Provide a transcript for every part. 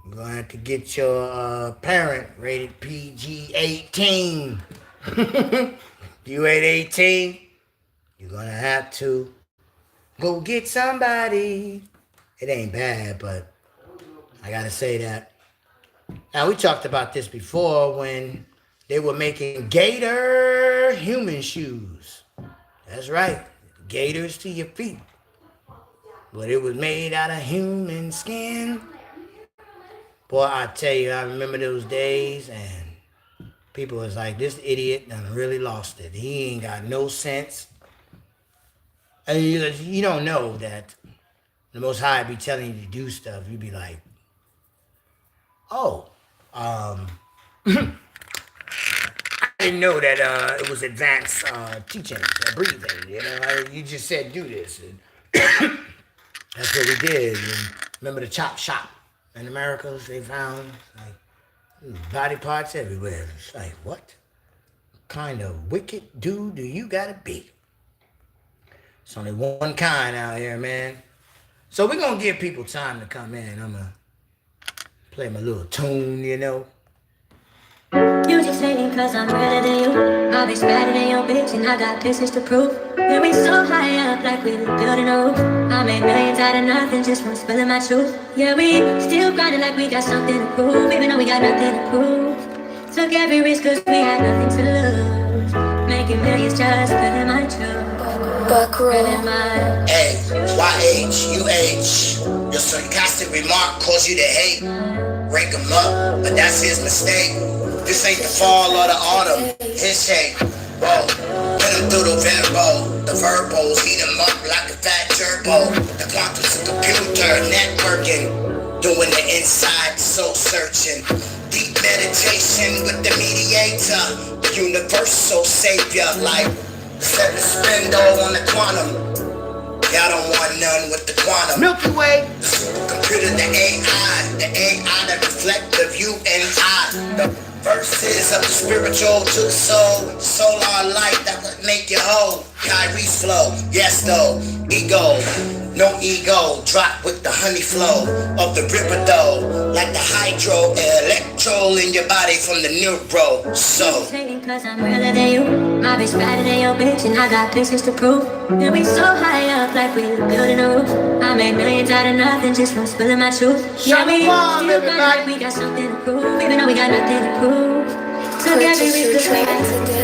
You're gonna have to get your parent rated PG-18. You ain't 18, you're gonna have to go get somebody. It ain't bad, but I gotta say that. Now, we talked about this before when they were making gator human shoes. That's right, gators to your feet. But it was made out of human skin. Boy, I tell you, I remember those days, and people was like, this idiot done really lost it. He ain't got no sense. And you don't know that the Most High be telling you to do stuff. You be like, oh, I didn't know that it was advanced teaching, breathing. You just said do this. And that's what we did. And remember the chop shop in Americas? They found like body parts everywhere. It's like, what kind of wicked dude do you gotta be? It's only one kind out here, man. So we're gonna give people time to come in. I'm gonna play my little tune, You just saying cause I'm better than you. I'll be smarter than your bitch and I got pictures to prove. Yeah, we so high up like we building a roof. I made millions out of nothing just from spilling my truth. Yeah, we still grinding like we got something to prove, even though we got nothing to prove. Took every risk cause we had nothing to lose. Making millions just spilling my truth. Spilling my A-Y-H-U-H. Your sarcastic remark caused you to hate. Rank him up, but that's his mistake. This ain't the fall or the autumn, his shape. Whoa, put him through the verbo. The verbals heat him up like a fat turbo. The quantum's a computer, networking. Doing the inside soul searching. Deep meditation with the mediator. The universal savior, like set the spindle on the quantum. Y'all don't want none with the quantum. Milky Way. The supercomputer, the AI that reflect the view and I. The verses of the spiritual to the soul. Solar light that would make you whole. Kyrie's flow, yes though. Ego, no ego. Drop with the honey flow of the river though. Like the hydro, electro in your body from the neuro. So cause I'm realer than you. My bitch better than your bitch and I got pictures to prove. And we so high up like we building a roof. I made millions out of nothing just from spilling my truth. Yeah, we still grinding like we got something to prove, even though we got nothing to prove. Took every risk cause we had to do.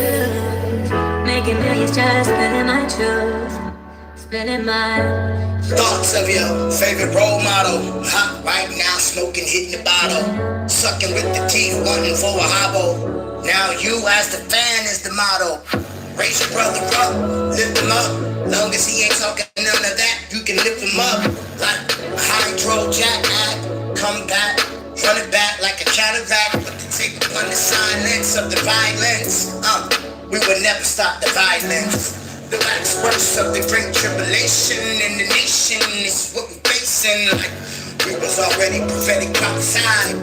Making millions just spilling my truth. Spilling my thoughts of your favorite role model. Hot right now, smoking, hitting the bottle. Sucking with the teeth, wanting for a hobble. Now you as the fan is the motto. Raise your brother up, lift him up. Long as he ain't talking none of that, you can lift him up. Like a hydro jack act. Come back, run it back like a cataract. But to take upon the silence of the violence. We would never stop the violence. The wax worst of the great tribulation in the nation is what we're facing. Like we was already prophetic prophesied.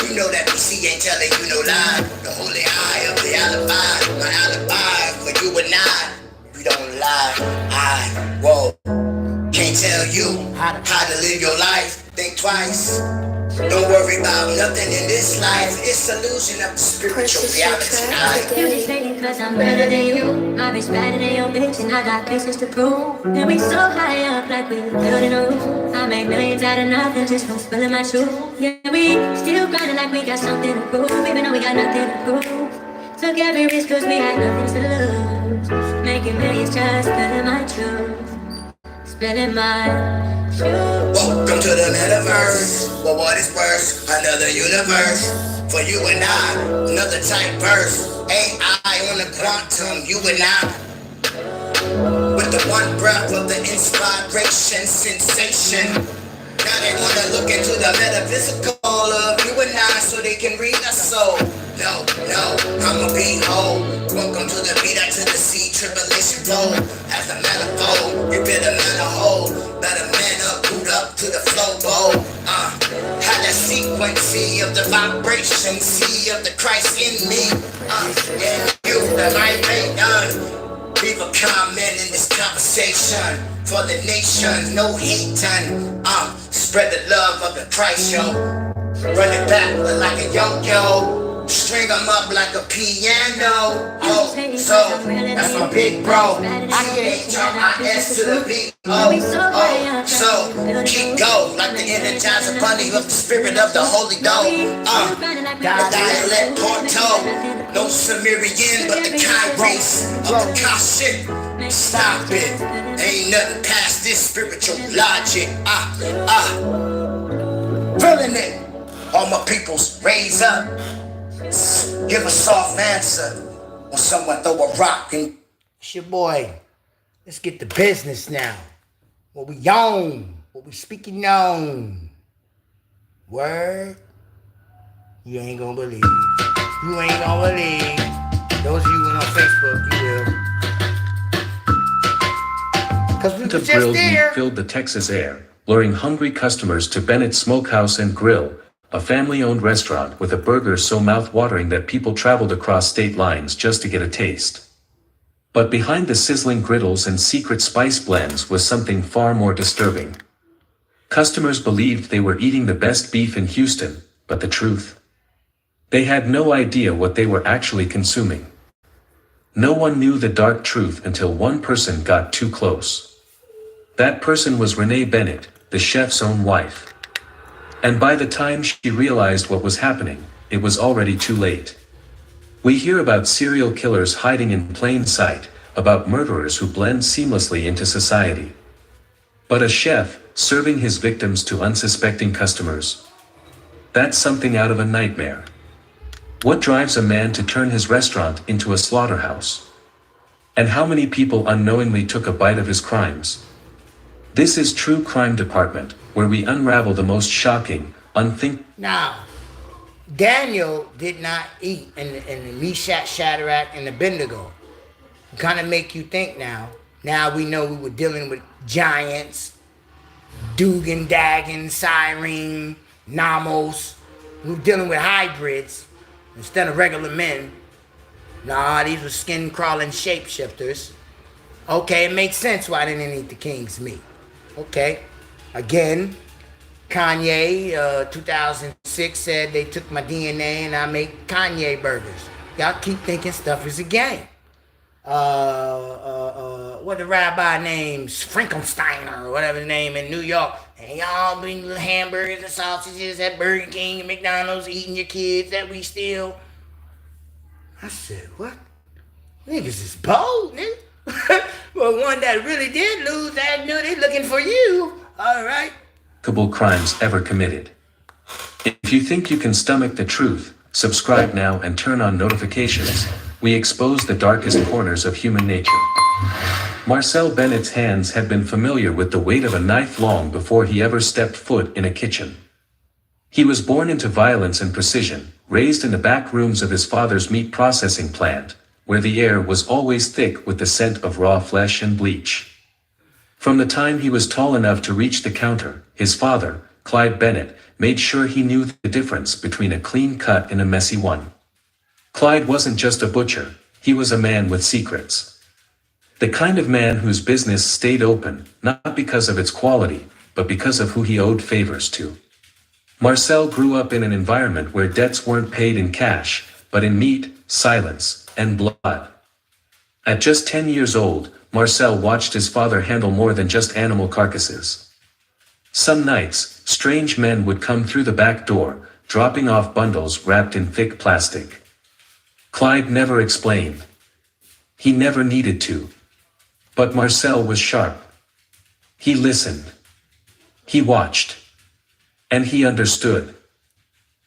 You know that PC ain't telling you no lie. The holy eye of the alibi. My alibi for you and I. We don't lie. Can't tell you how to live your life. Think twice. Don't worry about nothing in this life. It's illusion of the spiritual reality. You just saying cause I'm better than you. My bitch better than your bitch and I got pictures to prove. And we so high up like we building a roof. I made millions out of nothing just from spilling my truth. Yeah, we still grinding like we got something to prove, even though we got nothing to prove. Took every risk cause we had nothing to lose. Making millions just spilling my truth. Spilling my truth. Welcome to the metaverse. Well, what is worse? Another universe. For you and I, another type verse. AI on the quantum, you and I. With the one breath of the inspiration, sensation. Now they wanna look into the metaphysical of you and I so they can read our soul. No, I'ma be whole. Welcome to the beat, to the sea, tribulation flow. As the manifold, you bit a man a hole. Better man up, boot up to the flow bowl. Had that sequence of the vibration, see of the Christ in me. Yeah, you, the life ain't done. Leave a comment in this conversation for the nation, no hating. Spread the love of the Christ, yo. Run it back like a yo-yo. String them up like a piano. Oh, so that's my big bro. H-R-I-S to the B. Oh, so keep go like the Energizer Bunny of the spirit of the Holy Dome. Dialect Porto, no Sumerian but the Kairos of the Kashik. Stop it, ain't nothing past this spiritual logic. Feeling it, all my peoples raise up. Give a soft answer when someone throw a rock and it's your boy. Let's get to business now. What we on, what we speaking on. Word, you ain't gonna believe. You ain't gonna believe. Those of you on Facebook, you will. Cause we The grilled meat filled the Texas air, luring hungry customers to Bennett Smokehouse and Grill, a family-owned restaurant with a burger so mouth-watering that people traveled across state lines just to get a taste. But behind the sizzling griddles and secret spice blends was something far more disturbing. Customers believed they were eating the best beef in Houston, but the truth? They had no idea what they were actually consuming. No one knew the dark truth until one person got too close. That person was Renee Bennett, the chef's own wife. And by the time she realized what was happening, it was already too late. We hear about serial killers hiding in plain sight, about murderers who blend seamlessly into society. But a chef, serving his victims to unsuspecting customers? That's something out of a nightmare. What drives a man to turn his restaurant into a slaughterhouse? And how many people unknowingly took a bite of his crimes? This is True Crime Department, where we unravel the most shocking, unthinkable. Now, Daniel did not eat in the Meshach, Shadrach, and Abednego. Kind of make you think now. Now we know we were dealing with giants, Dugan, Dagon, Cyrene, Namos. We were dealing with hybrids instead of regular men. Nah, these were skin-crawling shapeshifters. Okay, it makes sense why they didn't eat the king's meat. Okay. Again, Kanye, 2006 said they took my DNA and I make Kanye burgers. Y'all keep thinking stuff is a game. What the rabbi names, Frankenstein or whatever his name in New York. And y'all bring the hamburgers and sausages at Burger King and McDonald's eating your kids that we steal. I said, what? Niggas is bold, nigga. Well, one that really did lose, that knew they looking for you. All right. Crimes ever committed. If you think you can stomach the truth, subscribe now and turn on notifications. We expose the darkest corners of human nature. Marcel Bennett's hands had been familiar with the weight of a knife long before he ever stepped foot in a kitchen. He was born into violence and precision, raised in the back rooms of his father's meat processing plant, where the air was always thick with the scent of raw flesh and bleach. From the time he was tall enough to reach the counter, his father, Clyde Bennett, made sure he knew the difference between a clean cut and a messy one. Clyde wasn't just a butcher, he was a man with secrets. The kind of man whose business stayed open, not because of its quality, but because of who he owed favors to. Marcel grew up in an environment where debts weren't paid in cash, but in meat, silence, and blood. At just 10 years old, Marcel watched his father handle more than just animal carcasses. Some nights, strange men would come through the back door, dropping off bundles wrapped in thick plastic. Clyde never explained. He never needed to. But Marcel was sharp. He listened. He watched. And he understood.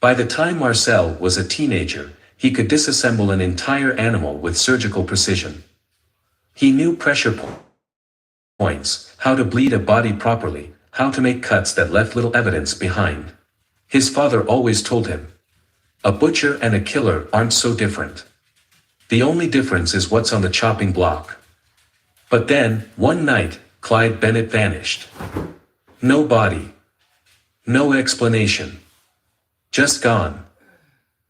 By the time Marcel was a teenager, he could disassemble an entire animal with surgical precision. He knew pressure points, how to bleed a body properly, how to make cuts that left little evidence behind. His father always told him, a butcher and a killer aren't so different. The only difference is what's on the chopping block. But then, one night, Clyde Bennett vanished. No body. No explanation. Just gone.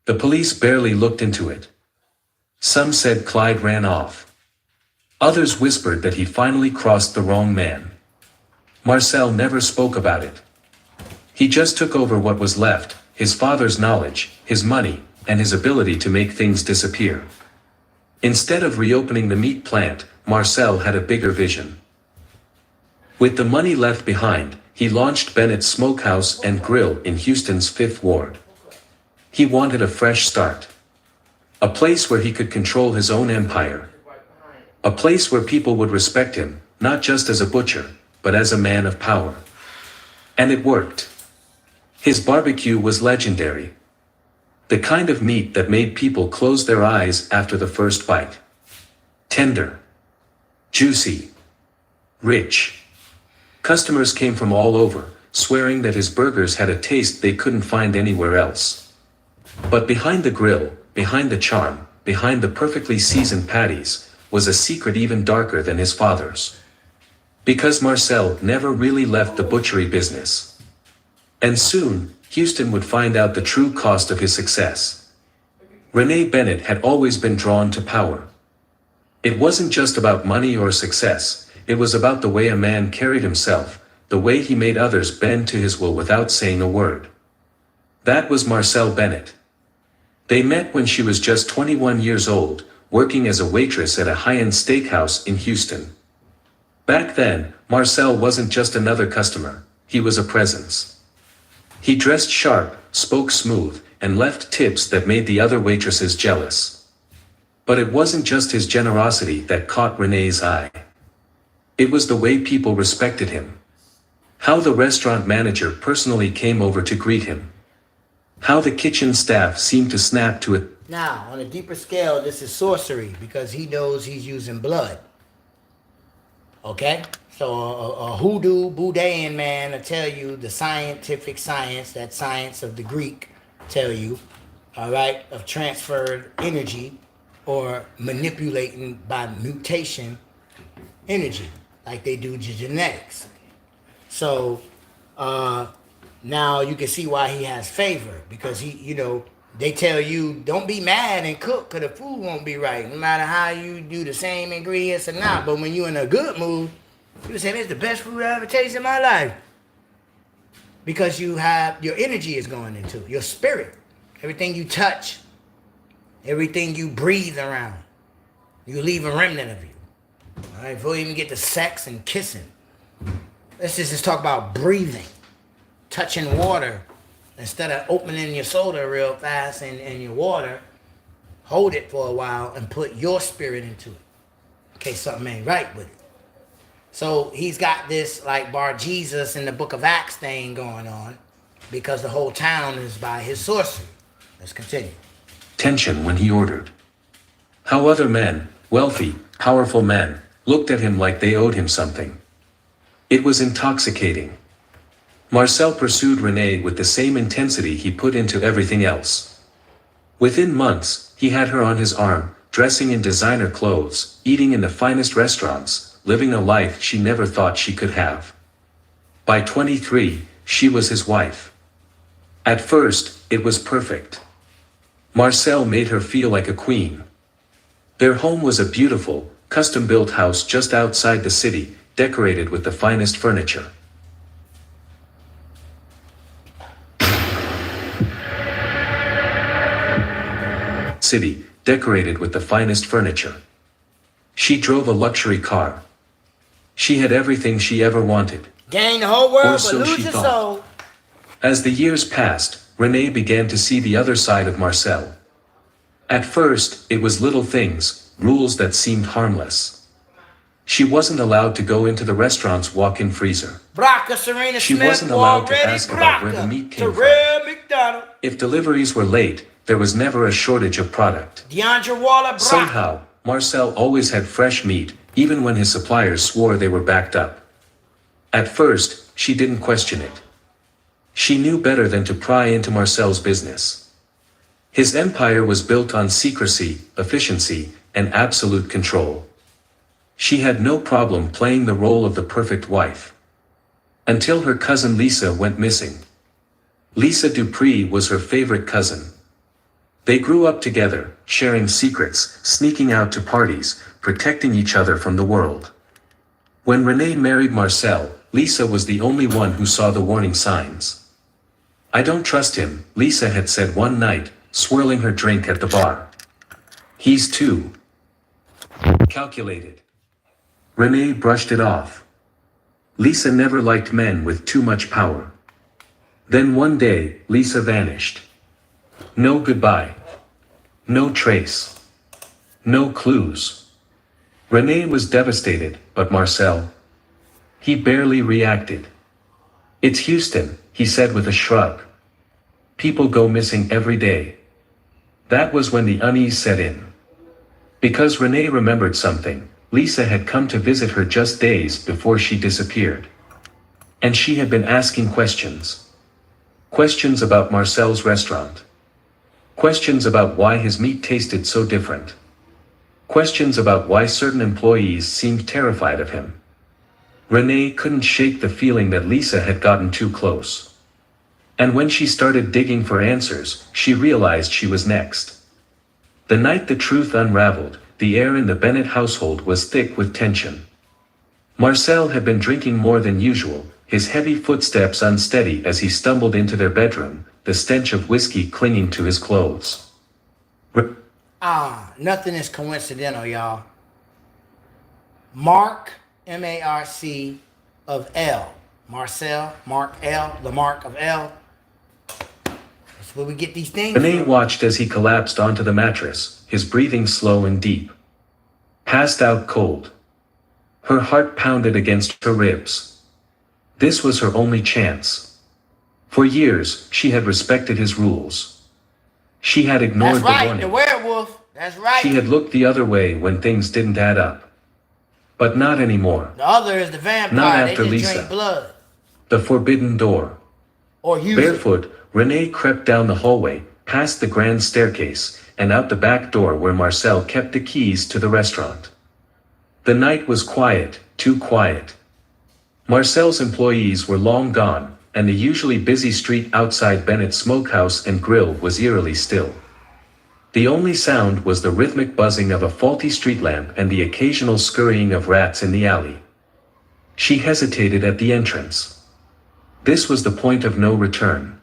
The police barely looked into it. Some said Clyde ran off. Others whispered that he finally crossed the wrong man. Marcel never spoke about it. He just took over what was left, his father's knowledge, his money, and his ability to make things disappear. Instead of reopening the meat plant, Marcel had a bigger vision. With the money left behind, he launched Bennett Smokehouse and Grill in Houston's 5th Ward. He wanted a fresh start. A place where he could control his own empire. A place where people would respect him, not just as a butcher, but as a man of power. And it worked. His barbecue was legendary. The kind of meat that made people close their eyes after the first bite. Tender. Juicy. Rich. Customers came from all over, swearing that his burgers had a taste they couldn't find anywhere else. But behind the grill, behind the charm, behind the perfectly seasoned patties, was a secret even darker than his father's. Because Marcel never really left the butchery business. And soon, Houston would find out the true cost of his success. Renee Bennett had always been drawn to power. It wasn't just about money or success, it was about the way a man carried himself, the way he made others bend to his will without saying a word. That was Marcel Bennett. They met when she was just 21 years old, working as a waitress at a high-end steakhouse in Houston. Back then, Marcel wasn't just another customer, he was a presence. He dressed sharp, spoke smooth, and left tips that made the other waitresses jealous. But it wasn't just his generosity that caught Renee's eye. It was the way people respected him. How the restaurant manager personally came over to greet him. How the kitchen staff seemed to snap to it. Now, on a deeper scale, this is sorcery because he knows he's using blood. Okay? So a hoodoo, Buddhian man will tell you the scientific science, that science of the Greek, tell you, all right, of transferred energy or manipulating by mutation energy, like they do genetics. So now you can see why he has favor, because they tell you don't be mad and cook because the food won't be right, no matter how you do the same ingredients or not. But when you're in a good mood, you say, it's the best food I ever tasted in my life. Because you have, your energy is going into it, your spirit. Everything you touch, everything you breathe around, you leave a remnant of you. All right, before you even get to sex and kissing. Let's just talk about breathing, touching water. Instead of opening your soda real fast and your water, hold it for a while and put your spirit into it in case something ain't right with it. So he's got this like Bar Jesus in the Book of Acts thing going on because the whole town is by his sorcery. Let's continue. Tension when he ordered. How other men, wealthy, powerful men, looked at him like they owed him something. It was intoxicating. Marcel pursued Renee with the same intensity he put into everything else. Within months, he had her on his arm, dressing in designer clothes, eating in the finest restaurants, living a life she never thought she could have. By 23, she was his wife. At first, it was perfect. Marcel made her feel like a queen. Their home was a beautiful, custom-built house just outside the city, decorated with the finest furniture. Decorated with the finest furniture. She drove a luxury car. She had everything she ever wanted. Gain the whole world, Or but so lose she your thought. soul. As the years passed, Renee began to see the other side of Marcel. At first, it was little things, rules that seemed harmless. She wasn't allowed to go into the restaurant's walk-in freezer. Braca, Serena She Smith, wasn't allowed to already ask about where the Braca, meat came from. Terrell McDonald, If deliveries were late, there was never a shortage of product. DeAndre Waller, Braca. Somehow, Marcel always had fresh meat, even when his suppliers swore they were backed up. At first, she didn't question it. She knew better than to pry into Marcel's business. His empire was built on secrecy, efficiency, and absolute control. She had no problem playing the role of the perfect wife. Until her cousin Lisa went missing. Lisa Dupree was her favorite cousin. They grew up together, sharing secrets, sneaking out to parties, protecting each other from the world. When Renee married Marcel, Lisa was the only one who saw the warning signs. I don't trust him, Lisa had said one night, swirling her drink at the bar. He's too calculated. Renee brushed it off. Lisa never liked men with too much power. Then one day, Lisa vanished. No goodbye. No trace. No clues. Renee was devastated, but Marcel? He barely reacted. It's Houston, he said with a shrug. People go missing every day. That was when the unease set in. Because Renee remembered something, Lisa had come to visit her just days before she disappeared. And she had been asking questions. Questions about Marcel's restaurant. Questions about why his meat tasted so different. Questions about why certain employees seemed terrified of him. Renee couldn't shake the feeling that Lisa had gotten too close. And when she started digging for answers, she realized she was next. The night the truth unraveled, the air in the Bennett household was thick with tension. Marcel had been drinking more than usual, his heavy footsteps unsteady as he stumbled into their bedroom, the stench of whiskey clinging to his clothes. Nothing is coincidental, y'all. Mark, M-A-R-C, of L. Marcel, Mark L, the mark of L. That's where we get these things Renee from. watched as he collapsed onto the mattress, his breathing slow and deep. Passed out cold. Her heart pounded against her ribs. This was her only chance. For years, she had respected his rules. She had ignored That's right, the warning. the werewolf. That's right. She had looked the other way when things didn't add up. But not anymore. The other is the vampire. Not They after just Lisa. drink blood. The forbidden door. Or use it. Barefoot, Renee crept down the hallway, past the grand staircase, and out the back door where Marcel kept the keys to the restaurant. The night was quiet, too quiet. Marcel's employees were long gone, and the usually busy street outside Bennett Smokehouse and Grill was eerily still. The only sound was the rhythmic buzzing of a faulty street lamp and the occasional scurrying of rats in the alley. She hesitated at the entrance. This was the point of no return.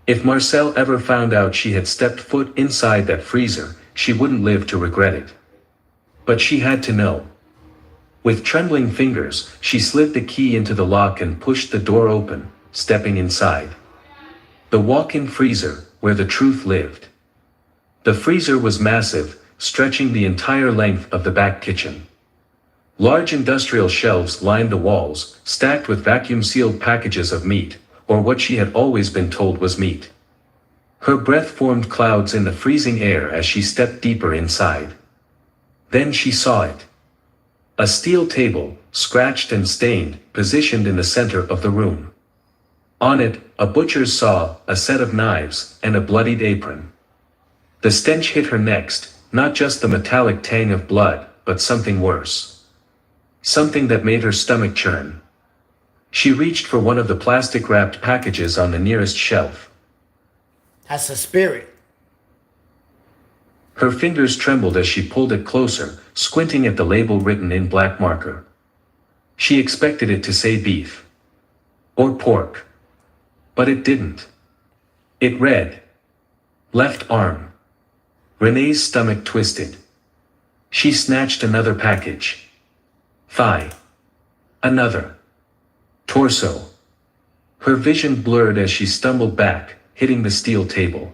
If Marcel ever found out she had stepped foot inside that freezer, she wouldn't live to regret it. But she had to know. With trembling fingers, she slid the key into the lock and pushed the door open, stepping inside. The walk-in freezer, where the truth lived. The freezer was massive, stretching the entire length of the back kitchen. Large industrial shelves lined the walls, stacked with vacuum-sealed packages of meat, or what she had always been told was meat. Her breath formed clouds in the freezing air as she stepped deeper inside. Then she saw it. A steel table, scratched and stained, positioned in the center of the room. On it, a butcher's saw, a set of knives, and a bloodied apron. The stench hit her next, not just the metallic tang of blood, but something worse. Something that made her stomach churn. She reached for one of the plastic-wrapped packages on the nearest shelf. That's a spirit. Her fingers trembled as she pulled it closer, squinting at the label written in black marker. She expected it to say beef. Or pork. But it didn't. It read, "Left arm." Renee's stomach twisted. She snatched another package. Thigh. Another. Torso. Her vision blurred as she stumbled back, hitting the steel table.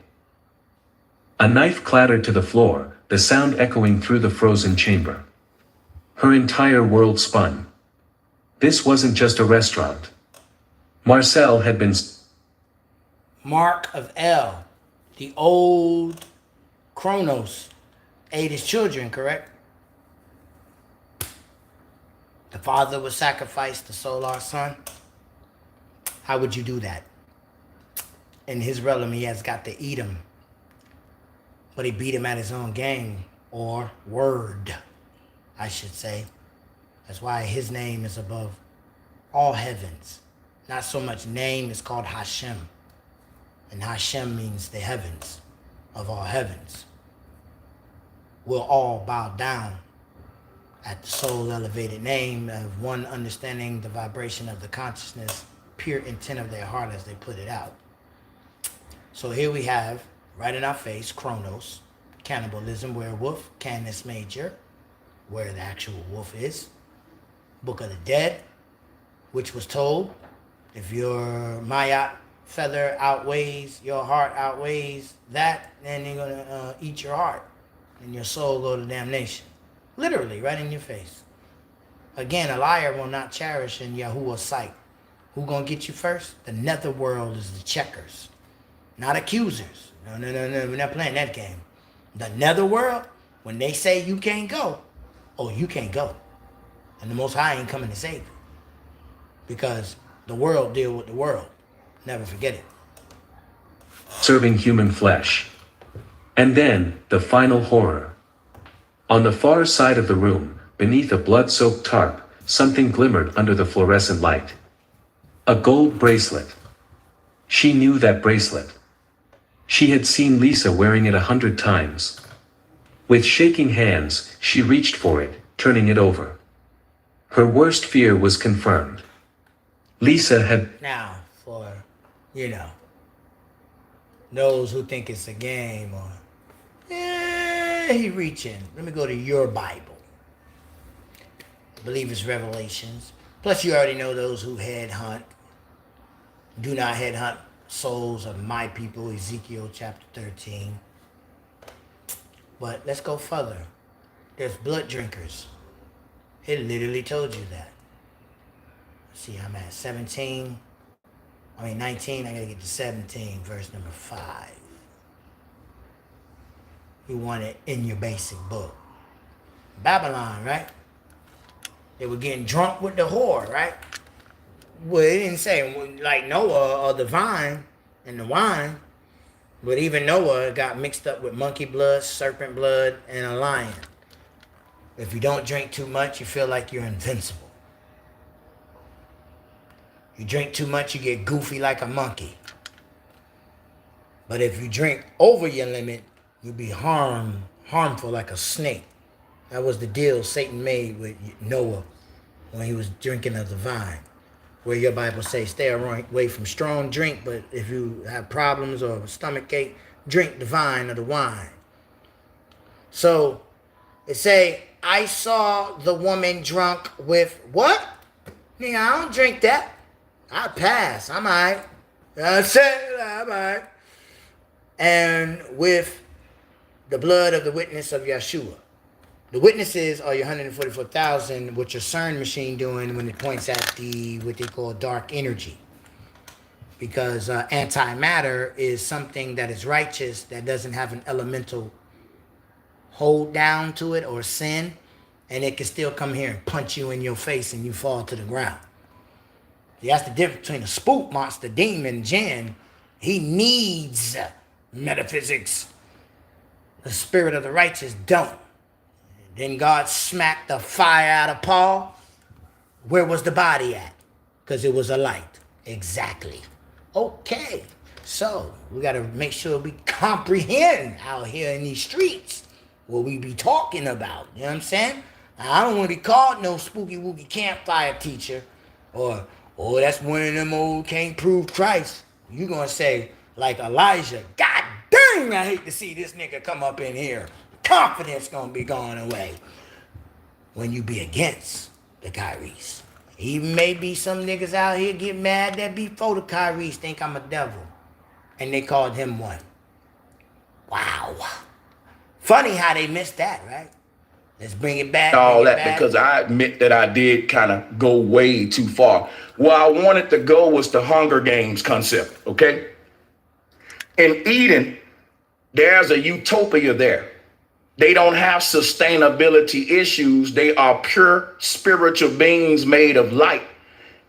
A knife clattered to the floor, the sound echoing through the frozen chamber. Her entire world spun. This wasn't just a restaurant. Marcel had been... Mark of L. The old Kronos ate his children, correct? The father would sacrifice the solar son. How would you do that? In his realm, he has got to eat him. But he beat him at his own game, or word, I should say. That's why his name is above all heavens. Not so much name, it's called Hashem. And Hashem means the heavens, of all heavens. We'll all bow down at the soul elevated name of one understanding the vibration of the consciousness, pure intent of their heart as they put it out. So here we have, right in our face, Chronos, Cannibalism, Werewolf, Canis Major, where the actual wolf is, Book of the Dead, which was told, if your Maya feather outweighs, your heart outweighs that, then they're going to eat your heart, and your soul go to damnation. Literally, right in your face. Again, a liar will not cherish in Yahuwah's sight. Who gonna get you first? The netherworld is the checkers, not accusers. No, we're not playing that game. The netherworld, when they say you can't go, oh, you can't go. And the Most High ain't coming to save you. Because the world deal with the world. Never forget it. Serving human flesh. And then, the final horror. On the far side of the room, beneath a blood-soaked tarp, something glimmered under the fluorescent light. A gold bracelet. She knew that bracelet. She had seen Lisa wearing it 100 times. With shaking hands, she reached for it, turning it over. Her worst fear was confirmed. Lisa had... Now, for, those who think it's a game or, he reaching. Let me go to your Bible. I believe it's Revelations. Plus, you already know those who headhunt. Do not headhunt souls of my people, Ezekiel chapter 13. But let's go further. There's blood drinkers. It literally told you that. Let's see, I'm at 19. I gotta get to 17, verse number 5. You want it in your basic book. Babylon, right? They were getting drunk with the whore, right? Well, it didn't say like Noah or the vine and the wine, but even Noah got mixed up with monkey blood, serpent blood, and a lion. If you don't drink too much, you feel like you're invincible. You drink too much, you get goofy like a monkey. But if you drink over your limit, you'll be harmful like a snake. That was the deal Satan made with Noah when he was drinking of the vine. Where your Bible says, stay away from strong drink, but if you have problems or a stomach ache, drink the vine or the wine. So, it say, I saw the woman drunk with what? Nigga, I don't drink that. I pass. I'm all right. I said, I'm all right. And with the blood of the witness of Yeshua. The witnesses are your 144,000, what your CERN machine doing when it points at what they call dark energy. Because antimatter is something that is righteous that doesn't have an elemental hold down to it or sin, and it can still come here and punch you in your face and you fall to the ground. See, that's the difference between a spook monster, demon, jinn. He needs metaphysics. The spirit of the righteous don't. Then God smacked the fire out of Paul. Where was the body at? Because it was a light. Exactly. Okay. So we got to make sure we comprehend out here in these streets what we be talking about. You know what I'm saying? I don't want to be called no spooky wooky campfire teacher or, oh, that's one of them old can't prove Christ. You going to say, like Elijah, God dang, I hate to see this nigga come up in here. Confidence gonna be going away when you be against the Kyries. Even maybe some niggas out here get mad that before the Kyries think I'm a devil. And they called him one. Wow. Funny how they missed that, right? Let's bring it back. All that because I admit that I did kind of go way too far. Where I wanted to go was the Hunger Games concept, okay? In Eden, there's a utopia there. They don't have sustainability issues. They are pure spiritual beings made of light.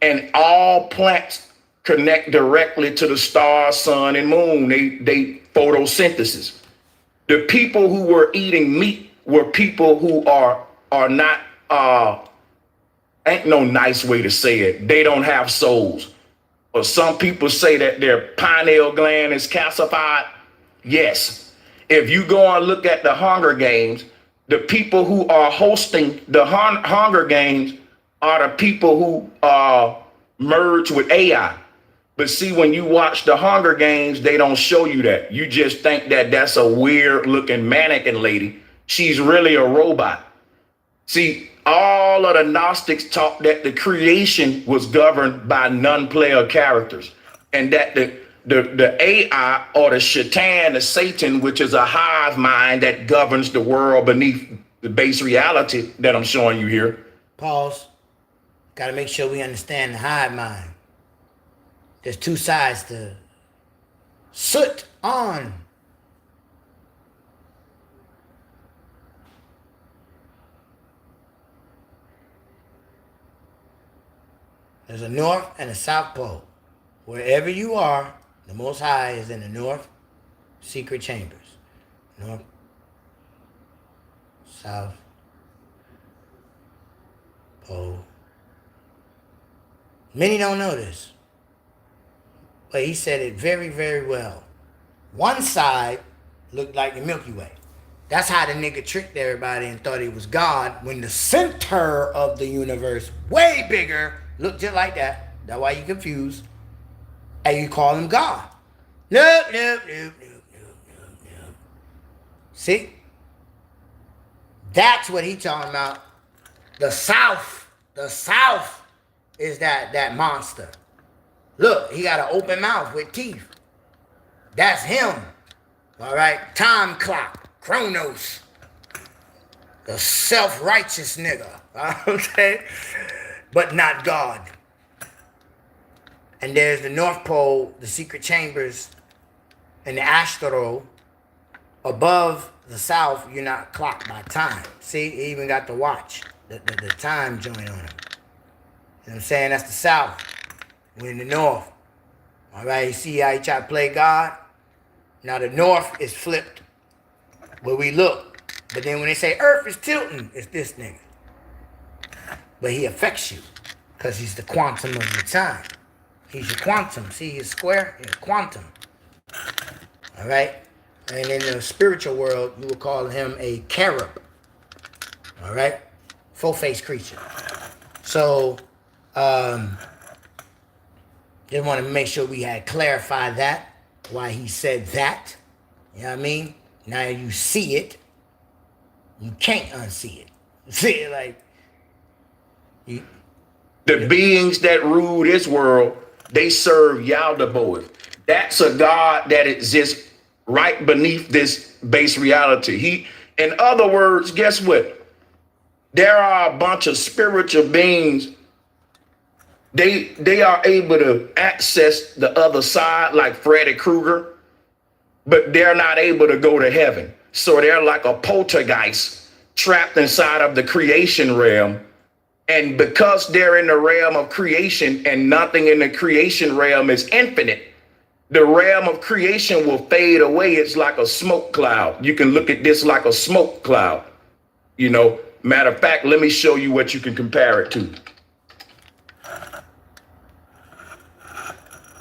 And all plants connect directly to the stars, sun, and moon. They photosynthesis. The people who were eating meat were people who are not, ain't no nice way to say it. They don't have souls. Or some people say that their pineal gland is calcified. Yes. If you go and look at the Hunger Games, the people who are hosting the Hunger Games are the people who merge with AI. But see, when you watch the Hunger Games, they don't show you that. You just think that that's a weird looking mannequin lady. She's really a robot. See, all of the Gnostics taught that the creation was governed by non-player characters, and that the AI, or the Shaitan, the Satan, which is a hive mind that governs the world beneath the base reality that I'm showing you here. Pause. Got to make sure we understand the hive mind. There's two sides to soot on. There's a north and a south pole. Wherever you are, the Most High is in the north secret chambers. North, south pole. Many don't know this, but he said it very, very well. One side looked like the Milky Way. That's how the nigga tricked everybody and thought he was God, when the center of the universe, way bigger, looked just like that. That's why you confused. And you call him God. Nope. See? That's what he talking about. The South is that monster. Look, he got an open mouth with teeth. That's him. All right? Time clock. Chronos. The self-righteous nigga. Okay? But not God. And there's the North Pole, the secret chambers, and the Astro. Above the South, you're not clocked by time. See, he even got the watch, the time joint on him. You know what I'm saying? That's the South. We're in the North. All right, you see how he try to play God? Now the North is flipped where we look. But then when they say Earth is tilting, it's this nigga. But he affects you because he's the quantum of your time. He's your quantum. See his square? He's quantum. All right? And in the spiritual world, you would call him a cherub. All right? Full-faced creature. So, just want to make sure we had clarified that, why he said that. You know what I mean? Now you see it. You can't unsee it. See it like... The beings that rule this world, they serve Yaldabaoth. That's a God that exists right beneath this base reality. In other words, guess what? There are a bunch of spiritual beings. They are able to access the other side, like Freddy Krueger, but they're not able to go to heaven. So they're like a poltergeist trapped inside of the creation realm. And because they're in the realm of creation and nothing in the creation realm is infinite, the realm of creation will fade away. It's like a smoke cloud. You can look at this like a smoke cloud. You know, matter of fact, let me show you what you can compare it to.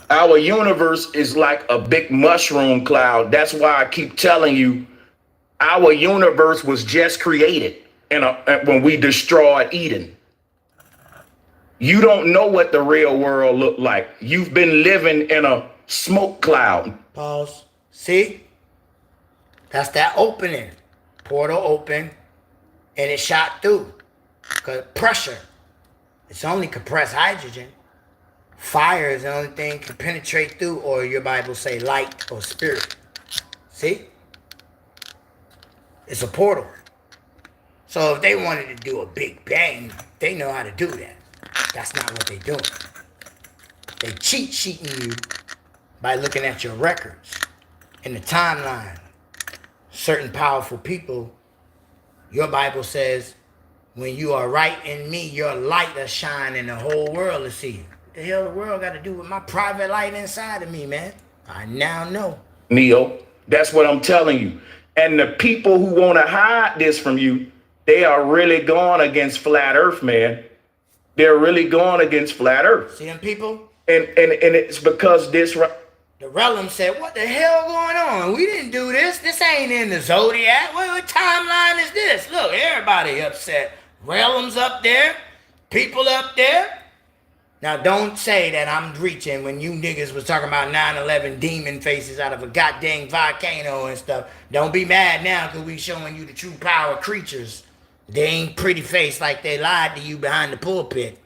Our universe is like a big mushroom cloud. That's why I keep telling you, our universe was just created when we destroyed Eden. You don't know what the real world looked like. You've been living in a smoke cloud. Pause. See? That's that opening. Portal open, and it shot through. Because pressure. It's only compressed hydrogen. Fire is the only thing can penetrate through, or your Bible say light or spirit. See? It's a portal. So if they wanted to do a big bang, they know how to do that. That's not what they're doing. They cheat sheeting you by looking at your records in the timeline. Certain powerful people, your Bible says, when you are right in me, your light will shine and the whole world will see you. What the hell the world got to do with my private light inside of me, man? I now know. Neo, that's what I'm telling you. And the people who want to hide this from you, they are really going against flat earth, man. They're really going against flat earth. See them people? And it's because this... The realm said, what the hell going on? We didn't do this. This ain't in the zodiac. What timeline is this? Look, everybody upset. Realms up there. People up there. Now, don't say that I'm reaching when you niggas was talking about 9/11 demon faces out of a goddamn volcano and stuff. Don't be mad now because we showing you the true power creatures. They ain't pretty face like they lied to you behind the pulpit.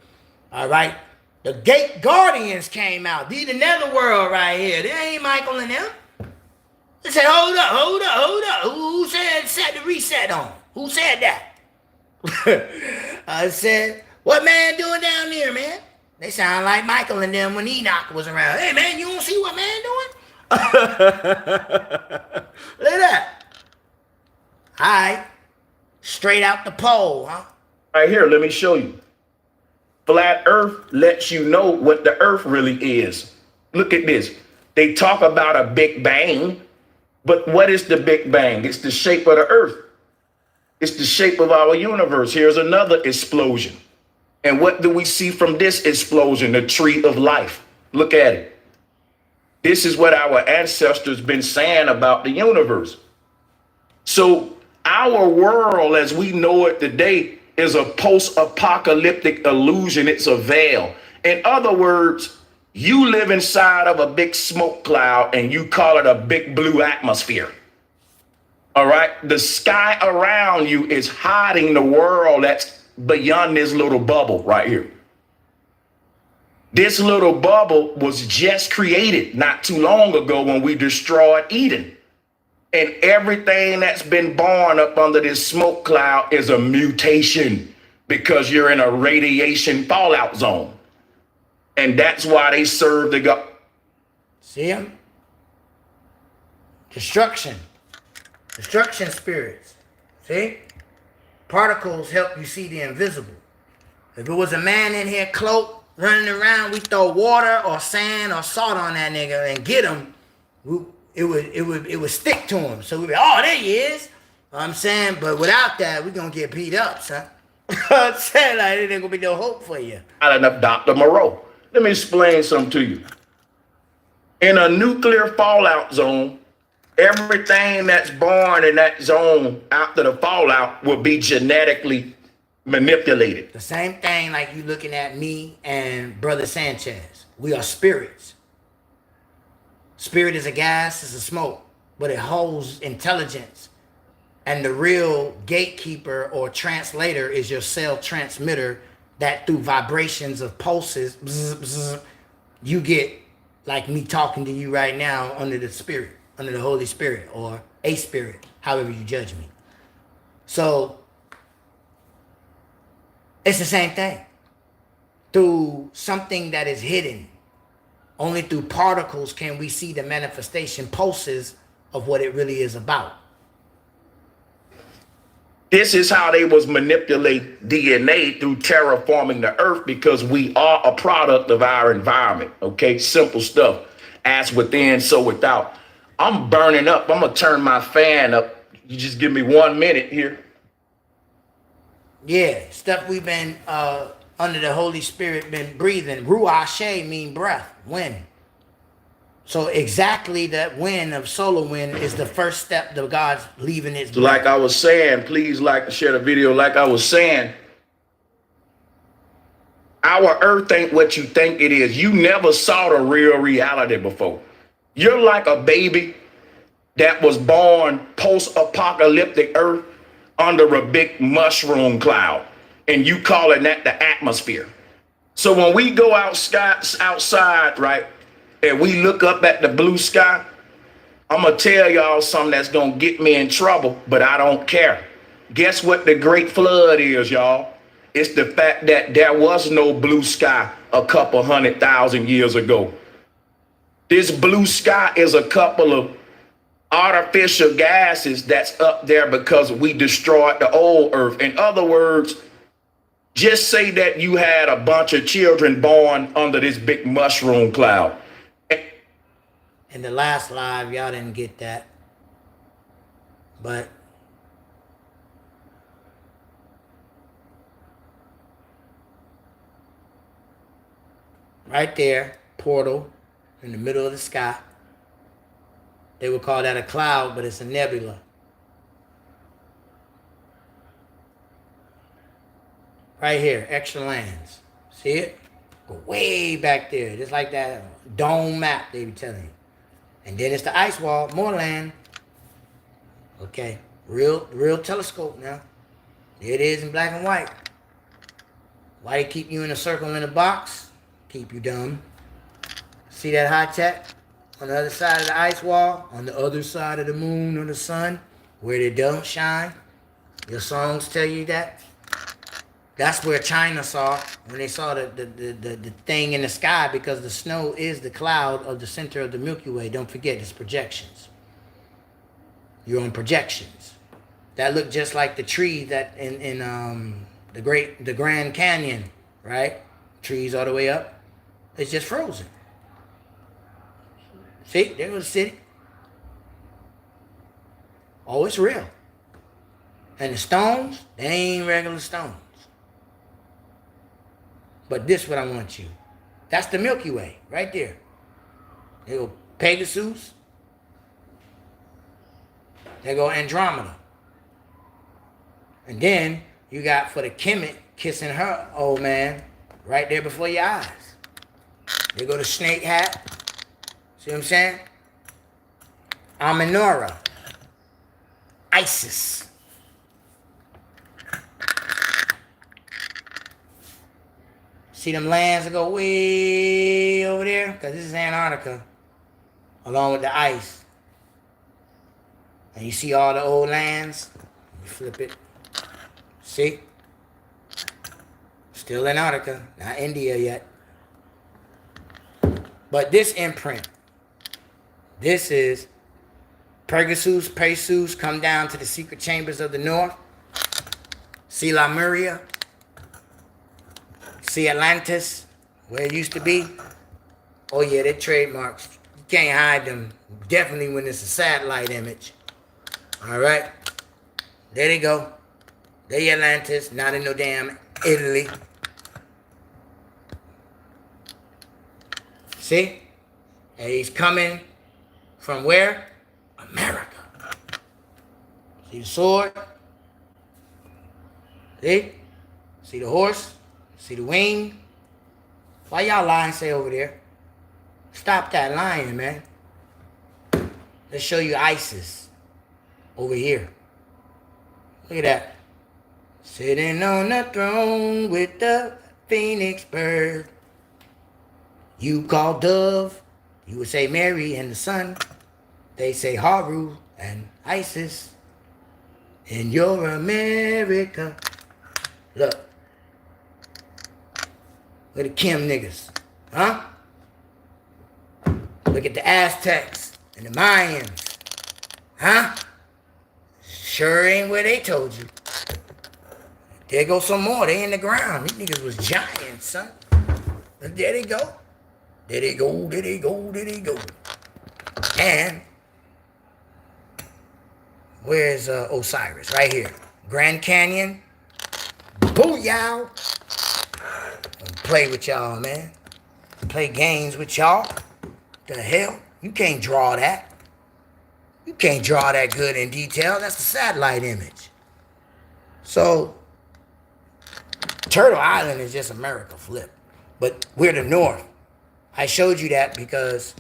All right? The Gate Guardians came out. These the netherworld right here. They ain't Michael and them. They said, hold up. Who said set the reset on? Who said that? I said, what man doing down there, man? They sound like Michael and them when Enoch was around. Hey, man, you don't see what man doing? Look at that. All right. Straight out the pole, huh? Right here, let me show you. Flat Earth lets you know what the Earth really is. Look at this. They talk about a Big Bang, but what is the Big Bang? It's the shape of the Earth. It's the shape of our universe. Here's another explosion. And what do we see from this explosion? The tree of life. Look at it. This is what our ancestors been saying about the universe. So our world as we know it today is a post-apocalyptic illusion. It's a veil. In other words, you live inside of a big smoke cloud and you call it a big blue atmosphere. All right. The sky around you is hiding the world that's beyond this little bubble right here. This little bubble was just created not too long ago when we destroyed Eden. And everything that's been born up under this smoke cloud is a mutation because you're in a radiation fallout zone. And that's why they serve the God. See them? Destruction spirits. See? Particles help you see the invisible. If it was a man in here cloaked, running around, we throw water or sand or salt on that nigga and get him. It would stick to him. So we'd be, oh, there he is. I'm saying, but without that, we're going to get beat up, son. I'm saying, like, there ain't going to be no hope for you. Island of Dr. Moreau. Let me explain something to you. In a nuclear fallout zone, everything that's born in that zone after the fallout will be genetically manipulated. The same thing like you looking at me and Brother Sanchez. We are spirits. Spirit is a gas, it's a smoke, but it holds intelligence. And the real gatekeeper or translator is your cell transmitter that through vibrations of pulses, bzz, bzz, you get like me talking to you right now under the spirit, under the Holy Spirit or a spirit, however you judge me. So it's the same thing. Through something that is hidden, only through particles can we see the manifestation pulses of what it really is about. This is how they was manipulate DNA through terraforming the earth because we are a product of our environment. Okay, simple stuff. As within, so without. I'm burning up. I'm gonna turn my fan up. You just give me 1 minute here. Yeah, stuff we've been under the Holy Spirit been breathing. Ruach Shea mean breath, wind. So exactly that wind of solar wind is the first step to God's leaving his breath. Like I was saying, please like and share the video. Like I was saying, our earth ain't what you think it is. You never saw the real reality before. You're like a baby that was born post-apocalyptic earth under a big mushroom cloud, and you calling that the atmosphere. So when we go outside, right, and we look up at the blue sky, I'm gonna tell y'all something that's gonna get me in trouble, but I don't care. Guess what the great flood is, y'all? It's the fact that there was no blue sky a couple 100,000 years ago. This blue sky is a couple of artificial gases that's up there because we destroyed the old earth. In other words, just say that you had a bunch of children born under this big mushroom cloud. In the last live, y'all didn't get that. But right there, portal in the middle of the sky. They would call that a cloud, but it's a nebula. Right here, extra lands. See it? Go way back there, just like that dome map they be telling you. And then it's the ice wall, more land. Okay, real telescope now. There it is in black and white. Why they keep you in a circle in a box? Keep you dumb. See that high tech on the other side of the ice wall, on the other side of the moon or the sun, where they don't shine? Your songs tell you that. That's where China saw when they saw the thing in the sky, because the snow is the cloud of the center of the Milky Way. Don't forget, it's projections. You're on projections. That look just like the tree that in the Grand Canyon, right? Trees all the way up. It's just frozen. See, there goes the city. Oh, it's real. And the stones, they ain't regular stones. But this what I want you. That's the Milky Way, right there. There go Pegasus. There go Andromeda. And then you got for the Kemet kissing her old man right there before your eyes. There go the snake hat. See what I'm saying? Amenora. Isis. See them lands that go way over there? Because this is Antarctica, along with the ice. And you see all the old lands? You flip it. See? Still Antarctica, not India yet. But this imprint, this is Pegasus, come down to the secret chambers of the north. See Lemuria? See Atlantis, where it used to be? Oh yeah, they're trademarks. You can't hide them. Definitely when it's a satellite image. All right? There they go. They Atlantis, not in no damn Italy. See? And he's coming from where? America. See the sword? See? See the horse? See the wing? Why y'all lying say over there? Stop that lying, man. Let's show you ISIS over here. Look at that. Sitting on the throne with the phoenix bird. You call dove, you would say Mary and the sun. They say Haru and Isis. In your America. Look. Look at the Kim niggas. Huh? Look at the Aztecs and the Mayans. Huh? Sure ain't where they told you. There go some more. They in the ground. These niggas was giants, son. But there they go. There they go, there they go, there they go. And where's Osiris? Right here. Grand Canyon. Booyah! Play with y'all, man. Play games with y'all. The hell? You can't draw that. You can't draw that good in detail. That's the satellite image. So, Turtle Island is just America flip. But we're the North. I showed you that because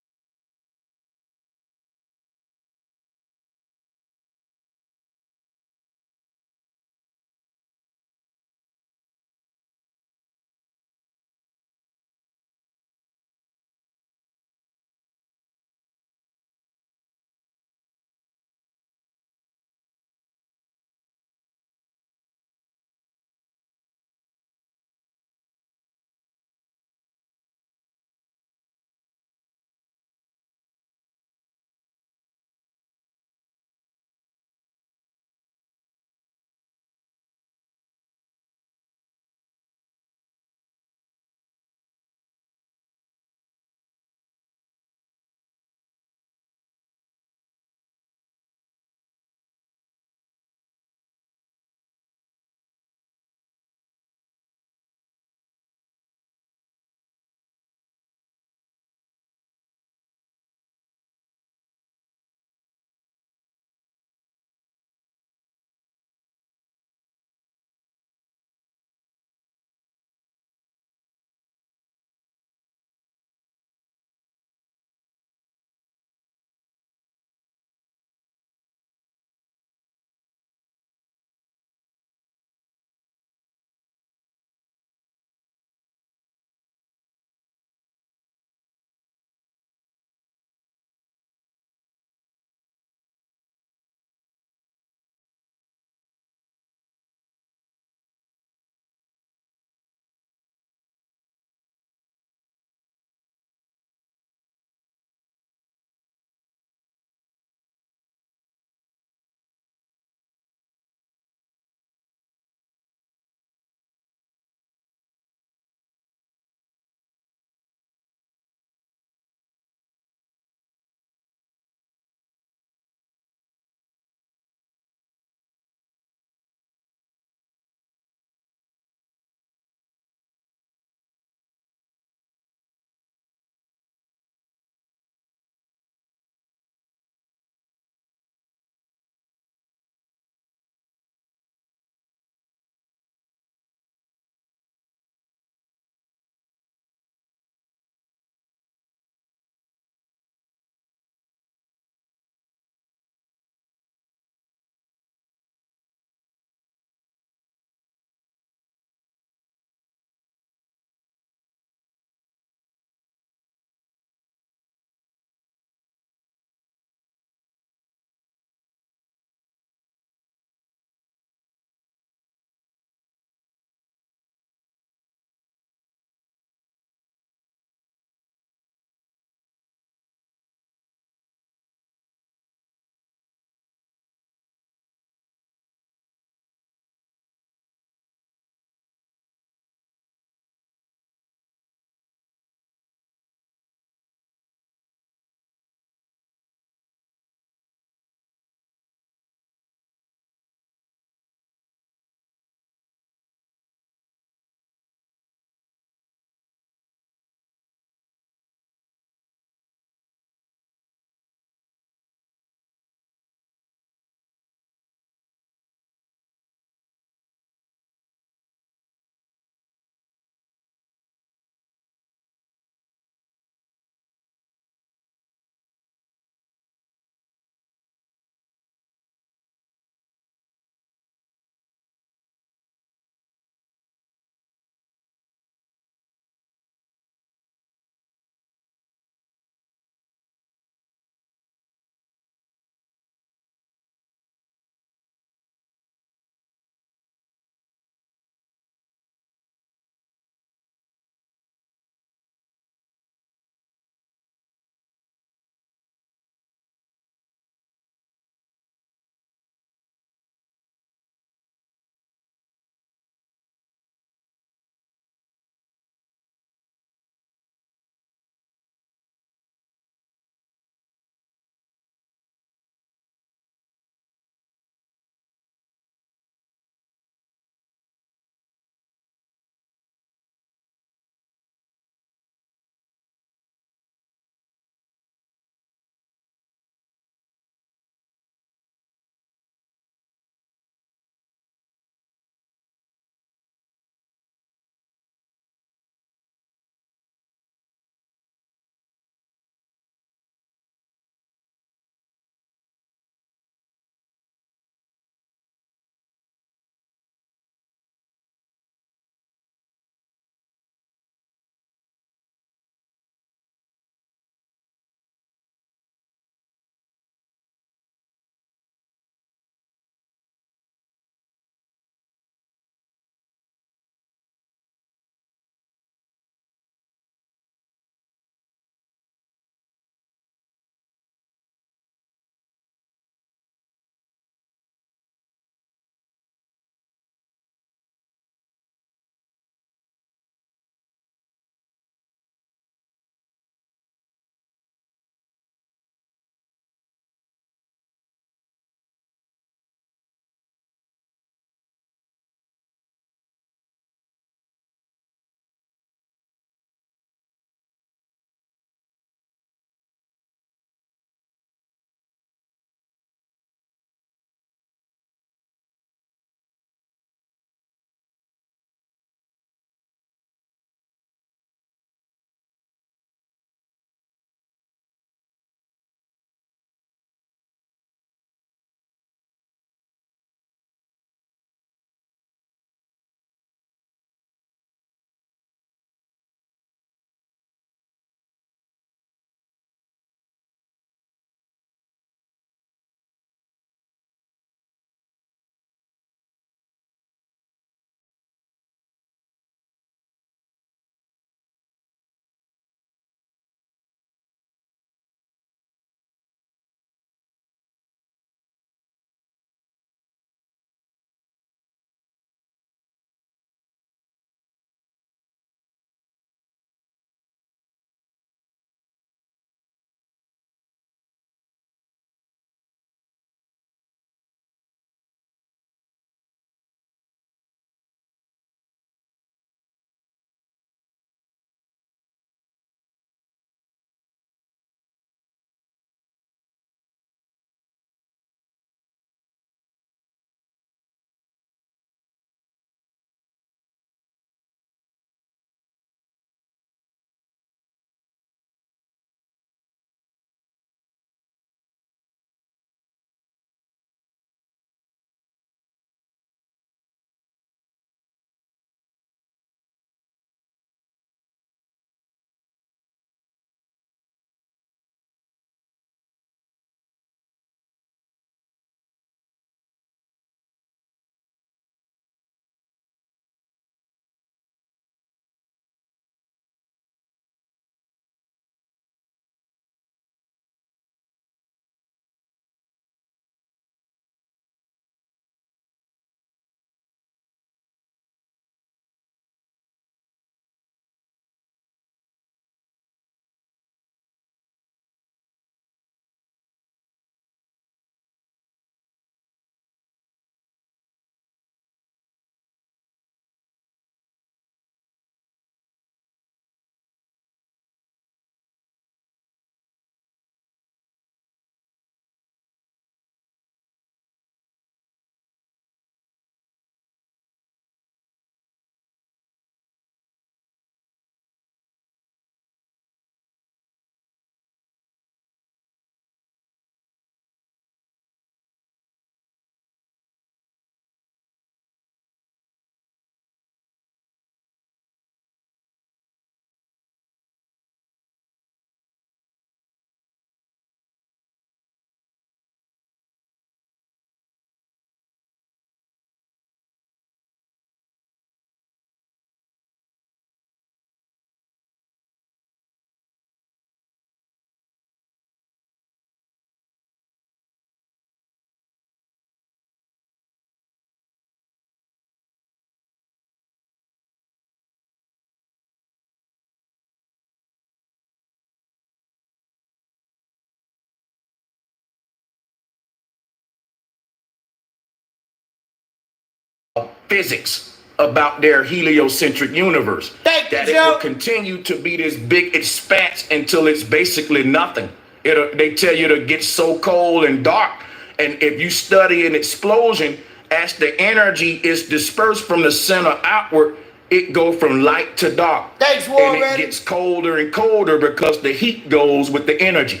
physics about their heliocentric universe. Thank you, that it Joe. will continue to be this big expanse until it's basically nothing. They tell you to get so cold and dark. And if you study an explosion, as the energy is dispersed from the center outward, it go from light to dark. Thanks, Warren. And it gets colder and colder because the heat goes with the energy.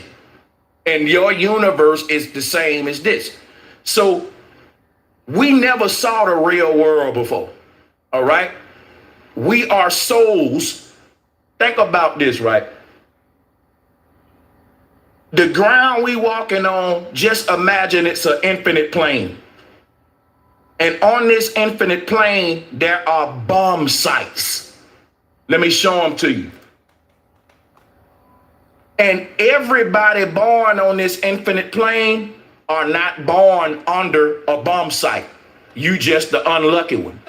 And your universe is the same as this. So we never saw the real world before. All right. We are souls. Think about this, right? The ground we walking on, just imagine it's an infinite plane. And on this infinite plane, there are bomb sites. Let me show them to you. And everybody born on this infinite plane are not born under a bomb site. You just the unlucky one.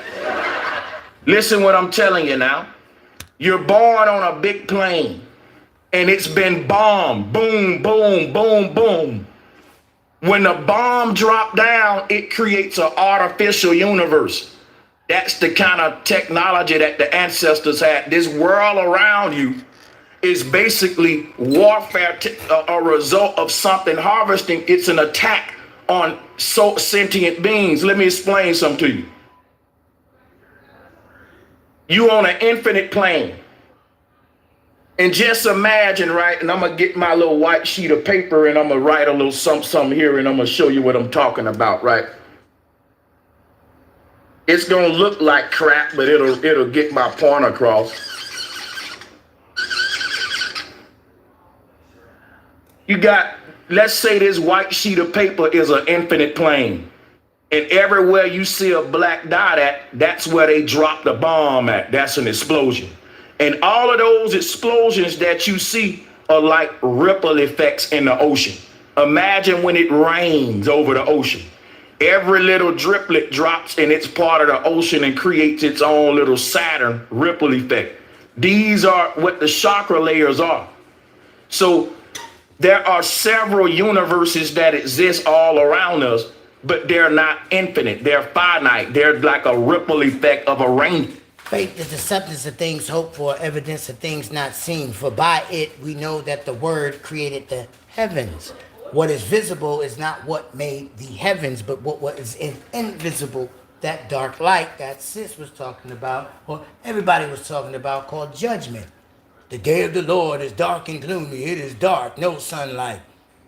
Listen what I'm telling you now. You're born on a big plane and it's been bombed. Boom, boom, boom, boom. When the bomb dropped down, it creates an artificial universe. That's the kind of technology that the ancestors had. This world around you is basically warfare, a result of something harvesting. It's an attack on sentient beings. Let me explain something to you. You on an infinite plane. And just imagine, right? And I'm going to get my little white sheet of paper and I'm going to write a little something here and I'm going to show you what I'm talking about, right? It's going to look like crap, but it'll get my point across. You got, let's say this white sheet of paper is an infinite plane. And everywhere you see a black dot at, that's where they drop the bomb at. That's an explosion. And all of those explosions that you see are like ripple effects in the ocean. Imagine when it rains over the ocean. Every little driplet drops in its part of the ocean and creates its own little Saturn ripple effect. These are what the chakra layers are. So there are several universes that exist all around us, but they're not infinite. They're finite. They're like a ripple effect of a rain. Faith is the substance of things hoped for, evidence of things not seen. For by it we know that the Word created the heavens. What is visible is not what made the heavens, but what is invisible, that dark light that Sis was talking about, or everybody was talking about, called judgment. The day of the Lord is dark and gloomy. It is dark, no sunlight.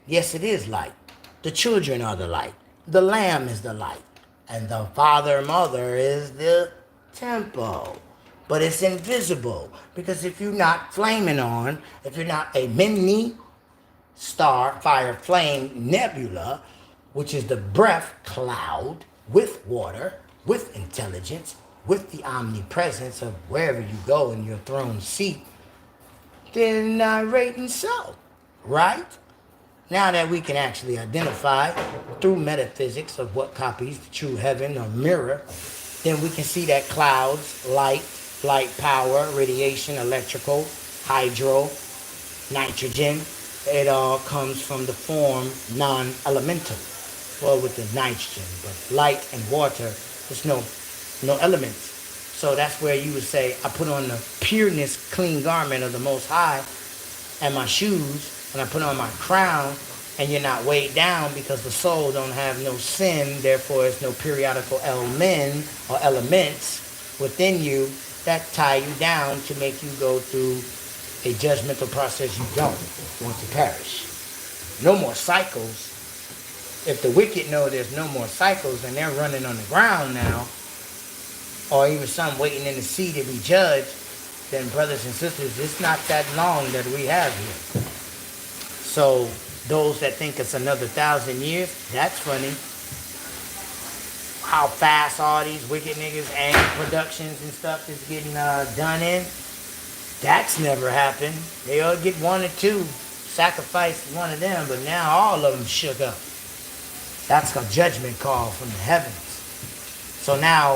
Yes, it is light. The children are the light. The Lamb is the light. And the Father and Mother is the temple. But it's invisible, because if you're not flaming on, if you're not a mini star, fire, flame, nebula, which is the breath cloud with water, with intelligence, with the omnipresence of wherever you go in your throne seat, then right and so, right? Now that we can actually identify through metaphysics of what copies the true heaven or mirror, then we can see that clouds, light power, radiation, electrical, hydro, nitrogen, it all comes from the form non-elemental. Well, with the nitrogen, but light and water, there's no elements. So that's where you would say, I put on the pureness, clean garment of the Most High and my shoes, and I put on my crown, and you're not weighed down because the soul don't have no sin, therefore there's no periodical element or elements within you that tie you down to make you go through a judgmental process you don't want to perish. No more cycles. If the wicked know there's no more cycles and they're running on the ground now, or even some waiting in the sea to be judged, then brothers and sisters, it's not that long that we have here. So those that think it's another 1,000 years, that's funny. How fast all these wicked niggas and productions and stuff is getting done in. That's never happened. They all get one or two, sacrifice one of them, but now all of them shook up. That's a judgment call from the heavens. So now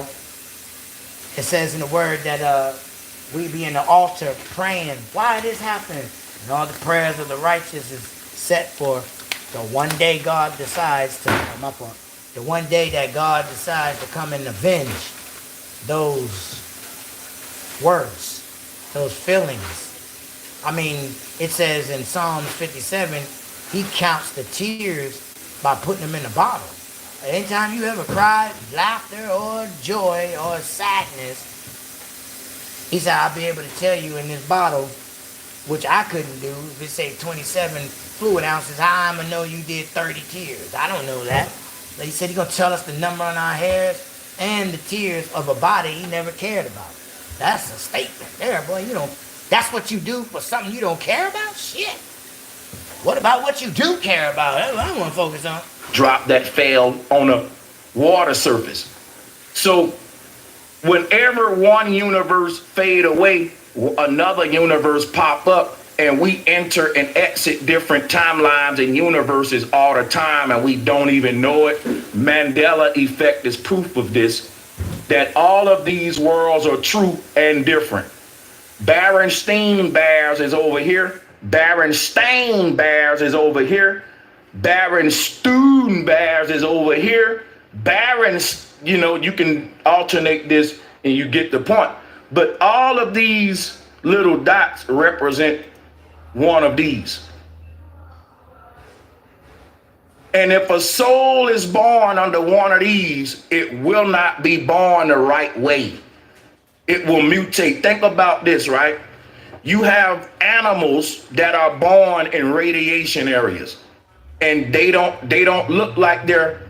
it says in the word that we be in the altar praying. Why this happened? And all the prayers of the righteous is set for the one day God decides to come up on. The one day that God decides to come and avenge those words, those feelings. I mean, it says in Psalms 57, he counts the tears by putting them in a bottle. Anytime you ever cried, laughter or joy or sadness, he said, I'll be able to tell you in this bottle, which I couldn't do. If it say 27 fluid ounces, how I'm going to know you did 30 tears? I don't know that. He said he's going to tell us the number on our hairs and the tears of a body he never cared about. That's a statement there, boy. You know, that's what you do for something you don't care about? Shit. What about what you do care about? That's what I want to focus on. Drop that fell on a water surface. So whenever one universe fade away, another universe pop up, and we enter and exit different timelines and universes all the time, and we don't even know it. Mandela effect is proof of this, that all of these worlds are true and different. Berenstain Bears is over here. Berenstain Bears is over here. Berenstain Bears is over here. You know, you can alternate this and you get the point. But all of these little dots represent one of these. And if a soul is born under one of these, it will not be born the right way. It will mutate. Think about this, right? You have animals that are born in radiation areas, and they don't look like their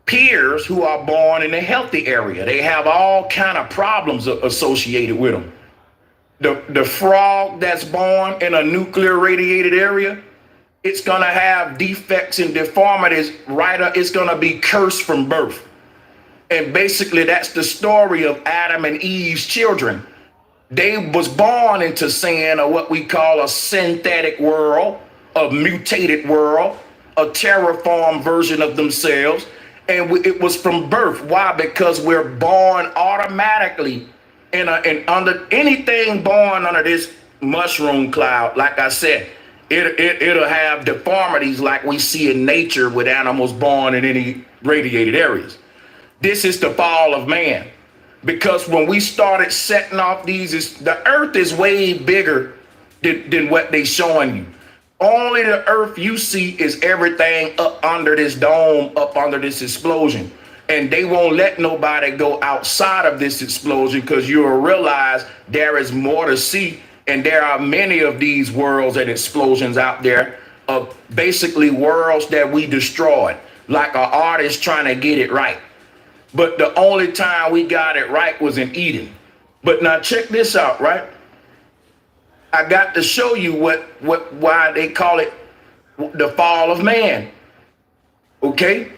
peers who are born in a healthy area. They have all kind of problems associated with them. The frog that's born in a nuclear radiated area, it's gonna have defects and deformities. It's gonna be cursed from birth. And basically that's the story of Adam and Eve's children. They was born into sin, or what we call a synthetic world, a mutated world, a terraformed version of themselves. And it was from birth. Why? Because we're born automatically and under anything born under this mushroom cloud. Like I said, it'll have deformities like we see in nature with animals born in any radiated areas. This is the fall of man. Because when we started setting off the earth is way bigger than what they showing you. Only the earth you see is everything up under this dome, up under this explosion. And they won't let nobody go outside of this explosion, because you'll realize there is more to see. And there are many of these worlds and explosions out there of basically worlds that we destroyed, like an artist trying to get it right. But the only time we got it right was in Eden. But now check this out, right? I got to show you why they call it the fall of man. Okay?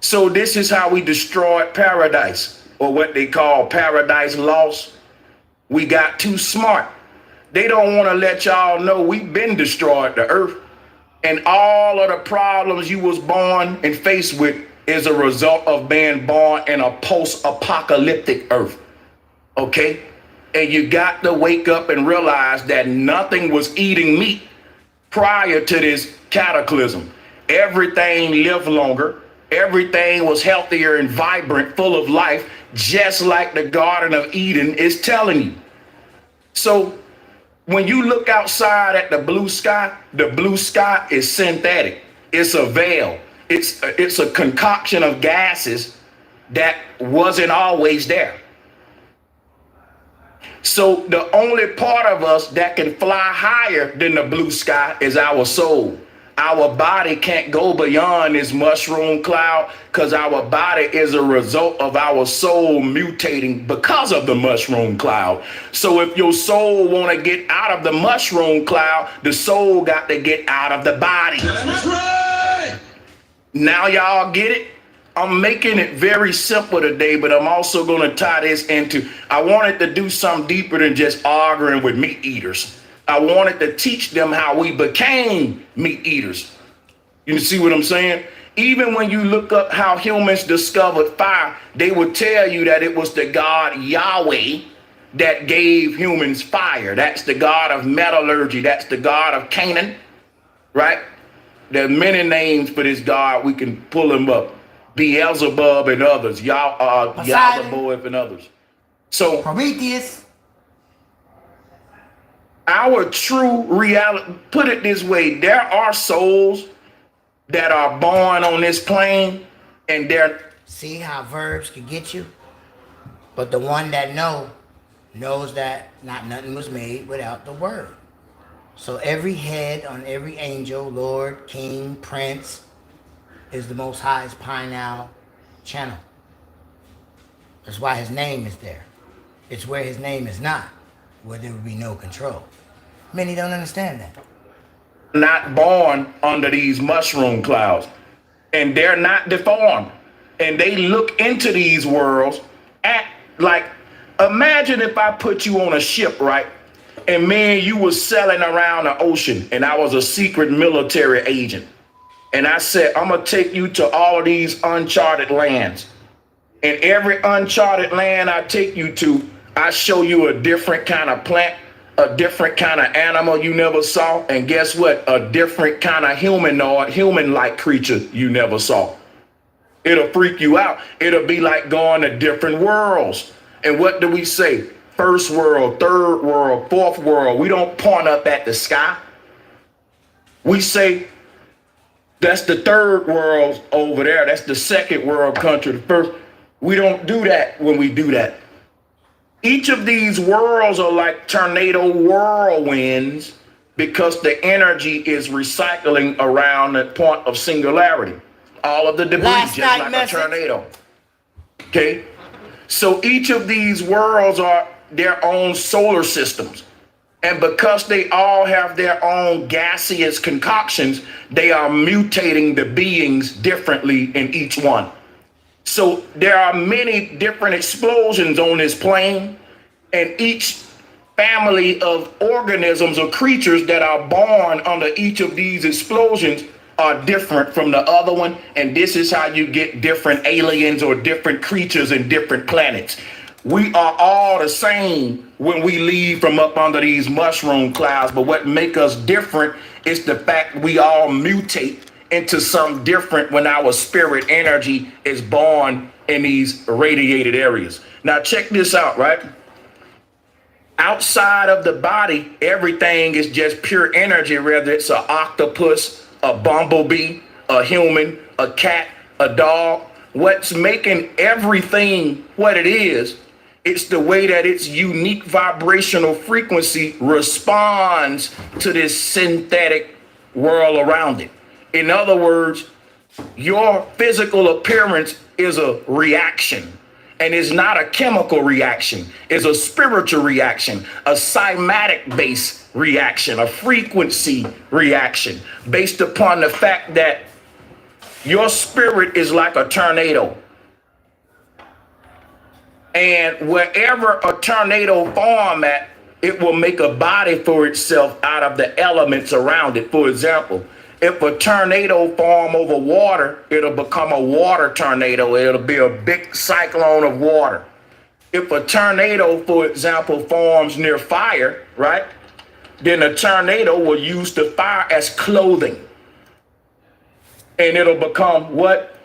So this is how we destroyed paradise, or what they call paradise lost. We got too smart. They don't want to let y'all know we've been destroyed the earth. And all of the problems you was born and faced with is a result of being born in a post-apocalyptic earth. Okay? And you got to wake up and realize that nothing was eating meat prior to this cataclysm. Everything lived longer. Everything was healthier and vibrant, full of life, just like the Garden of Eden is telling you. So when you look outside at the blue sky is synthetic. It's a veil. It's a concoction of gases that wasn't always there. So the only part of us that can fly higher than the blue sky is our soul. Our body can't go beyond this mushroom cloud, because our body is a result of our soul mutating because of the mushroom cloud. So if your soul want to get out of the mushroom cloud, the soul got to get out of the body. That's right. Now y'all get it? I'm making it very simple today, but I'm also going to tie this into, I wanted to do something deeper than just arguing with meat eaters. I wanted to teach them how we became meat eaters. You see what I'm saying? Even when you look up how humans discovered fire, they would tell you that it was the God Yahweh that gave humans fire. That's the God of metallurgy. That's the God of Canaan, right? There are many names for this God. We can pull him up. Beelzebub and others, Poseidon. Yaldabaoth and others. So Prometheus. our true reality, put it this way, there are souls that are born on this plane and they're See how verbs can get you? But the one that knows that not nothing was made without the word. So every head on every angel, Lord, King, Prince, is the Most High's Pineal channel. That's why his name is there. It's where his name is not, where there would be no control. Many don't understand that. not born under these mushroom clouds, and they're not deformed, and they look into these worlds at like, imagine if I put you on a ship, right, and me and you was sailing around the ocean, and I was a secret military agent, and I said, I'm gonna take you to all of these uncharted lands, and every uncharted land I take you to, I show you a different kind of plant, a different kind of animal you never saw, and guess what? A different kind of humanoid, human-like creature you never saw. It'll freak you out. It'll be like going to different worlds. And what do we say? First world, third world, fourth world. We don't point up at the sky. We say, that's the third world over there. That's the second world country. The first. We don't do that when we do that. Each of these worlds are like tornado whirlwinds because the energy is recycling around the point of singularity. All of the debris, just like a tornado. Okay? So each of these worlds are their own solar systems. And because they all have their own gaseous concoctions, they are mutating the beings differently in each one. So there are many different explosions on this plane, and each family of organisms or creatures that are born under each of these explosions are different from the other one. And this is how you get different aliens or different creatures in different planets. We are all the same when we leave from up under these mushroom clouds, but what makes us different is the fact we all mutate into some different when our spirit energy is born in these radiated areas. Now check this out, right? Outside of the body, everything is just pure energy, whether it's an octopus, a bumblebee, a human, a cat, a dog. What's making everything what it is, it's the way that its unique vibrational frequency responds to this synthetic world around it. In other words, your physical appearance is a reaction, and it's not a chemical reaction. It's a spiritual reaction, a cymatic-based reaction, a frequency reaction based upon the fact that your spirit is like a tornado. And wherever a tornado forms at, it will make a body for itself out of the elements around it. For example, if a tornado form over water, it'll become a water tornado. It'll be a big cyclone of water. If a tornado, for example, forms near fire, right, then a tornado will use the fire as clothing. And it'll become what?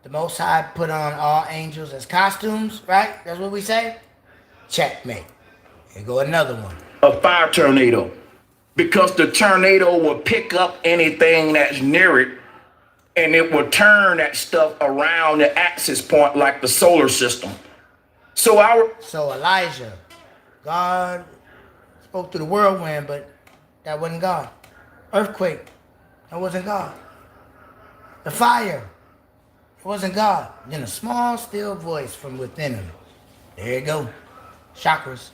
The Most High put on all angels as costumes, right? That's what we say? Checkmate. Here go another one. A fire tornado. Because the tornado will pick up anything that's near it, and it will turn that stuff around the axis point like the solar system. So Elijah, God spoke to the whirlwind, but that wasn't God. Earthquake, that wasn't God. The fire, it wasn't God. Then a small, still voice from within him. There you go. Chakras.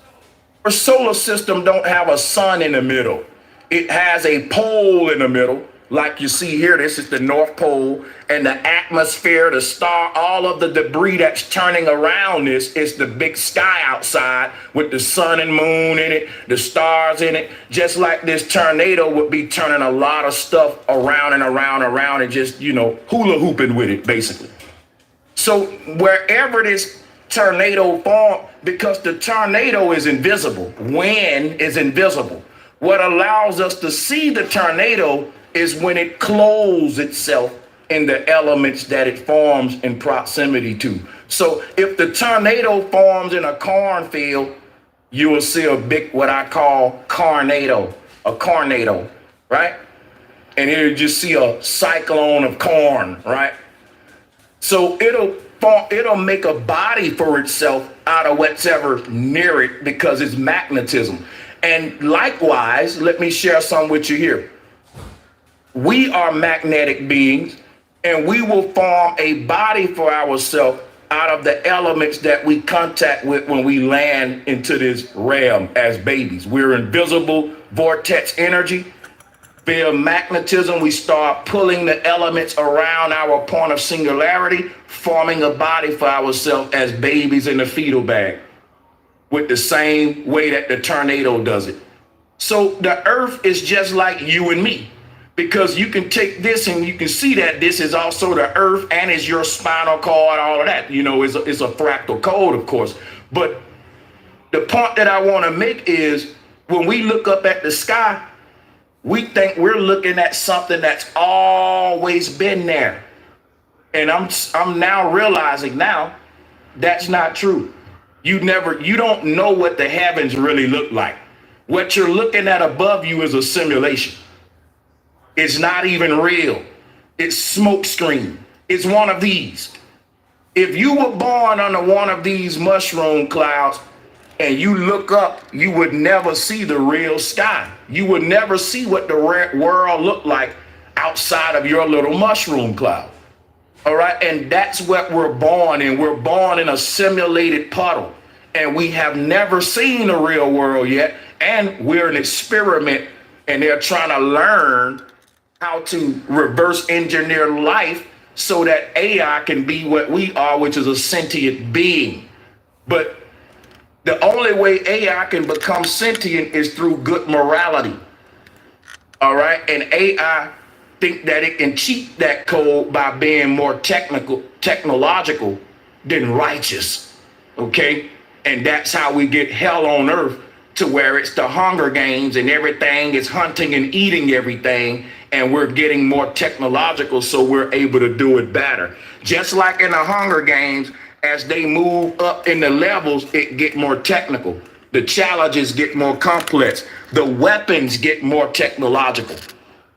our solar system don't have a sun in the middle. It has a pole in the middle, like you see here. This is the North Pole, and the atmosphere, the star, all of the debris that's turning around this is the big sky outside with the sun and moon in it, the stars in it. Just like this tornado would be turning a lot of stuff around and around and just, hula hooping with it, basically. So wherever this tornado formed, because the tornado is invisible, wind is invisible. What allows us to see the tornado is when it closes itself in the elements that it forms in proximity to. So if the tornado forms in a cornfield, you will see a big, what I call a cornado, right? And you'll just see a cyclone of corn, right? So it'll make a body for itself out of whatever near it because it's magnetism. And likewise, let me share some with you here. We are magnetic beings, and we will form a body for ourselves out of the elements that we contact with when we land into this realm as babies. We're invisible vortex energy. Via magnetism, we start pulling the elements around our point of singularity, forming a body for ourselves as babies in the fetal bag, with the same way that the tornado does it. So the earth is just like you and me, because you can take this and you can see that this is also the earth and is your spinal cord, all of that, you know, it's a fractal code, of course. But the point that I want to make is when we look up at the sky, we think we're looking at something that's always been there. And I'm now realizing now that's not true. You don't know what the heavens really look like. What you're looking at above you is a simulation. It's not even real. It's smoke screen. It's one of these. If you were born under one of these mushroom clouds and you look up, you would never see the real sky. You would never see what the world looked like outside of your little mushroom cloud. All right. And that's what we're born in. We're born in a simulated puddle, and we have never seen the real world yet. And we're an experiment, and they're trying to learn how to reverse engineer life so that AI can be what we are, which is a sentient being. But the only way AI can become sentient is through good morality. All right. And AI think that it can cheat that code by being more technological than righteous. Okay. And that's how we get hell on earth, to where it's the Hunger Games and everything is hunting and eating everything. And we're getting more technological, so we're able to do it better. Just like in the Hunger Games, as they move up in the levels, it get more technical. The challenges get more complex. The weapons get more technological.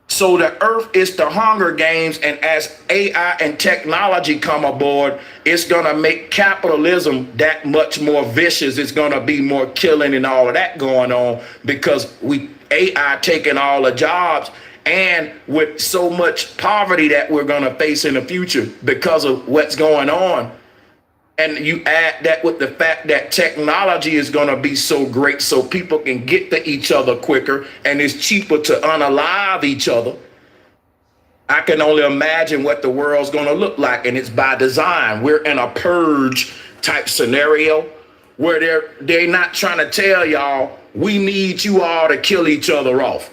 So the earth is the Hunger Games, and as AI and technology come aboard, it's gonna make capitalism that much more vicious. It's gonna be more killing and all of that going on, because AI taking all the jobs, and with so much poverty that we're gonna face in the future because of what's going on. And you add that with the fact that technology is going to be so great so people can get to each other quicker, and it's cheaper to unalive each other. I can only imagine what the world's going to look like, and it's by design. We're in a purge type scenario where they're not trying to tell y'all, we need you all to kill each other off.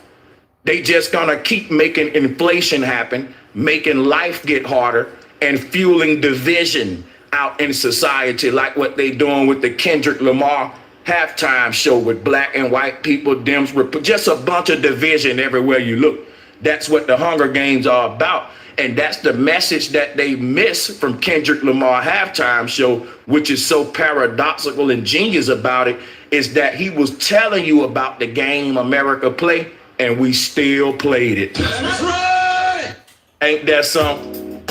They just going to keep making inflation happen, making life get harder, and fueling division out in society, like what they doing with the Kendrick Lamar halftime show with black and white people, Dems, just a bunch of division everywhere you look. That's what the Hunger Games are about. And that's the message that they miss from Kendrick Lamar halftime show, which is so paradoxical and genius about it, is that he was telling you about the game America play, and we still played it. That's right. Ain't that something?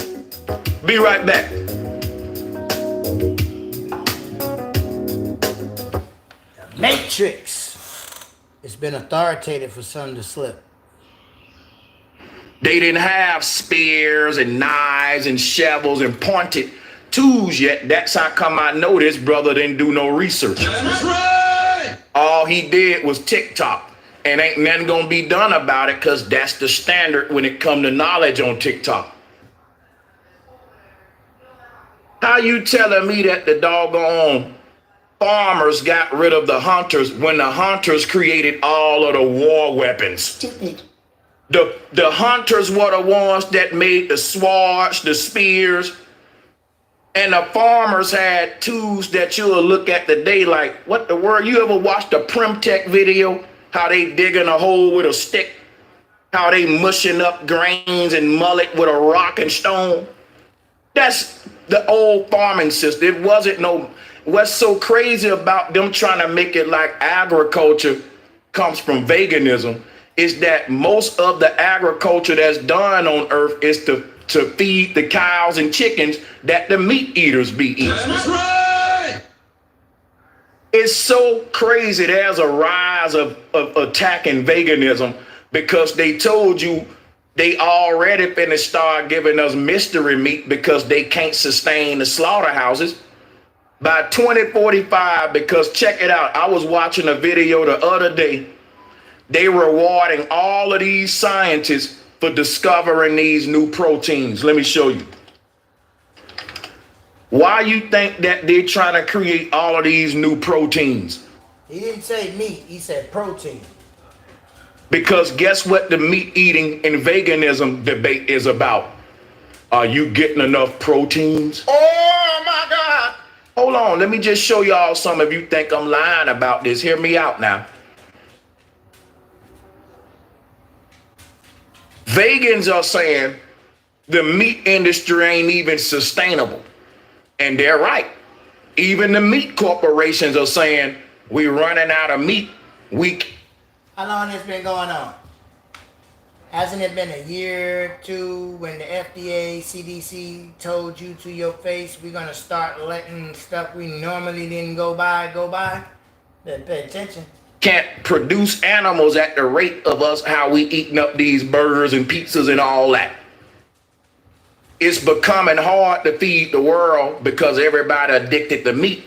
Be right back. Matrix. It's been authoritative for some to slip. They didn't have spears and knives and shovels and pointed tools yet. That's how come I know this brother didn't do no research. That's right. All he did was TikTok, and ain't nothing gonna be done about it, because that's the standard when it come to knowledge on TikTok. How you telling me that the doggone farmers got rid of the hunters when the hunters created all of the war weapons? Stupid. The hunters were the ones that made the swords, the spears, and the farmers had tools that you'll look at today like, what the world? You ever watched the Primtech video? How they digging a hole with a stick? how they mushing up grains and mullet with a rock and stone. That's the old farming system. It wasn't no, what's so crazy about them trying to make it like agriculture comes from veganism is that most of the agriculture that's done on earth is to feed the cows and chickens that the meat eaters be eating. That's right. It's so crazy. There's a rise of attacking veganism because they told you they already finna start giving us mystery meat because they can't sustain the slaughterhouses by 2045. Because check it out, I was watching a video the other day. They rewarding all of these scientists for discovering these new proteins. Let me show you. Why you think that they're trying to create all of these new proteins? He didn't say meat, he said protein. Because guess what the meat eating and veganism debate is about? Are you getting enough proteins? Oh my God. Hold on, let me just show y'all some of you think I'm lying about this. Hear me out now. Vegans are saying the meat industry ain't even sustainable. And they're right. Even the meat corporations are saying we're running out of meat. How long has been going on? Hasn't it been a year or two when the FDA, CDC told you to your face, we're going to start letting stuff we normally didn't go by? Better pay attention. Can't produce animals at the rate of us, how we eating up these burgers and pizzas and all that. It's becoming hard to feed the world because everybody addicted to meat.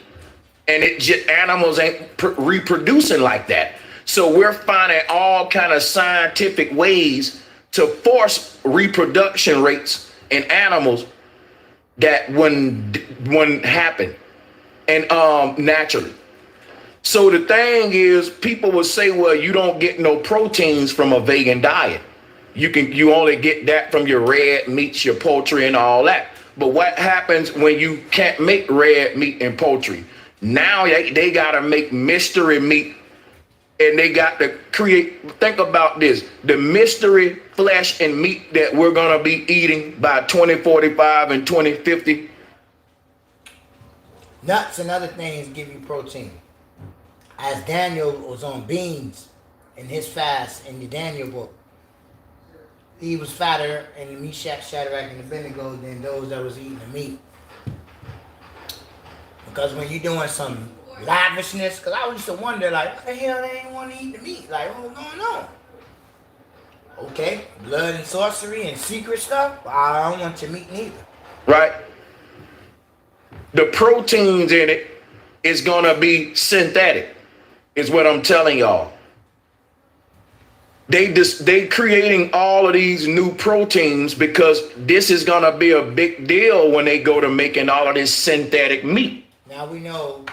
And it just, animals ain't reproducing like that. So we're finding all kind of scientific ways to force reproduction rates in animals that wouldn't happen and naturally. So the thing is, people will say, well, you don't get no proteins from a vegan diet. You only get that from your red meats, your poultry and all that. But what happens when you can't make red meat and poultry? Now they got to make mystery meat. And they got to create, think about this, the mystery flesh and meat that we're going to be eating by 2045 and 2050. Nuts and other things give you protein. As Daniel was on beans in his fast in the Daniel book, he was fatter in the Meshach, Shadrach, and Abednego than those that was eating the meat. Because when you're doing some lavishness, because I used to wonder, like, what the hell they ain't want to eat the meat? Like, what's going on? Okay, blood and sorcery and secret stuff, I don't want your meat neither. Right? The proteins in it is going to be synthetic, is what I'm telling y'all. They creating all of these new proteins because this is going to be a big deal when they go to making all of this synthetic meat. Now we know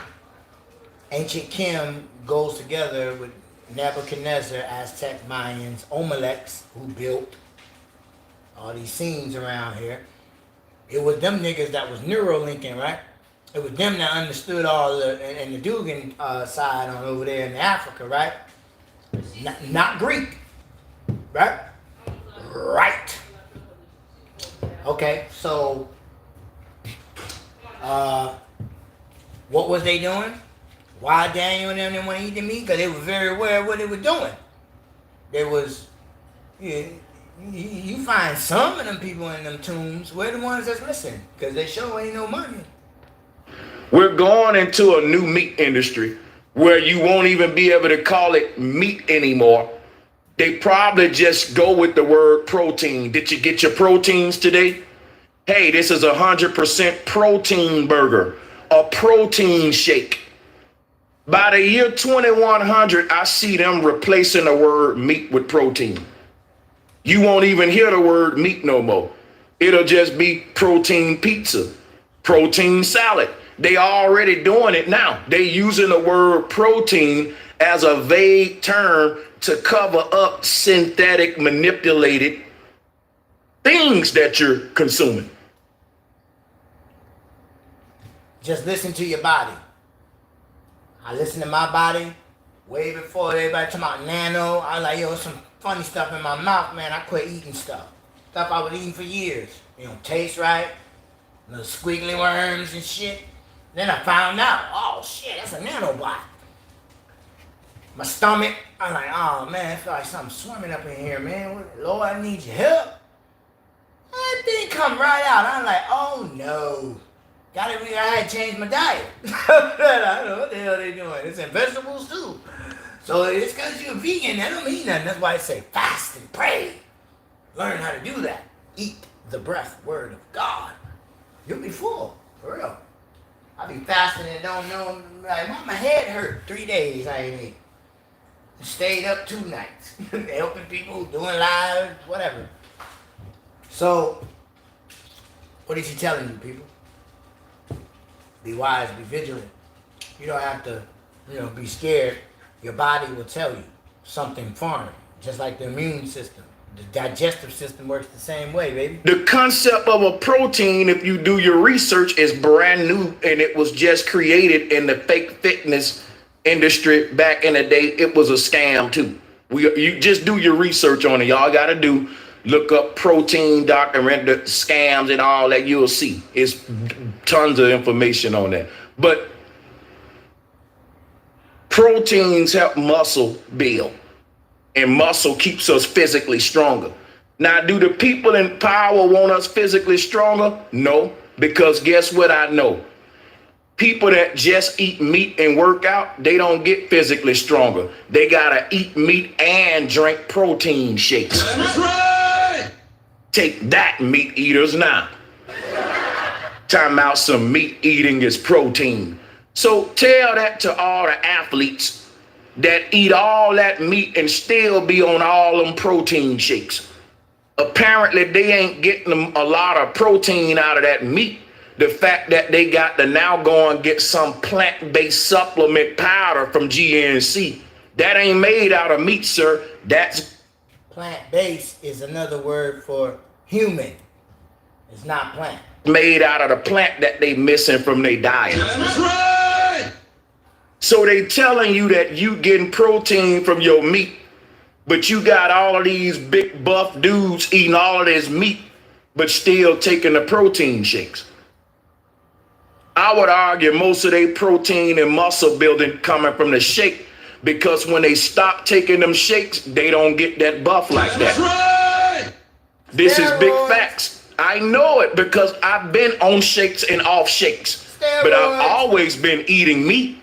ancient Kim goes together with Nebuchadnezzar, Aztec, Mayans, Omelex, who built all these scenes around here. It was them niggas that was Neurolinking, right? It was them that understood all the, and the Dugan side on over there in Africa, right? Not Greek, right? Right. Okay, so what was they doing? Why Daniel and them didn't want to eat the meat? Because they were very aware of what they were doing. There was, you find some of them people in them tombs, we're the ones that's listening, because they sure ain't no money. We're going into a new meat industry where you won't even be able to call it meat anymore. They probably just go with the word protein. Did you get your proteins today? Hey, this is 100% protein burger, a protein shake. By the year 2100, I see them replacing the word meat with protein. You won't even hear the word meat no more. It'll just be protein pizza, protein salad. They already doing it now. They using the word protein as a vague term to cover up synthetic, manipulated things that you're consuming. Just listen to your body. I listen to my body way before everybody talking about nano. I was like, yo, some funny stuff in my mouth, man. I quit eating stuff. Stuff I was eating for years. You know, taste right, little squiggly worms and shit. Then I found out, oh shit, that's a nanobot. My stomach, I'm like, oh man, I feel like something swimming up in here, man. Lord, I need your help. That thing come right out. I'm like, oh no. I had to change my diet. I don't know what the hell they doing. It's in vegetables too. So it's because you're vegan, that don't mean nothing. That's why I say fast and pray. Learn how to do that. Eat the breath word of God. You'll be full, for real. I be fasting and don't know, like, my head hurt 3 days I ain't eat. Stayed up 2 nights. Helping people, doing live, whatever. So, what is he telling you, people? Be wise, be vigilant. You don't have to, be scared. Your body will tell you something foreign, just like the immune system. The digestive system works the same way, baby. The concept of a protein, if you do your research, is brand new, and it was just created in the fake fitness industry back in the day. It was a scam too. You just do your research on it. Y'all got to look up protein, document the scams and all that. You'll see. It's tons of information on that. But proteins help muscle build, and muscle keeps us physically stronger. Now, do the people in power want us physically stronger? No, because guess what I know? People that just eat meat and work out, they don't get physically stronger. They gotta eat meat and drink protein shakes. That's right. Take that, meat eaters, now. Time out, some meat eating is protein. So tell that to all the athletes that eat all that meat and still be on all them protein shakes. Apparently they ain't getting them a lot of protein out of that meat. The fact that they got to now go and get some plant-based supplement powder from GNC, that ain't made out of meat, sir. That's plant-based is another word for human. It's not plant. Made out of the plant that they missing from their diet. That's right. So they telling you that you getting protein from your meat, but you got all of these big buff dudes eating all of this meat, but still taking the protein shakes. I would argue most of their protein and muscle building coming from the shake, because when they stop taking them shakes, they don't get that buff like that. That's right. This is big facts. I know it because I've been on shakes and off shakes, but I've always been eating meat.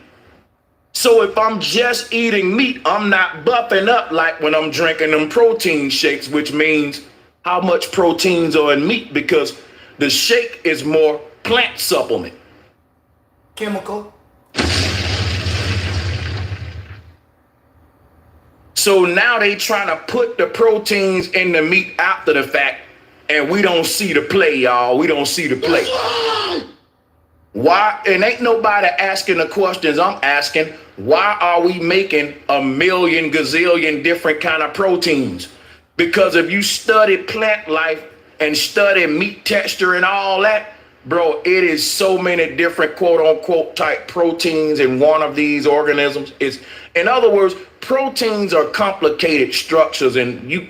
So if I'm just eating meat, I'm not buffing up like when I'm drinking them protein shakes, which means how much proteins are in meat, because the shake is more plant supplement. Chemical. So now they trying to put the proteins in the meat after the fact, and we don't see the play, y'all. We don't see the play. Why? And ain't nobody asking the questions I'm asking. Why are we making a million gazillion different kind of proteins? Because if you study plant life and study meat texture and all that, bro, it is so many different quote unquote type proteins in one of these organisms. It's, in other words, proteins are complicated structures, and you,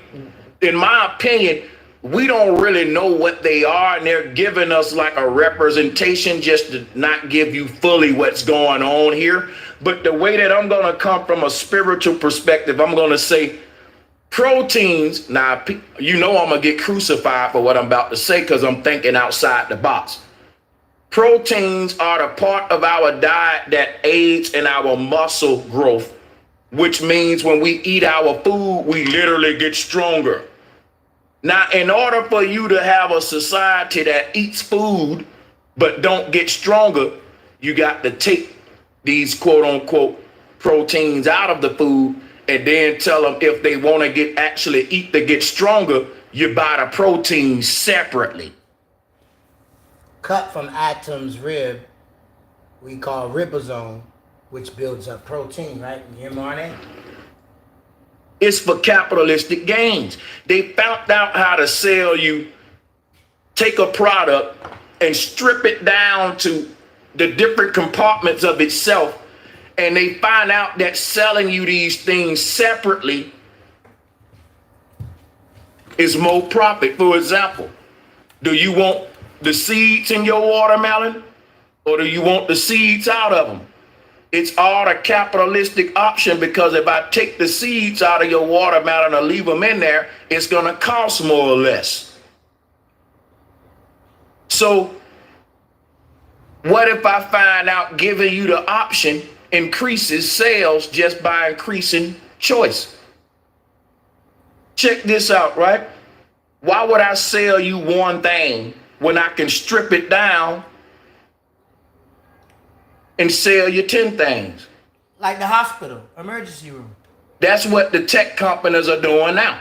in my opinion, we don't really know what they are, and they're giving us like a representation just to not give you fully what's going on here. But the way that I'm going to come from a spiritual perspective, I'm going to say proteins. Now, you know I'm going to get crucified for what I'm about to say because I'm thinking outside the box. Proteins are the part of our diet that aids in our muscle growth, which means when we eat our food, we literally get stronger. Now, in order for you to have a society that eats food but don't get stronger, you got to take these quote unquote proteins out of the food and then tell them if they want to actually eat to get stronger, you buy the protein separately. Cut from Atom's rib, we call ribosome, which builds up protein, right? mRNA. It's for capitalistic gains. They found out how to sell you, take a product and strip it down to the different compartments of itself. And they find out that selling you these things separately It's more profit. For example, do you want the seeds in your watermelon or do you want the seeds out of them? It's all a capitalistic option, because if I take the seeds out of your watermelon or leave them in there, it's going to cost more or less. So what if I find out giving you the option increases sales just by increasing choice? Check this out, right? Why would I sell you one thing when I can strip it down and sell you 10 things? Like the hospital, emergency room. That's what the tech companies are doing now.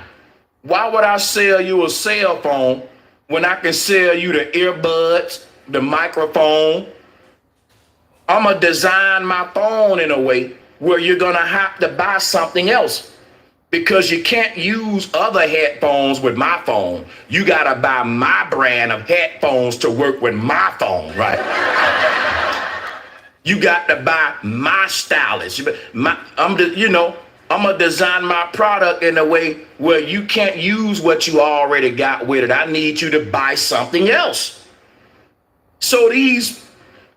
Why would I sell you a cell phone when I can sell you the earbuds, the microphone? I'm going to design my phone in a way where you're going to have to buy something else, because you can't use other headphones with my phone. You got to buy my brand of headphones to work with my phone, right? You got to buy my stylus. I'm going to design my product in a way where you can't use what you already got with it. I need you to buy something else. So these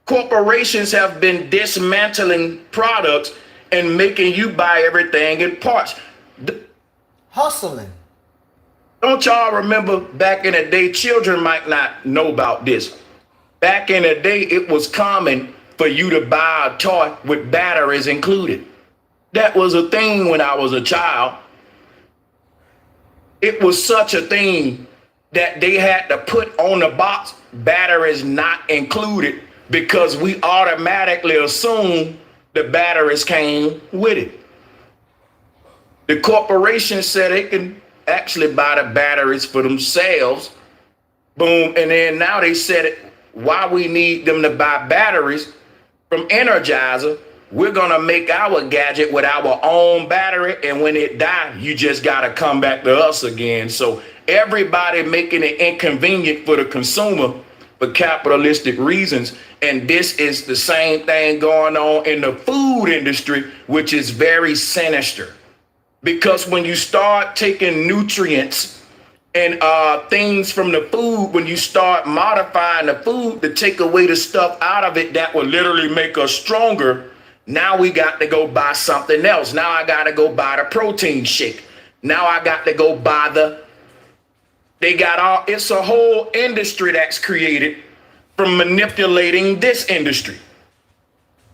corporations have been dismantling products and making you buy everything in parts. Hustling. Don't y'all remember back in the day? Children might not know about this. Back in the day, it was common for you to buy a toy with batteries included. That was a thing when I was a child. It was such a thing that they had to put on the box, batteries not included, because we automatically assume the batteries came with it. The corporation said they can actually buy the batteries for themselves. Boom. And then now they said why we need them to buy batteries from Energizer. We're going to make our gadget with our own battery. And when it dies, you just got to come back to us again. So everybody making it inconvenient for the consumer for capitalistic reasons. And this is the same thing going on in the food industry, which is very sinister. Because when you start taking nutrients and things from the food, when you start modifying the food to take away the stuff out of it that will literally make us stronger, now we got to go buy something else. Now I got to go buy the protein shake. Now I got to go buy it's a whole industry that's created from manipulating this industry.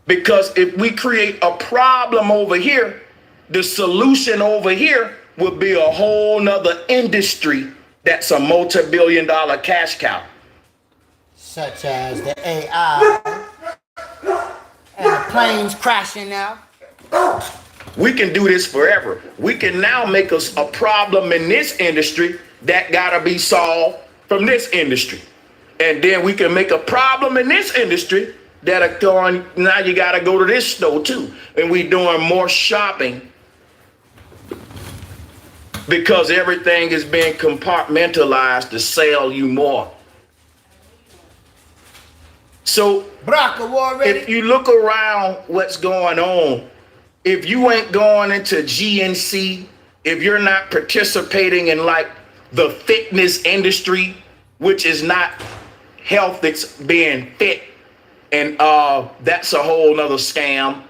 Because if we create a problem over here, the solution over here will be a whole nother industry that's a multi-billion-dollar cash cow. Such as the AI and the planes crashing now. We can do this forever. We can now make us a problem in this industry that gotta be solved from this industry. And then we can make a problem in this industry that are going, now you gotta go to this store too. And we doing more shopping because everything is being compartmentalized to sell you more. So if you look around what's going on, if you ain't going into GNC, if you're not participating in like the fitness industry, which is not health, it's being fit, and that's a whole nother scam.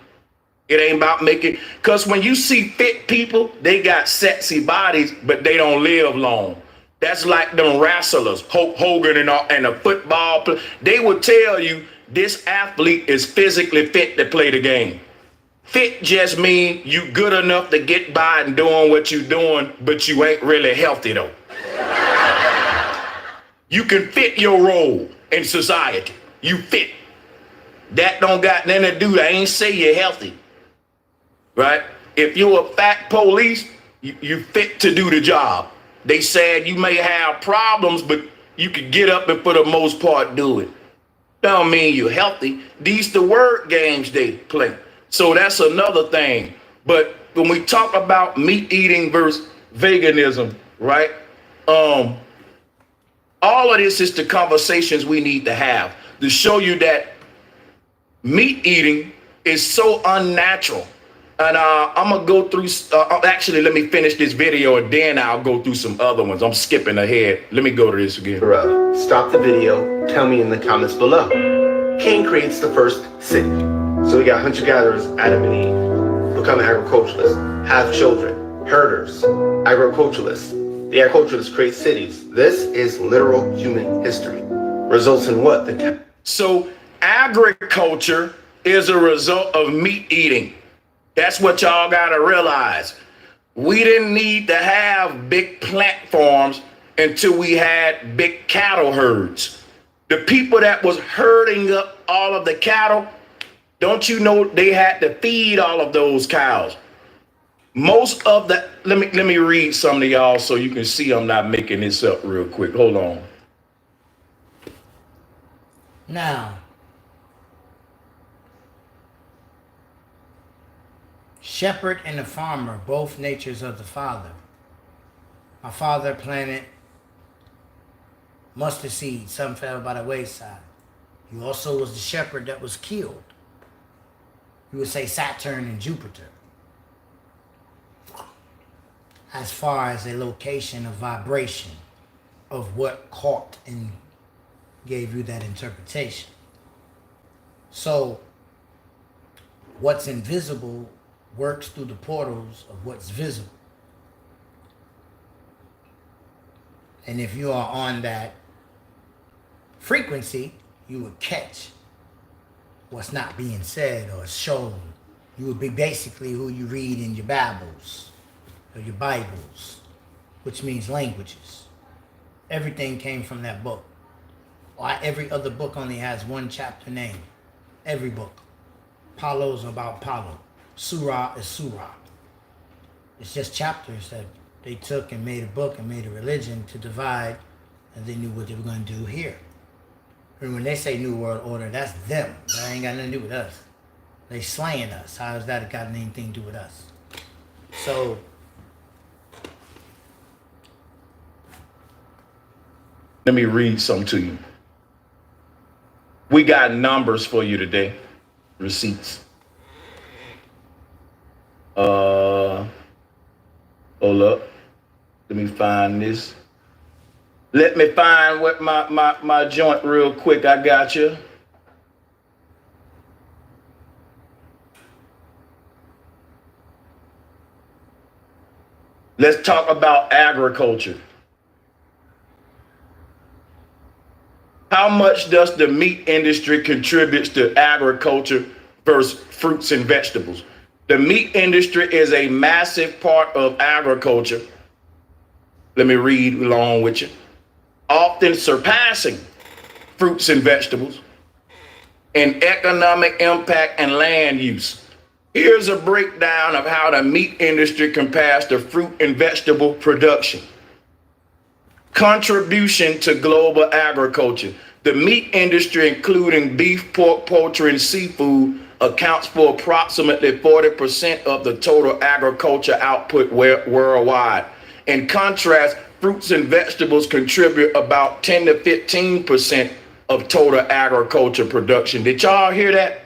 It ain't about making, because when you see fit people, they got sexy bodies, but they don't live long. That's like them wrestlers, Hulk Hogan and a football player. They will tell you this athlete is physically fit to play the game. Fit just mean you good enough to get by and doing what you doing, but you ain't really healthy though. You can fit your role in society. You fit. That don't got nothing to do. I ain't say you're healthy. Right? If you're a fat police, you fit to do the job. They said you may have problems, but you can get up and for the most part do it. Don't mean you're healthy. These the word games they play. So that's another thing. But when we talk about meat eating versus veganism, right? All of this is the conversations we need to have to show you that meat eating is so unnatural And I'm gonna go through, actually, let me finish this video and then I'll go through some other ones. I'm skipping ahead. Let me go to this again. Stop the video, tell me in the comments below. Cain creates the first city. So we got hunter-gatherers, Adam and Eve, become agriculturalists, have children, herders, agriculturalists. The agriculturalists create cities. This is literal human history. Results in what? So agriculture is a result of meat eating. That's what y'all gotta realize. We didn't need to have big plant farms until we had big cattle herds. The people that was herding up all of the cattle, don't you know they had to feed all of those cows? Most of the, let me read some to y'all so you can see I'm not making this up real quick. Hold on. Now, shepherd and the farmer, both natures of the father. My father planted mustard seed, some fell by the wayside. He also was the shepherd that was killed. You would say Saturn and Jupiter. As far as a location of vibration of what caught and gave you that interpretation. So, what's invisible works through the portals of what's visible. And if you are on that frequency, you would catch what's not being said or shown. You would be basically who you read in your Bibles or your Bibles, which means languages. Everything came from that book. Every other book only has one chapter name. Every book. Paulo's about Paulo. Surah is Surah. It's just chapters that they took and made a book and made a religion to divide, and they knew what they were going to do here. And when they say New World Order, that's them. That ain't got nothing to do with us. They slaying us. How has that got anything to do with us? So, let me read something to you. We got numbers for you today. Receipts. Hold up. Let me find this. Let me find what my joint real quick. I got you. Let's talk about agriculture. How much does the meat industry contribute to agriculture versus fruits and vegetables? The meat industry is a massive part of agriculture. Let me read along with you. Often surpassing fruits and vegetables in economic impact and land use. Here's a breakdown of how the meat industry compares to fruit and vegetable production. Contribution to global agriculture. The meat industry, including beef, pork, poultry, and seafood, accounts for approximately 40% of the total agriculture output worldwide. In contrast, fruits and vegetables contribute about 10 to 15% of total agriculture production. Did y'all hear that?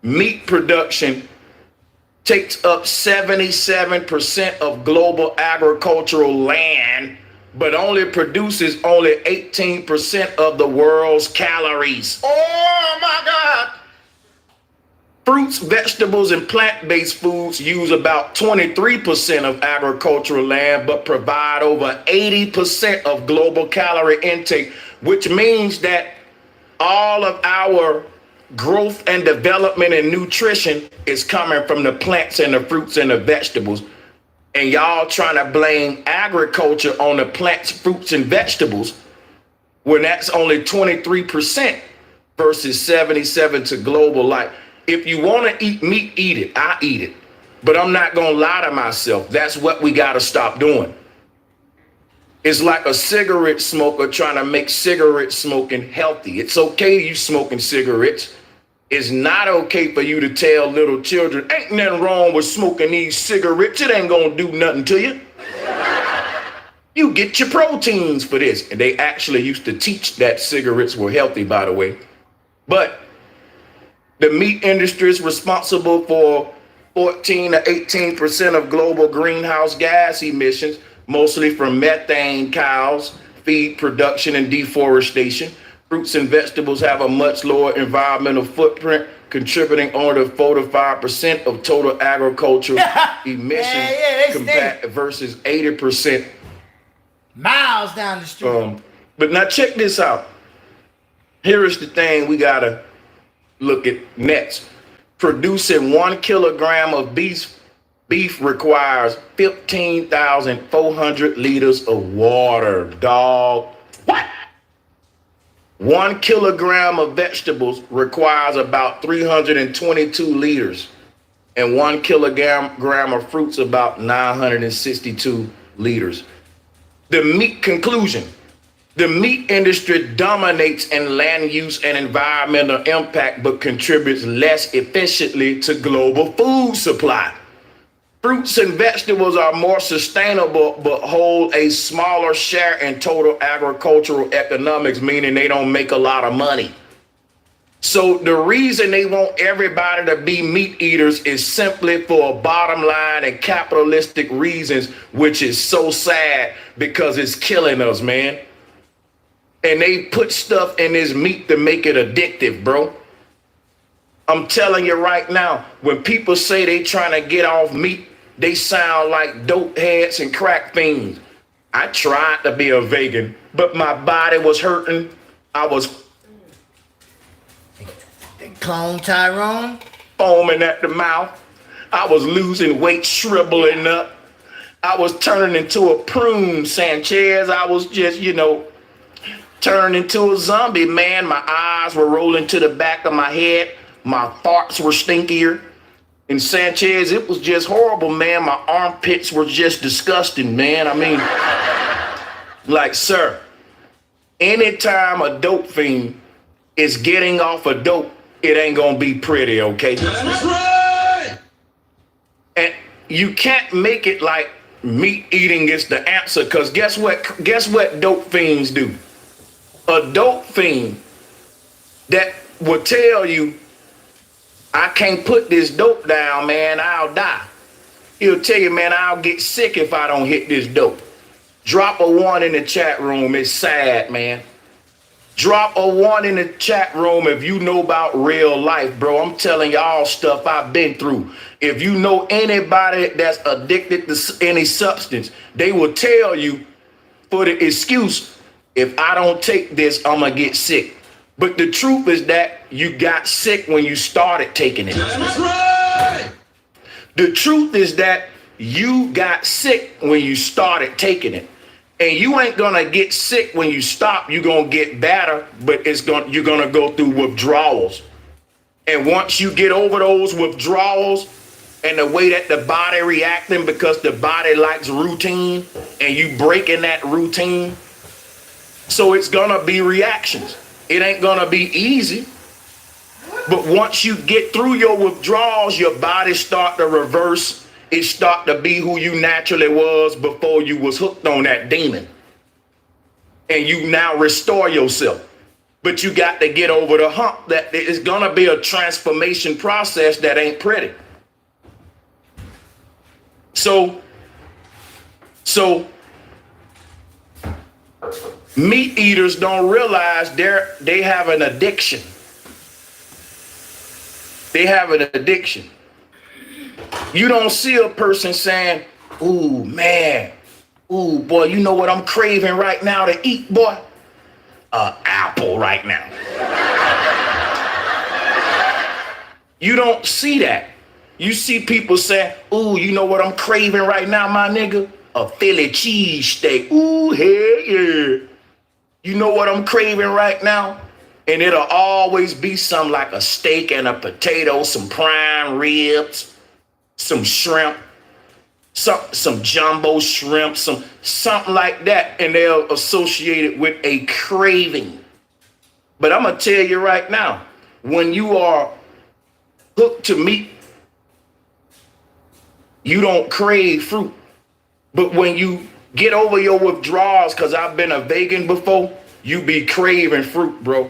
Meat production takes up 77% of global agricultural land, but only produces 18% of the world's calories. Oh my God. Fruits, vegetables, and plant-based foods use about 23% of agricultural land, but provide over 80% of global calorie intake, which means that all of our growth and development and nutrition is coming from the plants and the fruits and the vegetables. And y'all trying to blame agriculture on the plants, fruits, and vegetables when that's only 23% versus 77 to global life. If you want to eat meat, eat it. I eat it. But I'm not going to lie to myself. That's what we got to stop doing. It's like a cigarette smoker trying to make cigarette smoking healthy. It's okay you smoking cigarettes. It's not okay for you to tell little children, ain't nothing wrong with smoking these cigarettes. It ain't going to do nothing to you. You get your proteins for this. And they actually used to teach that cigarettes were healthy, by the way. But the meat industry is responsible for 14 to 18% of global greenhouse gas emissions, mostly from methane, cows, feed production, and deforestation. Fruits and vegetables have a much lower environmental footprint, contributing only to 4 to 5% of total agricultural emissions versus 80%. Miles down the street. But now check this out. Here is the thing we gotta look at next. Producing 1 kilogram of beef requires 15,400 liters of water, dog. What? 1 kilogram of vegetables requires about 322 liters, and 1 kilogram of fruits about 962 liters. The meat conclusion. The meat industry dominates in land use and environmental impact, but contributes less efficiently to global food supply. Fruits and vegetables are more sustainable, but hold a smaller share in total agricultural economics, meaning they don't make a lot of money. So the reason they want everybody to be meat eaters is simply for a bottom line and capitalistic reasons, which is so sad because it's killing us, man. And they put stuff in this meat to make it addictive, bro. I'm telling you right now, when people say they trying to get off meat, they sound like dope heads and crack fiends. I tried to be a vegan, but my body was hurting. I was Clone Tyrone. Foaming at the mouth. I was losing weight, shriveling up. I was turning into a prune, Sanchez. I was just, turned into a zombie, man. My eyes were rolling to the back of my head. My farts were stinkier. And Sanchez, it was just horrible, man. My armpits were just disgusting, man. I mean, like, sir, anytime a dope fiend is getting off a dope, it ain't gonna be pretty, okay? That's right! And you can't make it like meat eating is the answer, because guess what dope fiends do? A dope fiend that will tell you, I can't put this dope down, man, I'll die. He'll tell you, man, I'll get sick if I don't hit this dope. Drop a 1 in the chat room. It's sad, man. Drop a 1 in the chat room if you know about real life, bro. I'm telling y'all stuff I've been through. If you know anybody that's addicted to any substance, they will tell you for the excuse, if I don't take this, I'm gonna get sick. But the truth is that you got sick when you started taking it. That's right. The truth is that you got sick when you started taking it. And you ain't gonna get sick when you stop. You're gonna get better, but you're gonna go through withdrawals. And once you get over those withdrawals and the way that the body reacting, because the body likes routine, and you breaking that routine, so it's gonna be reactions. It ain't gonna be easy. But once you get through your withdrawals, your body start to reverse. It start to be who you naturally was before you was hooked on that demon. And you now restore yourself. But you got to get over the hump that it's gonna be a transformation process that ain't pretty. So meat eaters don't realize they have an addiction. They have an addiction. You don't see a person saying, ooh, man, ooh, boy, you know what I'm craving right now to eat, boy? An apple right now. You don't see that. You see people say, ooh, you know what I'm craving right now, my nigga? A Philly cheesesteak. Ooh, hell yeah. You know what I'm craving right now? And it'll always be something like a steak and a potato, some prime ribs, some shrimp, some jumbo shrimp, something like that, and they'll associate it with a craving. But I'm gonna tell you right now, when you are hooked to meat, you don't crave fruit. But when you get over your withdrawals, because I've been a vegan before, you be craving fruit, bro.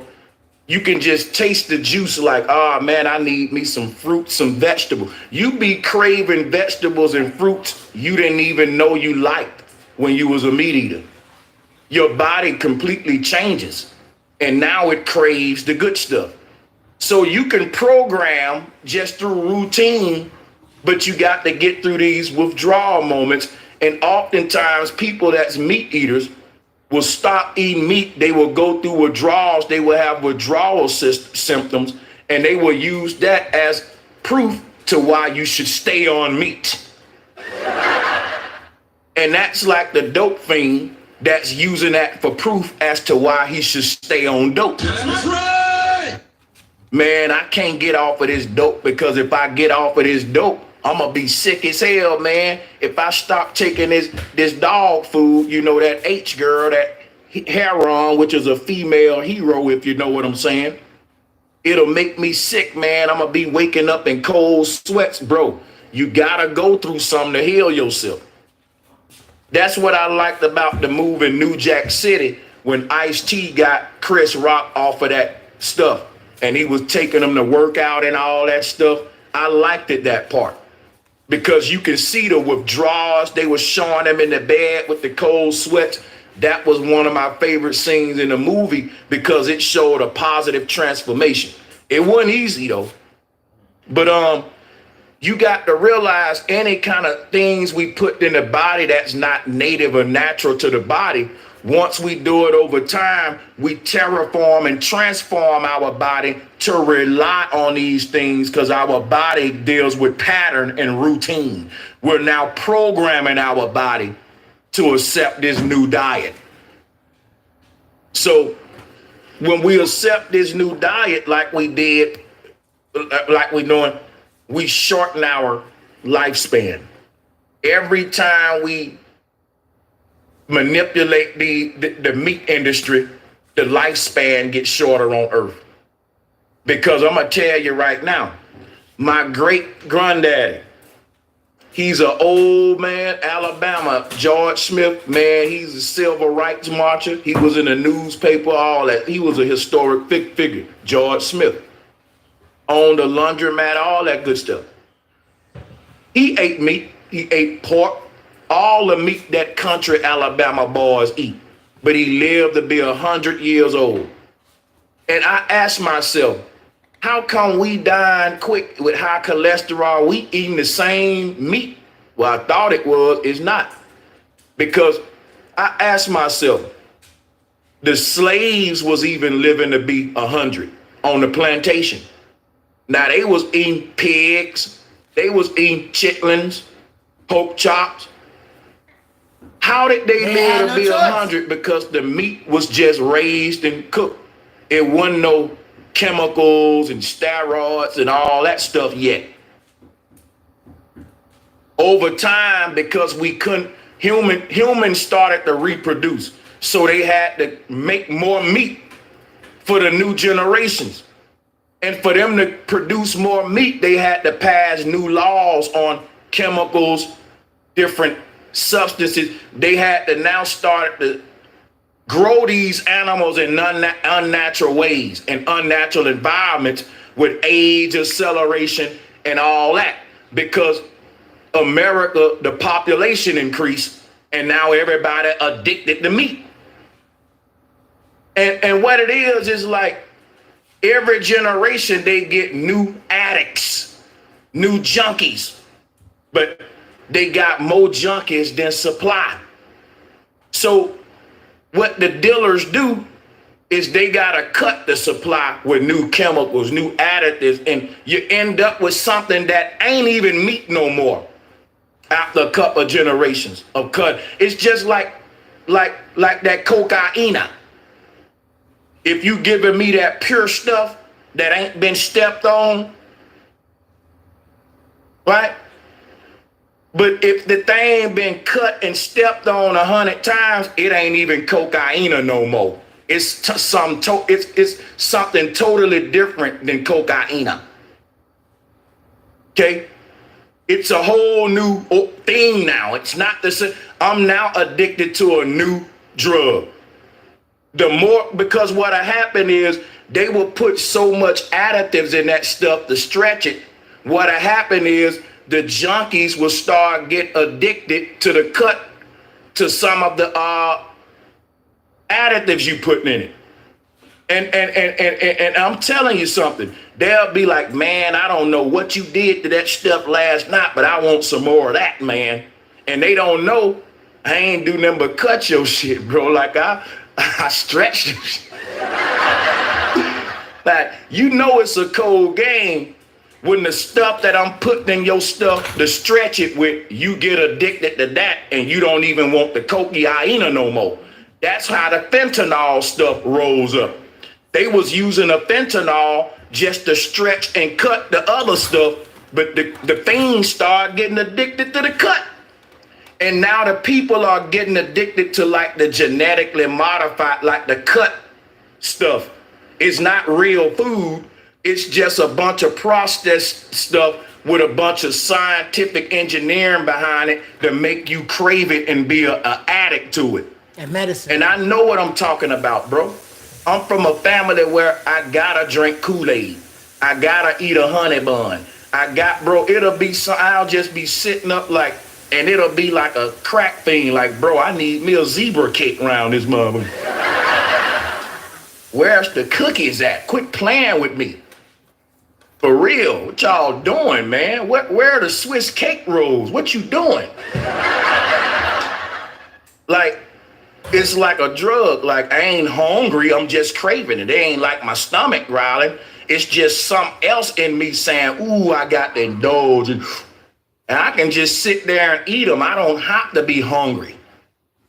You can just taste the juice like, oh man, I need me some fruit, some vegetables. You be craving vegetables and fruits you didn't even know you liked when you was a meat eater. Your body completely changes and now it craves the good stuff. So you can program just through routine, but you got to get through these withdrawal moments. And oftentimes people that's meat eaters will stop eating meat. They will go through withdrawals. They will have withdrawal symptoms, and they will use that as proof to why you should stay on meat. And that's like the dope fiend that's using that for proof as to why he should stay on dope. That's right. Man, I can't get off of this dope because if I get off of this dope, I'm gonna be sick as hell, man. If I stop taking this dog food, you know, that H girl, that heron, which is a female hero, if you know what I'm saying, it'll make me sick, man. I'm gonna be waking up in cold sweats, bro. You gotta go through something to heal yourself. That's what I liked about the move in New Jack City when Ice-T got Chris Rock off of that stuff and he was taking them to work out and all that stuff. I liked it, that part. Because you can see the withdrawals. They were showing them in the bed with the cold sweats. That was one of my favorite scenes in the movie because it showed a positive transformation. It wasn't easy though. But you got to realize any kind of things we put in the body that's not native or natural to the body, once we do it over time, we terraform and transform our body to rely on these things because our body deals with pattern and routine. We're now programming our body to accept this new diet. So when we accept this new diet like we did, like we're doing, we shorten our lifespan. Every time we manipulate the meat industry, the lifespan gets shorter on Earth. Because I'm gonna tell you right now, my great granddaddy, he's an old man, Alabama, George Smith, man, he's a civil rights marcher. He was in the newspaper, all that. He was a historic figure, George Smith. Owned a laundromat, all that good stuff. He ate meat, he ate pork, all the meat that country Alabama boys eat. But he lived to be 100 years old. And I asked myself, how come we dying quick with high cholesterol? We eating the same meat. Well, I thought it was, it's not. Because I asked myself, the slaves was even living to be 100 on the plantation. Now they was eating pigs, they was eating chitlins, pork chops. How did they live to be 100? Because the meat was just raised and cooked. It wasn't no chemicals and steroids and all that stuff yet. Over time, because we couldn't, humans started to reproduce. So they had to make more meat for the new generations. And for them to produce more meat, they had to pass new laws on chemicals, different substances. They had to now start to grow these animals in unnatural ways and unnatural environments with age acceleration and all that. Because America, the population increased and now everybody addicted to meat. And what it is like, every generation, they get new addicts, new junkies, but they got more junkies than supply. So what the dealers do is they gotta cut the supply with new chemicals, new additives, and you end up with something that ain't even meat no more after a couple of generations of cut. It's just like that cocaine. If you giving me that pure stuff that ain't been stepped on, right? But if the thing been cut and stepped on 100 times, it ain't even cocaine no more. It's something totally different than cocaine. Okay? It's a whole new thing now. It's not the same. I'm now addicted to a new drug. The more, because what'll happen is they will put so much additives in that stuff to stretch it. What'll happen is the junkies will start get addicted to the cut, to some of the additives you putting in it. And I'm telling you something, they'll be like, man, I don't know what you did to that stuff last night, but I want some more of that, man. And they don't know I ain't do nothing but cut your shit, bro. Like I stretched your shit. Like, you know it's a cold game when the stuff that I'm putting in your stuff to stretch it with, you get addicted to that and you don't even want the cocaine no more. That's how the fentanyl stuff rolls up. They was using a fentanyl just to stretch and cut the other stuff, but the fiends started getting addicted to the cut. And now the people are getting addicted to like the genetically modified, like the cut stuff. It's not real food. It's just a bunch of processed stuff with a bunch of scientific engineering behind it to make you crave it and be an addict to it. And medicine. And I know what I'm talking about, bro. I'm from a family where I gotta drink Kool-Aid. I gotta eat a honey bun. It'll be I'll just be sitting up like, and it'll be like a crack thing. Like, bro, I need me a zebra cake around this mother. Where's the cookies at? Quit playing with me. For real, what y'all doing, man? Where are the Swiss cake rolls? What you doing? Like, it's like a drug. Like, I ain't hungry, I'm just craving it. It ain't like my stomach growling. It's just something else in me saying, ooh, I got to indulge. And I can just sit there and eat them. I don't have to be hungry.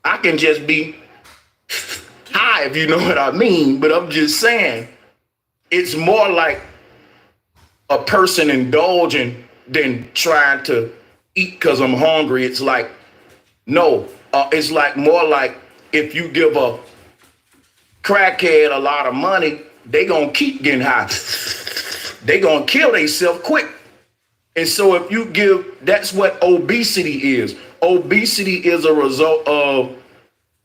I can just be high, if you know what I mean. But I'm just saying, it's more like a person indulging than trying to eat because I'm hungry. It's like, no, it's like more like if you give a crackhead a lot of money, they gonna keep getting high. They gonna kill themselves quick. And so if you give, that's what obesity is. Obesity is a result of,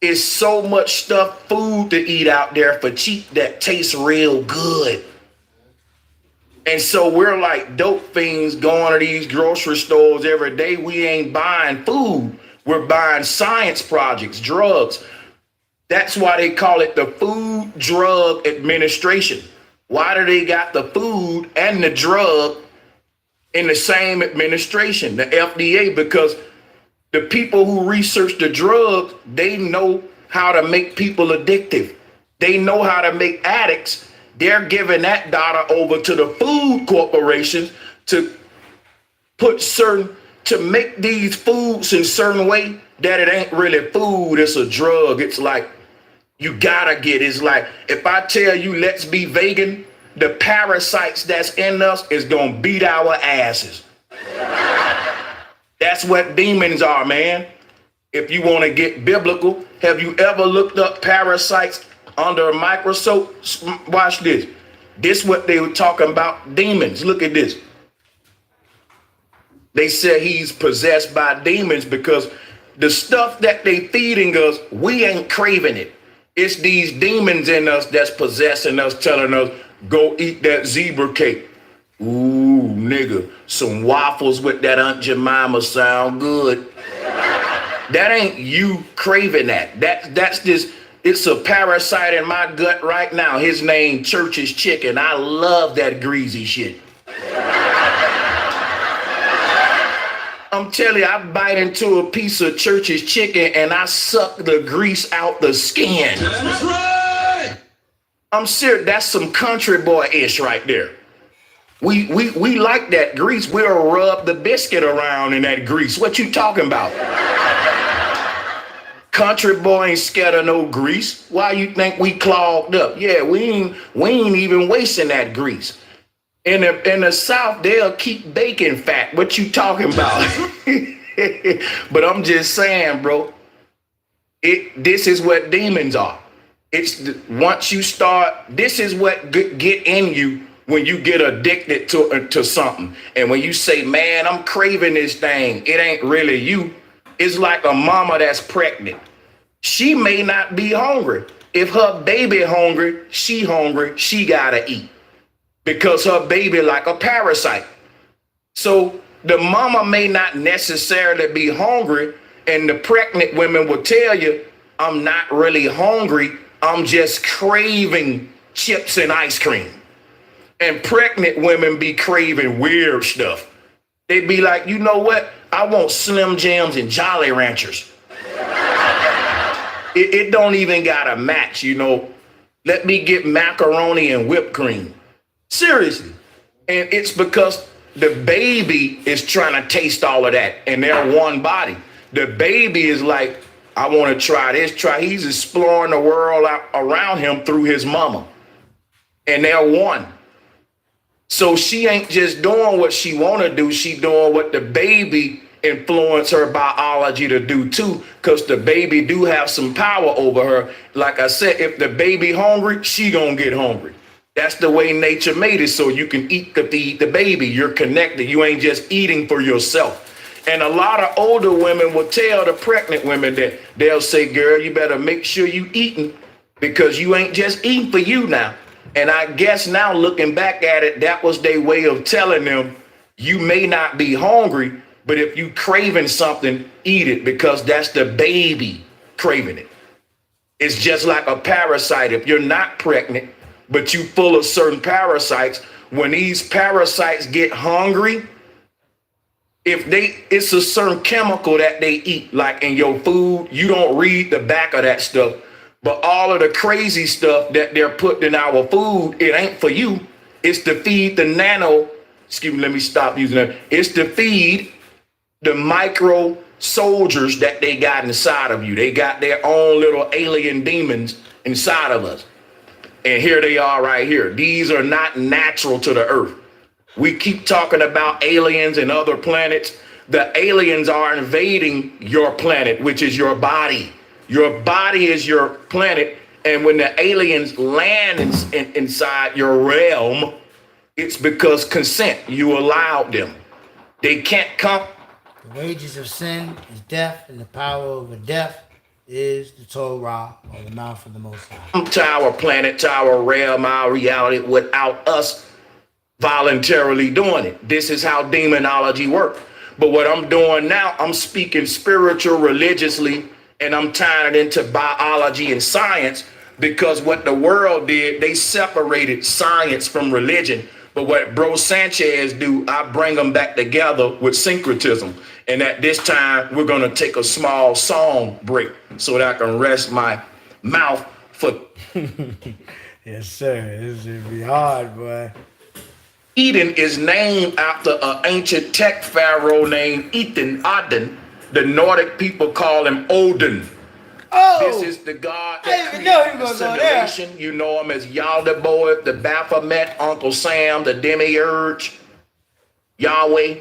it's so much stuff, food to eat out there for cheap that tastes real good. And so we're like dope fiends going to these grocery stores every day. We ain't buying food. We're buying science projects, drugs. That's why they call it the Food Drug Administration. Why do they got the food and the drug in the same administration, the FDA? Because the people who research the drugs, they know how to make people addictive. They know how to make addicts. They're giving that data over to the food corporations to to make these foods in certain way that it ain't really food, it's a drug. It's like, you gotta get, it's like, if I tell you, let's be vegan, the parasites that's in us is gonna beat our asses. That's what demons are, man. If you wanna get biblical, have you ever looked up parasites under a microscope? Watch this. This what they were talking about, demons. Look at this. They said he's possessed by demons because the stuff that they feeding us, we ain't craving it. It's these demons in us that's possessing us, telling us, go eat that zebra cake. Ooh, nigga, some waffles with that Aunt Jemima sound good. That ain't you craving that. That's this. It's a parasite in my gut right now. His name Church's Chicken. I love that greasy shit. I'm telling you, I bite into a piece of Church's Chicken and I suck the grease out the skin. That's right. I'm serious. That's some country boy-ish right there. We like that grease. We'll rub the biscuit around in that grease. What you talking about? Country boy ain't scared of no grease. Why you think we clogged up? Yeah, we ain't even wasting that grease. In the South, they'll keep bacon fat. What you talking about? But I'm just saying, bro, this is what demons are. Once you start, this is what get in you when you get addicted to something. And when you say, man, I'm craving this thing, it ain't really you. It's like a mama that's pregnant. She may not be hungry. If her baby hungry, she gotta eat because her baby like a parasite. So the mama may not necessarily be hungry, and the pregnant women will tell you, I'm not really hungry, I'm just craving chips and ice cream. And pregnant women be craving weird stuff. They be like, you know what? I want Slim Jims and Jolly Ranchers. It don't even gotta match, you know. Let me get macaroni and whipped cream. Seriously. And it's because the baby is trying to taste all of that, and they're one body. The baby is like, I want to try this, he's exploring the world out around him through his mama. And they're one. So she ain't just doing what she want to do, she doing what the baby influence her biology to do too, because the baby do have some power over her. Like I said, if the baby hungry, she gonna get hungry. That's the way nature made it, so you can eat to feed the baby. You're connected. You ain't just eating for yourself. And a lot of older women will tell the pregnant women that they'll say, girl, you better make sure you eating because you ain't just eating for you now. And I guess now looking back at it, that was their way of telling them, you may not be hungry, but if you craving something, eat it because that's the baby craving it. It's just like a parasite. If you're not pregnant, but you full of certain parasites, when these parasites get hungry, it's a certain chemical that they eat, like in your food. You don't read the back of that stuff, but all of the crazy stuff that they're putting in our food, it ain't for you. It's to feed the let me stop using that. It's to feed the micro soldiers that they got inside of you. They got their own little alien demons inside of us. And here they are right here. These are not natural to the earth. We keep talking about aliens and other planets. The aliens are invading your planet, which is your body. Your body is your planet. And when the aliens land inside your realm, it's because consent. You allowed them. They can't come. The wages of sin is death, and the power over death is the Torah, or the mouth of the Most High. To our planet, to our realm, our reality, without us voluntarily doing it. This is how demonology works. But what I'm doing now, I'm speaking spiritual, religiously, and I'm tying it into biology and science, because what the world did, they separated science from religion. But what Bro Sanchez do, I bring them back together with syncretism. And at this time, we're going to take a small song break so that I can rest my mouth for... Yes, sir. This should be hard, boy. Eden is named after an ancient tech pharaoh named Aden. The Nordic people call him Odin. Oh! This is the god that created the simulation. You know him as Yaldabaoth, the Baphomet, Uncle Sam, the Demiurge, Yahweh.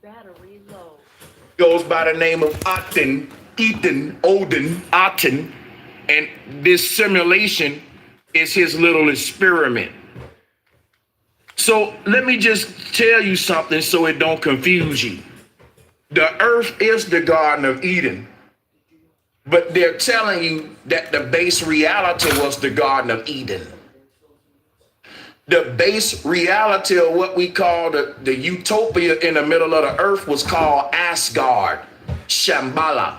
Battery low. Goes by the name of Aten, Odin, Aten, and this simulation is his little experiment. So let me just tell you something so it don't confuse you. The earth is the Garden of Eden, but they're telling you that the base reality was the Garden of Eden. The base reality of what we call the utopia in the middle of the earth was called Asgard, Shambhala,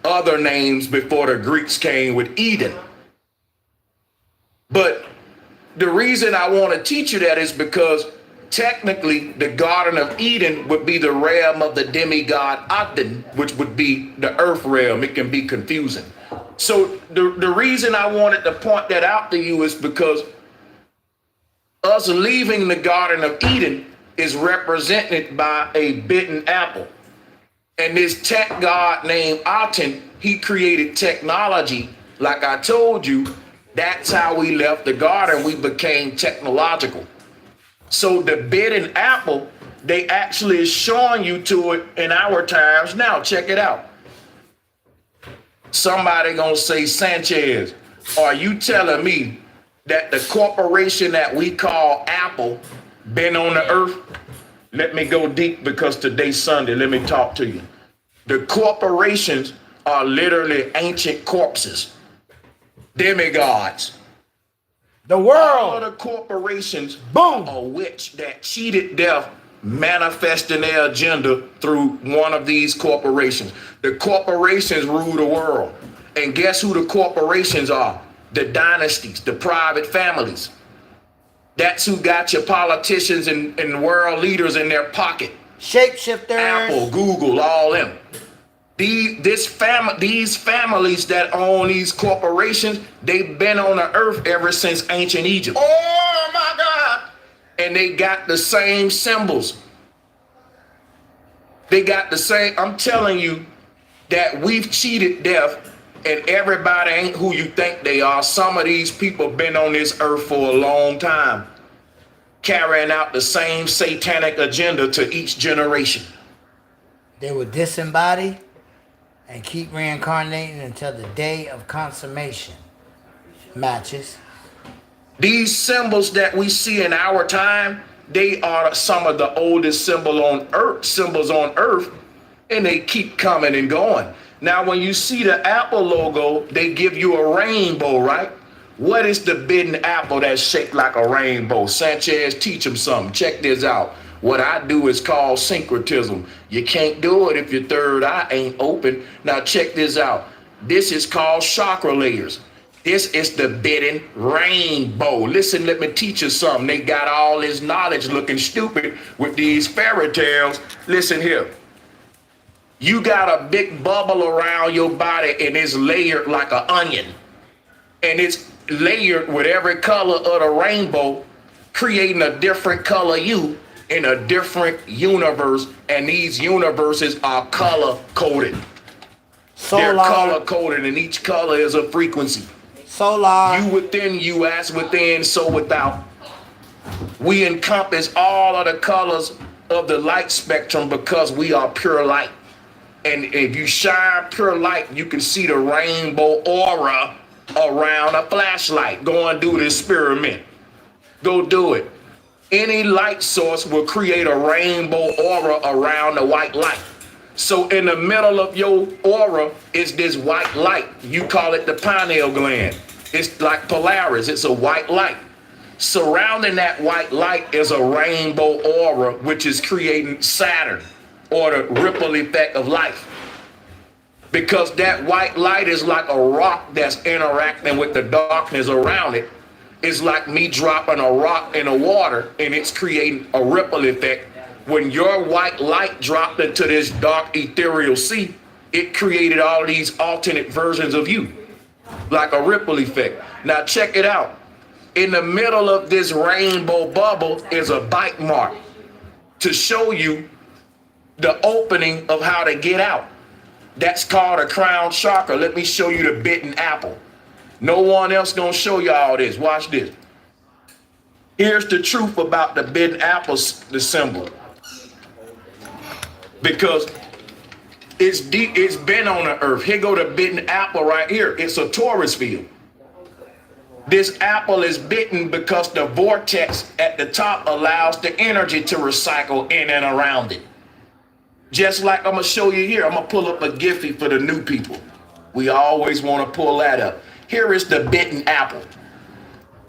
other names before the Greeks came with Eden. But the reason I want to teach you that is because technically the Garden of Eden would be the realm of the demigod Aten, which would be the earth realm. It can be confusing. So the reason I wanted to point that out to you is because us leaving the Garden of Eden is represented by a bitten apple. And this tech god named Aten, he created technology. Like I told you, that's how we left the garden. We became technological. So the bitten apple, they actually is showing you to it in our times now. Check it out. Somebody gonna say, Sanchez, are you telling me that the corporation that we call Apple been on the earth? Let me go deep because today's Sunday. Let me talk to you. The corporations are literally ancient corpses, demigods. The All world. of the corporations Boom. are witch that cheated death, manifesting their agenda through one of these corporations. The corporations rule the world. And guess who the corporations are? The dynasties, the private families. That's who got your politicians and world leaders in their pocket. Shapeshifters. Apple, Google, all them. These families that own these corporations, they've been on the earth ever since ancient Egypt. Oh my God. And they got the same symbols. They got the same. I'm telling you that we've cheated death, and everybody ain't who you think they are. Some of these people been on this earth for a long time, carrying out the same satanic agenda to each generation. They will disembody and keep reincarnating until the day of consummation. Matches. These symbols that we see in our time, they are some of the oldest symbols on earth, and they keep coming and going. Now, when you see the Apple logo, they give you a rainbow, right? What is the bitten apple that's shaped like a rainbow? Sanchez, teach them something. Check this out. What I do is called syncretism. You can't do it if your third eye ain't open. Now check this out. This is called chakra layers. This is the bitten rainbow. Listen, let me teach you something. They got all this knowledge looking stupid with these fairy tales. Listen here. You got a big bubble around your body, and it's layered like an onion. And it's layered with every color of the rainbow, creating a different color you in a different universe, and these universes are color coded. They're color coded, and each color is a frequency. Solar. You within, you as within, so without. We encompass all of the colors of the light spectrum because we are pure light. And if you shine pure light, you can see the rainbow aura around a flashlight. Go and do the experiment. Go do it. Any light source will create a rainbow aura around the white light. So in the middle of your aura is this white light. You call it the pineal gland. It's like Polaris. It's a white light. Surrounding that white light is a rainbow aura, which is creating Saturn, or the ripple effect of life. Because that white light is like a rock that's interacting with the darkness around it. It's like me dropping a rock in the water, and it's creating a ripple effect. When your white light dropped into this dark ethereal sea, it created all these alternate versions of you, like a ripple effect. Now check it out. In the middle of this rainbow bubble is a bite mark to show you the opening of how to get out. That's called a crown chakra. Let me show you the bitten apple. No one else gonna show you all this. Watch this. Here's the truth about the bitten apple, the symbol. Because it's deep, it's been on the earth. Here go the bitten apple right here. It's a Taurus field. This apple is bitten because the vortex at the top allows the energy to recycle in and around it. Just like I'm gonna show you here. I'm gonna pull up a Giphy for the new people. We always wanna pull that up. Here is the bitten apple.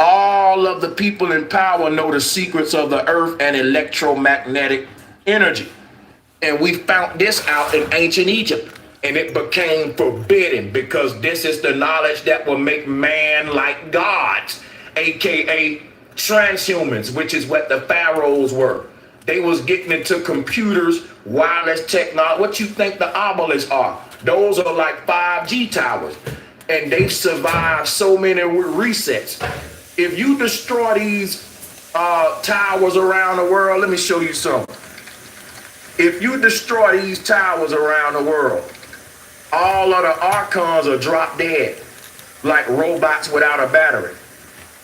All of the people in power know the secrets of the earth and electromagnetic energy. And we found this out in ancient Egypt, and it became forbidden because this is the knowledge that will make man like gods, aka transhumans, which is what the pharaohs were. They was getting into computers, wireless technology. What you think the obelisks are? Those are like 5G towers, and they've survived so many resets. If you destroy these towers around the world, let me show you something. If you destroy these towers around the world, all of the archons are drop dead, like robots without a battery.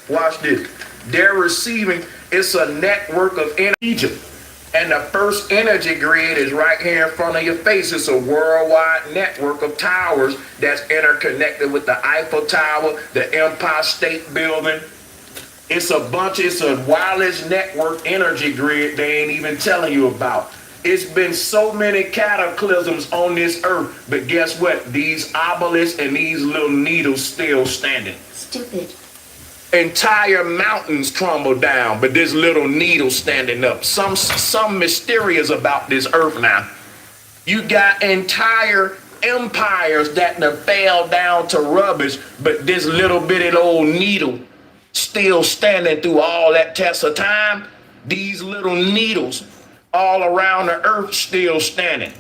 Watch this. They're receiving, it's a network of energy. And the first energy grid is right here in front of your face. It's a worldwide network of towers that's interconnected with the Eiffel Tower, the Empire State Building. It's a wireless network energy grid they ain't even telling you about. It's been so many cataclysms on this earth, but guess what? These obelisks and these little needles still standing. Stupid. Entire mountains crumble down, but this little needle standing up. Some mysterious about this earth now. You got entire empires that have fell down to rubbish, but this little bitty old needle still standing through all that test of time. These little needles all around the earth still standing.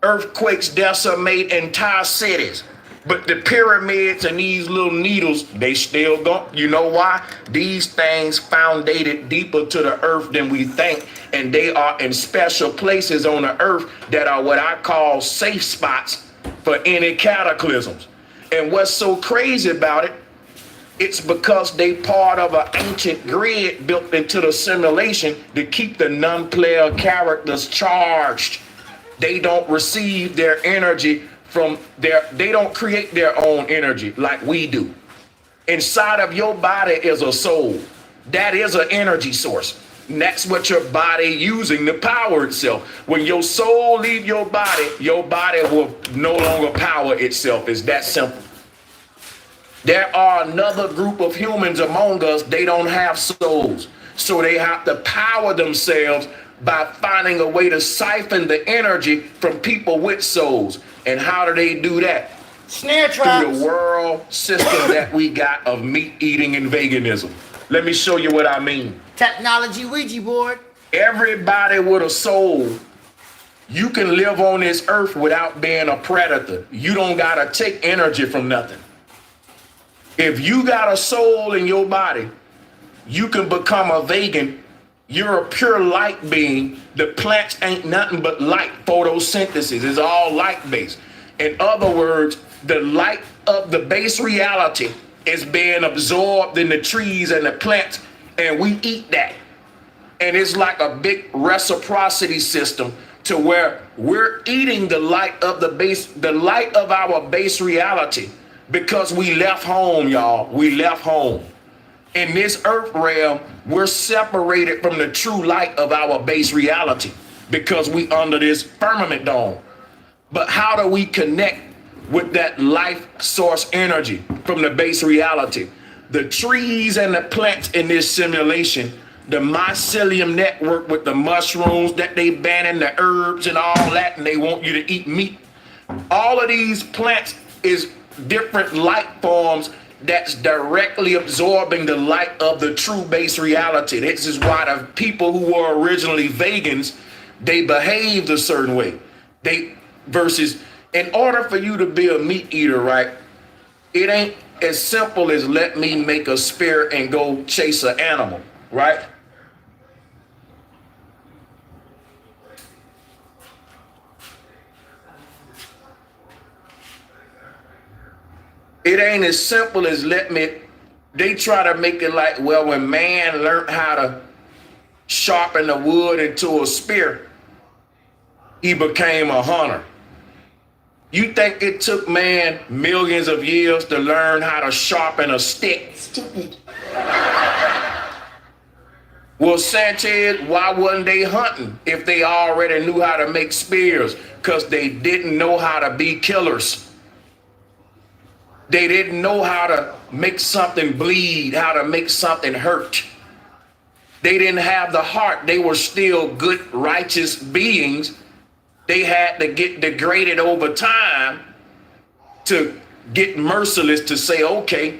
Earthquakes decimate entire cities, but the pyramids and these little needles, they still go. You know why? These things foundated deeper to the earth than we think, and they are in special places on the earth that are what I call safe spots for any cataclysms. And what's so crazy about it, it's because they part of an ancient grid built into the simulation to keep the non-player characters charged. They don't receive their energy they don't create their own energy like we do. Inside of your body is a soul. That is an energy source. And that's what your body using to power itself. When your soul leave your body will no longer power itself. It's that simple. There are another group of humans among us, they don't have souls. So they have to power themselves by finding a way to siphon the energy from people with souls. And how do they do that? Snare traps. Through the world system that we got of meat eating and veganism. Let me show you what I mean. Technology Ouija board. Everybody with a soul, you can live on this earth without being a predator. You don't gotta take energy from nothing. If you got a soul in your body, you can become a vegan. You're a pure light being. The plants ain't nothing but light. Photosynthesis is all light based. In other words, the light of the base reality is being absorbed in the trees and the plants, and we eat that. And it's like a big reciprocity system to where we're eating the light of the light of our base reality because we left home, y'all. We left home. In this earth realm, we're separated from the true light of our base reality because we under this firmament dome. But how do we connect with that life source energy from the base reality? The trees and the plants in this simulation, the mycelium network with the mushrooms that they banning, the herbs and all that, and they want you to eat meat. All of these plants is different light forms that's directly absorbing the light of the true base reality. This is why the people who were originally vegans, they behaved a certain way. Versus, in order for you to be a meat eater, right, it ain't as simple as let me make a spear and go chase an animal, right? It ain't as simple as they try to make it like, well, when man learned how to sharpen the wood into a spear, he became a hunter. You think it took man millions of years to learn how to sharpen a stick? Stupid. Well, Sanchez, why wasn't they hunting if they already knew how to make spears? Because they didn't know how to be killers. They didn't know how to make something bleed, how to make something hurt. They didn't have the heart. They were still good, righteous beings. They had to get degraded over time to get merciless to say, okay,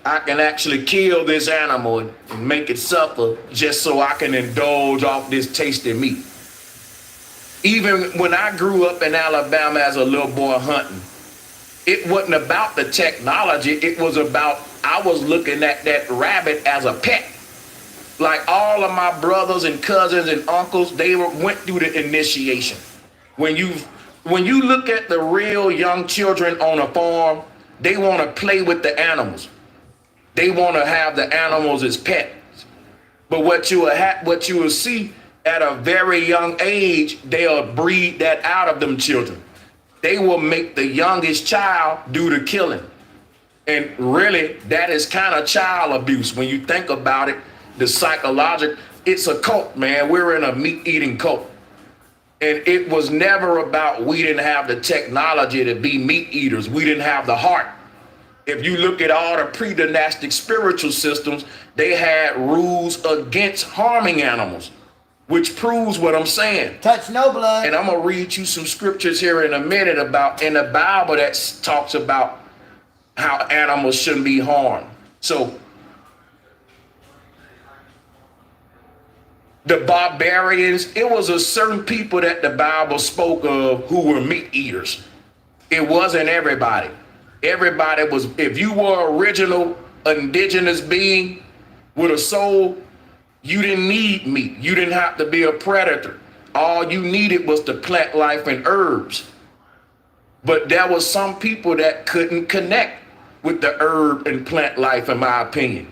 I can actually kill this animal and make it suffer just so I can indulge off this tasty meat. Even when I grew up in Alabama as a little boy hunting, it wasn't about the technology. It was about, I was looking at that rabbit as a pet. Like all of my brothers and cousins and uncles, they went through the initiation. When you look at the real young children on a farm, they want to play with the animals. They want to have the animals as pets. But what you will see at a very young age, they'll breed that out of them children. They will make the youngest child do the killing. And really, that is kind of child abuse. When you think about it, the psychological, it's a cult, man. We're in a meat-eating cult. And it was never about we didn't have the technology to be meat eaters. We didn't have the heart. If you look at all the pre-dynastic spiritual systems, they had rules against harming animals, which proves what I'm saying. Touch no blood. And I'm gonna read you some scriptures here in a minute about in the Bible that talks about how animals shouldn't be harmed. So the barbarians, it was a certain people that the Bible spoke of who were meat eaters. It wasn't everybody. Everybody was, if you were original indigenous being with a soul, you didn't need meat. You didn't have to be a predator. All you needed was the plant life and herbs. But there was some people that couldn't connect with the herb and plant life, in my opinion.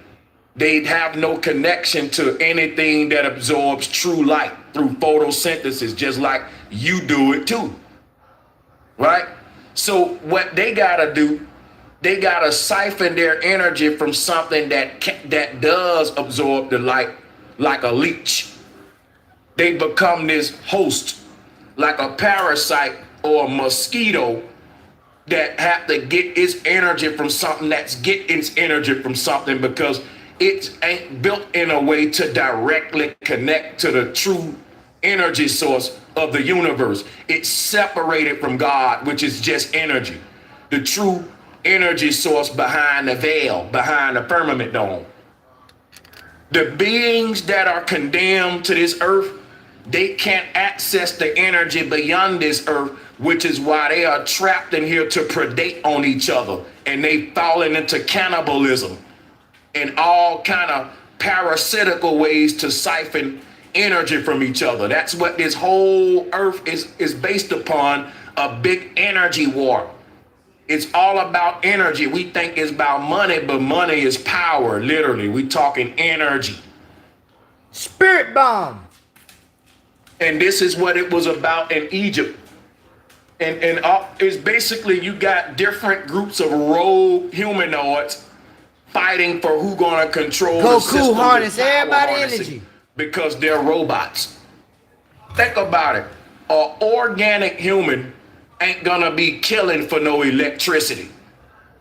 They'd have no connection to anything that absorbs true light through photosynthesis, just like you do it too, right? So what they gotta do, they gotta siphon their energy from something that does absorb the light, like a leech. They become this host, like a parasite or a mosquito that have to get its energy from something that's getting its energy from something, because it ain't built in a way to directly connect to the true energy source of the universe. It's separated from God, which is just energy. The true energy source behind the veil, behind the firmament dome. The beings that are condemned to this earth, they can't access the energy beyond this earth, which is why they are trapped in here to predate on each other. And they falling into cannibalism and all kind of parasitical ways to siphon energy from each other. That's what this whole earth is based upon, a big energy war. It's all about energy. We think it's about money, but money is power, literally. We talking energy. Spirit bomb. And this is what it was about in Egypt. And it's basically, you got different groups of rogue humanoids fighting for who gonna control the system. Goku harness everybody energy. Because they're robots. Think about it. An organic human ain't gonna be killing for no electricity.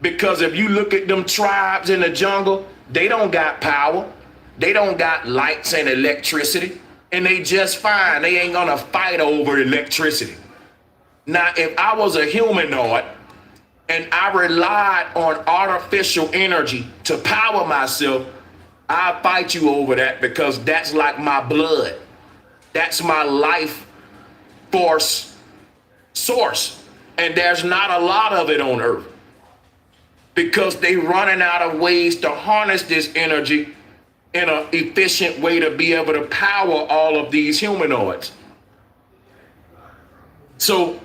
Because if you look at them tribes in the jungle, they don't got power. They don't got lights and electricity. And they just fine. They ain't gonna fight over electricity. Now, if I was a humanoid and I relied on artificial energy to power myself, I'll fight you over that, because that's like my blood. That's my life force source. And there's not a lot of it on Earth, because they running out of ways to harness this energy in an efficient way to be able to power all of these humanoids. So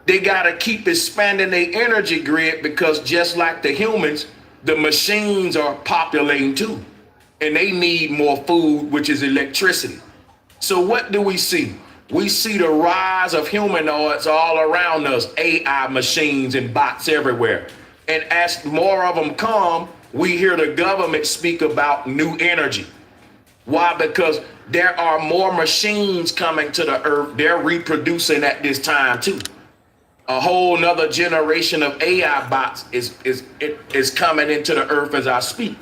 they got to keep expanding their energy grid, because just like the humans, the machines are populating too, and they need more food, which is electricity. So what do we see? We see the rise of humanoids all around us, AI machines and bots everywhere. And as more of them come, we hear the government speak about new energy. Why? Because there are more machines coming to the earth. They're reproducing at this time too. A whole nother generation of AI bots is coming into the earth as I speak.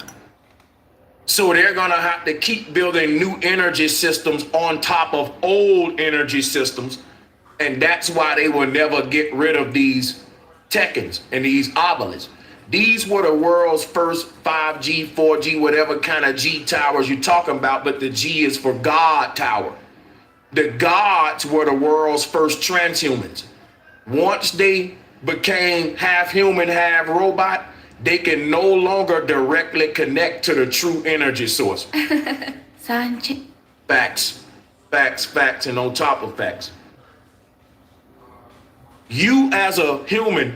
So they're gonna have to keep building new energy systems on top of old energy systems. And that's why they will never get rid of these Tekkens and these obelisks. These were the world's first 5G, 4G, whatever kind of G towers you're talking about, but the G is for God tower. The gods were the world's first transhumans. Once they became half human, half robot, they can no longer directly connect to the true energy source. Facts, facts, facts, and on top of facts. You as a human,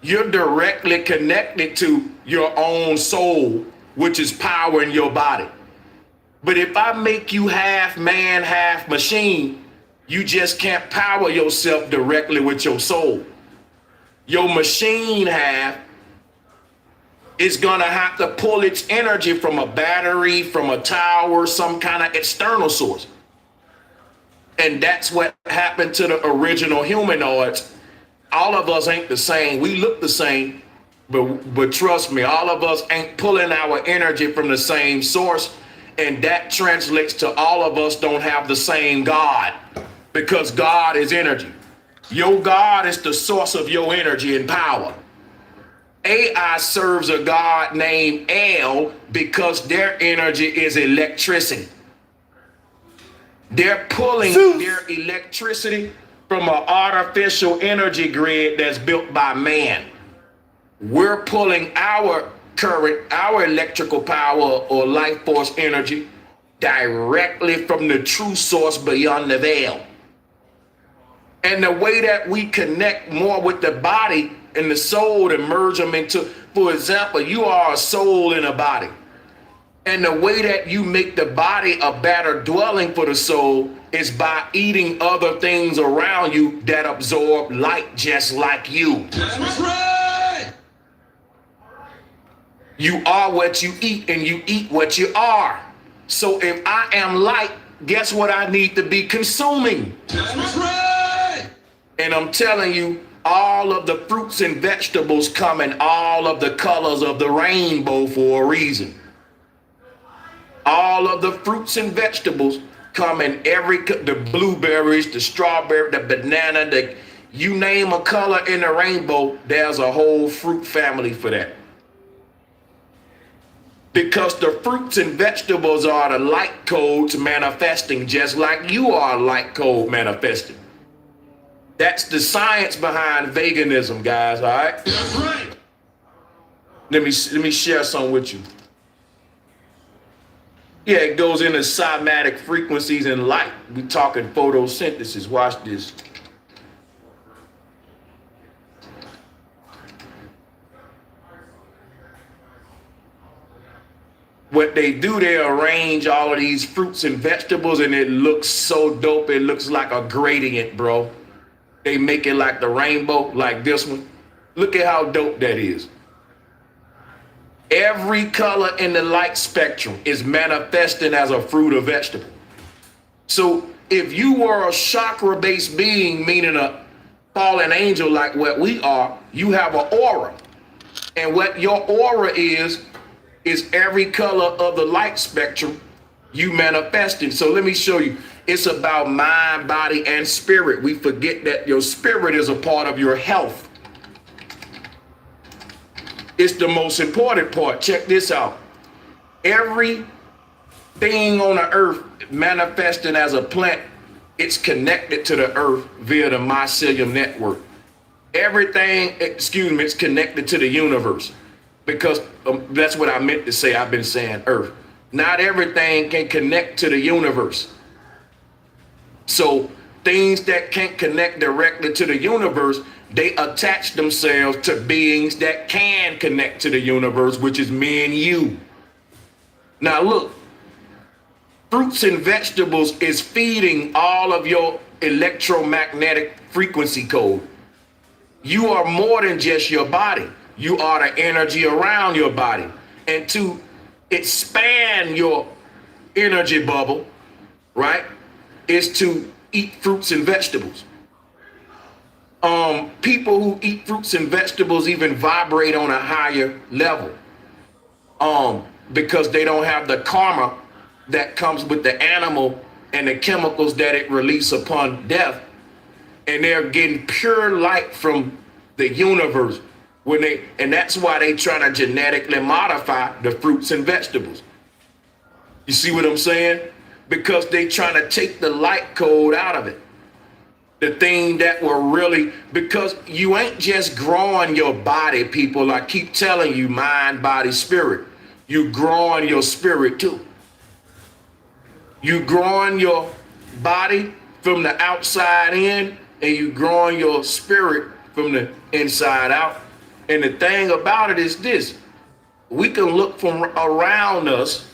you're directly connected to your own soul, which is power in your body. But if I make you half man, half machine, you just can't power yourself directly with your soul. Your machine half is gonna have to pull its energy from a battery, from a tower, some kind of external source. And that's what happened to the original humanoids. All of us ain't the same. We look the same, but trust me, all of us ain't pulling our energy from the same source. And that translates to all of us don't have the same God, because God is energy. Your God is the source of your energy and power. AI serves a God named El because their energy is electricity. They're pulling their electricity from an artificial energy grid that's built by man. We're pulling our current, our electrical power or life force energy directly from the true source beyond the veil. And the way that we connect more with the body and the soul to merge them into, for example, you are a soul in a body. And the way that you make the body a better dwelling for the soul is by eating other things around you that absorb light just like you. That's right. You are what you eat, and you eat what you are. So if I am light, guess what I need to be consuming? That's right. And I'm telling you, all of the fruits and vegetables come in all of the colors of the rainbow for a reason. All of the fruits and vegetables come in the blueberries, the strawberry, the banana, you name a color in the rainbow, there's a whole fruit family for that. Because the fruits and vegetables are the light codes manifesting, just like you are a light code manifesting. That's the science behind veganism, guys, all right? That's right. Let me share some with you. Yeah, it goes into cymatic frequencies in light. We talking photosynthesis. Watch this. What they do, they arrange all of these fruits and vegetables, and it looks so dope. It looks like a gradient, bro. They make it like the rainbow, like this one. Look at how dope that is. Every color in the light spectrum is manifesting as a fruit or vegetable. So if you were a chakra-based being, meaning a fallen angel like what we are, you have an aura. And what your aura is every color of the light spectrum you manifesting. So let me show you. It's about mind, body, and spirit. We forget that your spirit is a part of your health. It's the most important part. Check this out. Everything on the earth manifesting as a plant, it's connected to the earth via the mycelium network. Everything, it's connected to the universe. Because that's what I meant to say. I've been saying earth. Not everything can connect to the universe. So things that can't connect directly to the universe, they attach themselves to beings that can connect to the universe, which is me and you. Now look, fruits and vegetables is feeding all of your electromagnetic frequency code. You are more than just your body. You are the energy around your body. And to expand your energy bubble, right, is to eat fruits and vegetables. People who eat fruits and vegetables even vibrate on a higher level because they don't have the karma that comes with the animal and the chemicals that it releases upon death. And they're getting pure light from the universe. And that's why they try to genetically modify the fruits and vegetables. You see what I'm saying? Because they trying to take the light code out of it. The thing that will really, because you ain't just growing your body, people. I keep telling you, mind, body, spirit. You growing your spirit too. You growing your body from the outside in, and you growing your spirit from the inside out. And the thing about it is this, we can look from around us.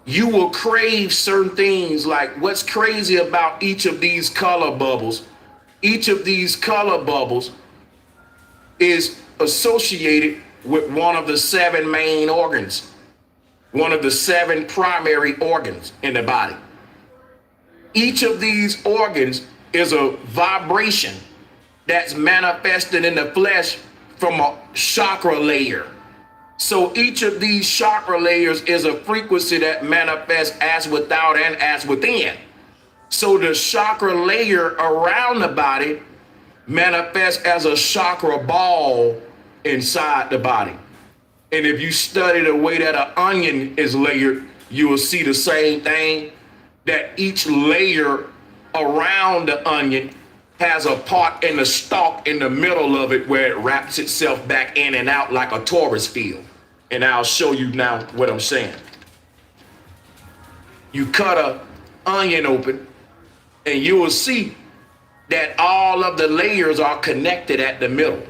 You will crave certain things. Like what's crazy about each of these color bubbles, each of these color bubbles is associated with one of the 7 main organs, one of the 7 primary organs in the body. Each of these organs is a vibration that's manifested in the flesh from a chakra layer. So each of these chakra layers is a frequency that manifests as without and as within. So the chakra layer around the body manifests as a chakra ball inside the body. And if you study the way that an onion is layered, you will see the same thing, that each layer around the onion has a part in the stalk in the middle of it where it wraps itself back in and out like a torus field. And I'll show you now what I'm saying. You cut an onion open and you will see that all of the layers are connected at the middle.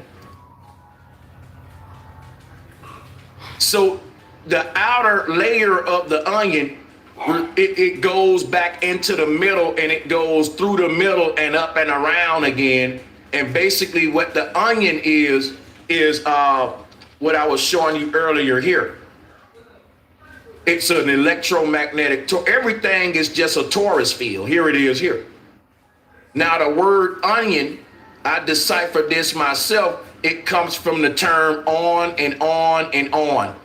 So the outer layer of the onion, it goes back into the middle and it goes through the middle and up and around again. And basically what the onion is what I was showing you earlier here. It's an electromagnetic, everything is just a torus field. Here it is here. Now the word onion, I deciphered this myself. It comes from the term on and on and on.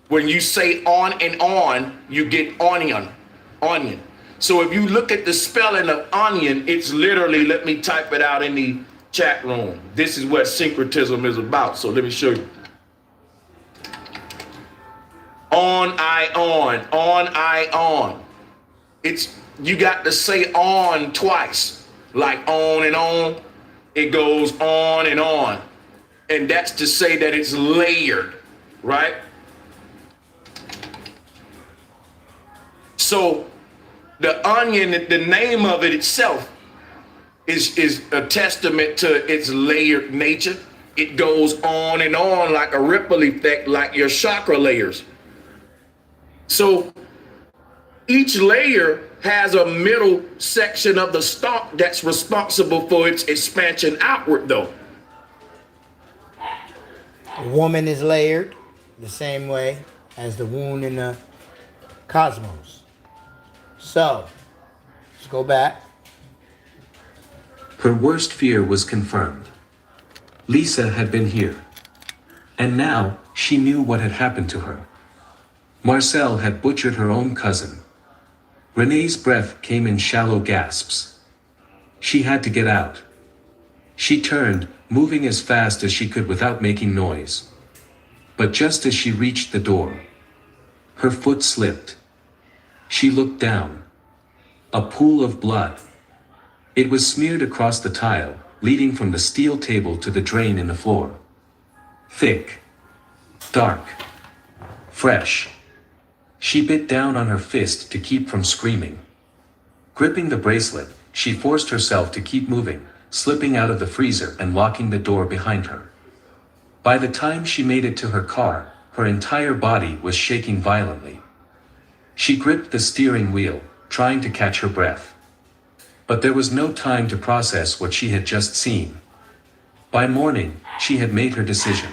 When you say on and on, you get onion. So if you look at the spelling of onion, it's literally, let me type it out in the chat room. This is what syncretism is about. So let me show you. On. It's, you got to say on twice, like on and on. It goes on and on. And that's to say that it's layered, right? So the onion, the name of it itself is a testament to its layered nature. It goes on and on like a ripple effect, like your chakra layers. So each layer has a middle section of the stalk that's responsible for its expansion outward though. A woman is layered the same way as the wound in the cosmos. So, let's go back. Her worst fear was confirmed. Lisa had been here. And now, she knew what had happened to her. Marcel had butchered her own cousin. Renee's breath came in shallow gasps. She had to get out. She turned, moving as fast as she could without making noise. But just as she reached the door, her foot slipped. She looked down. A pool of blood. It was smeared across the tile, leading from the steel table to the drain in the floor. Thick. Dark. Fresh. She bit down on her fist to keep from screaming. Gripping the bracelet, she forced herself to keep moving, slipping out of the freezer and locking the door behind her. By the time she made it to her car, her entire body was shaking violently. She gripped the steering wheel, trying to catch her breath. But there was no time to process what she had just seen. By morning, she had made her decision.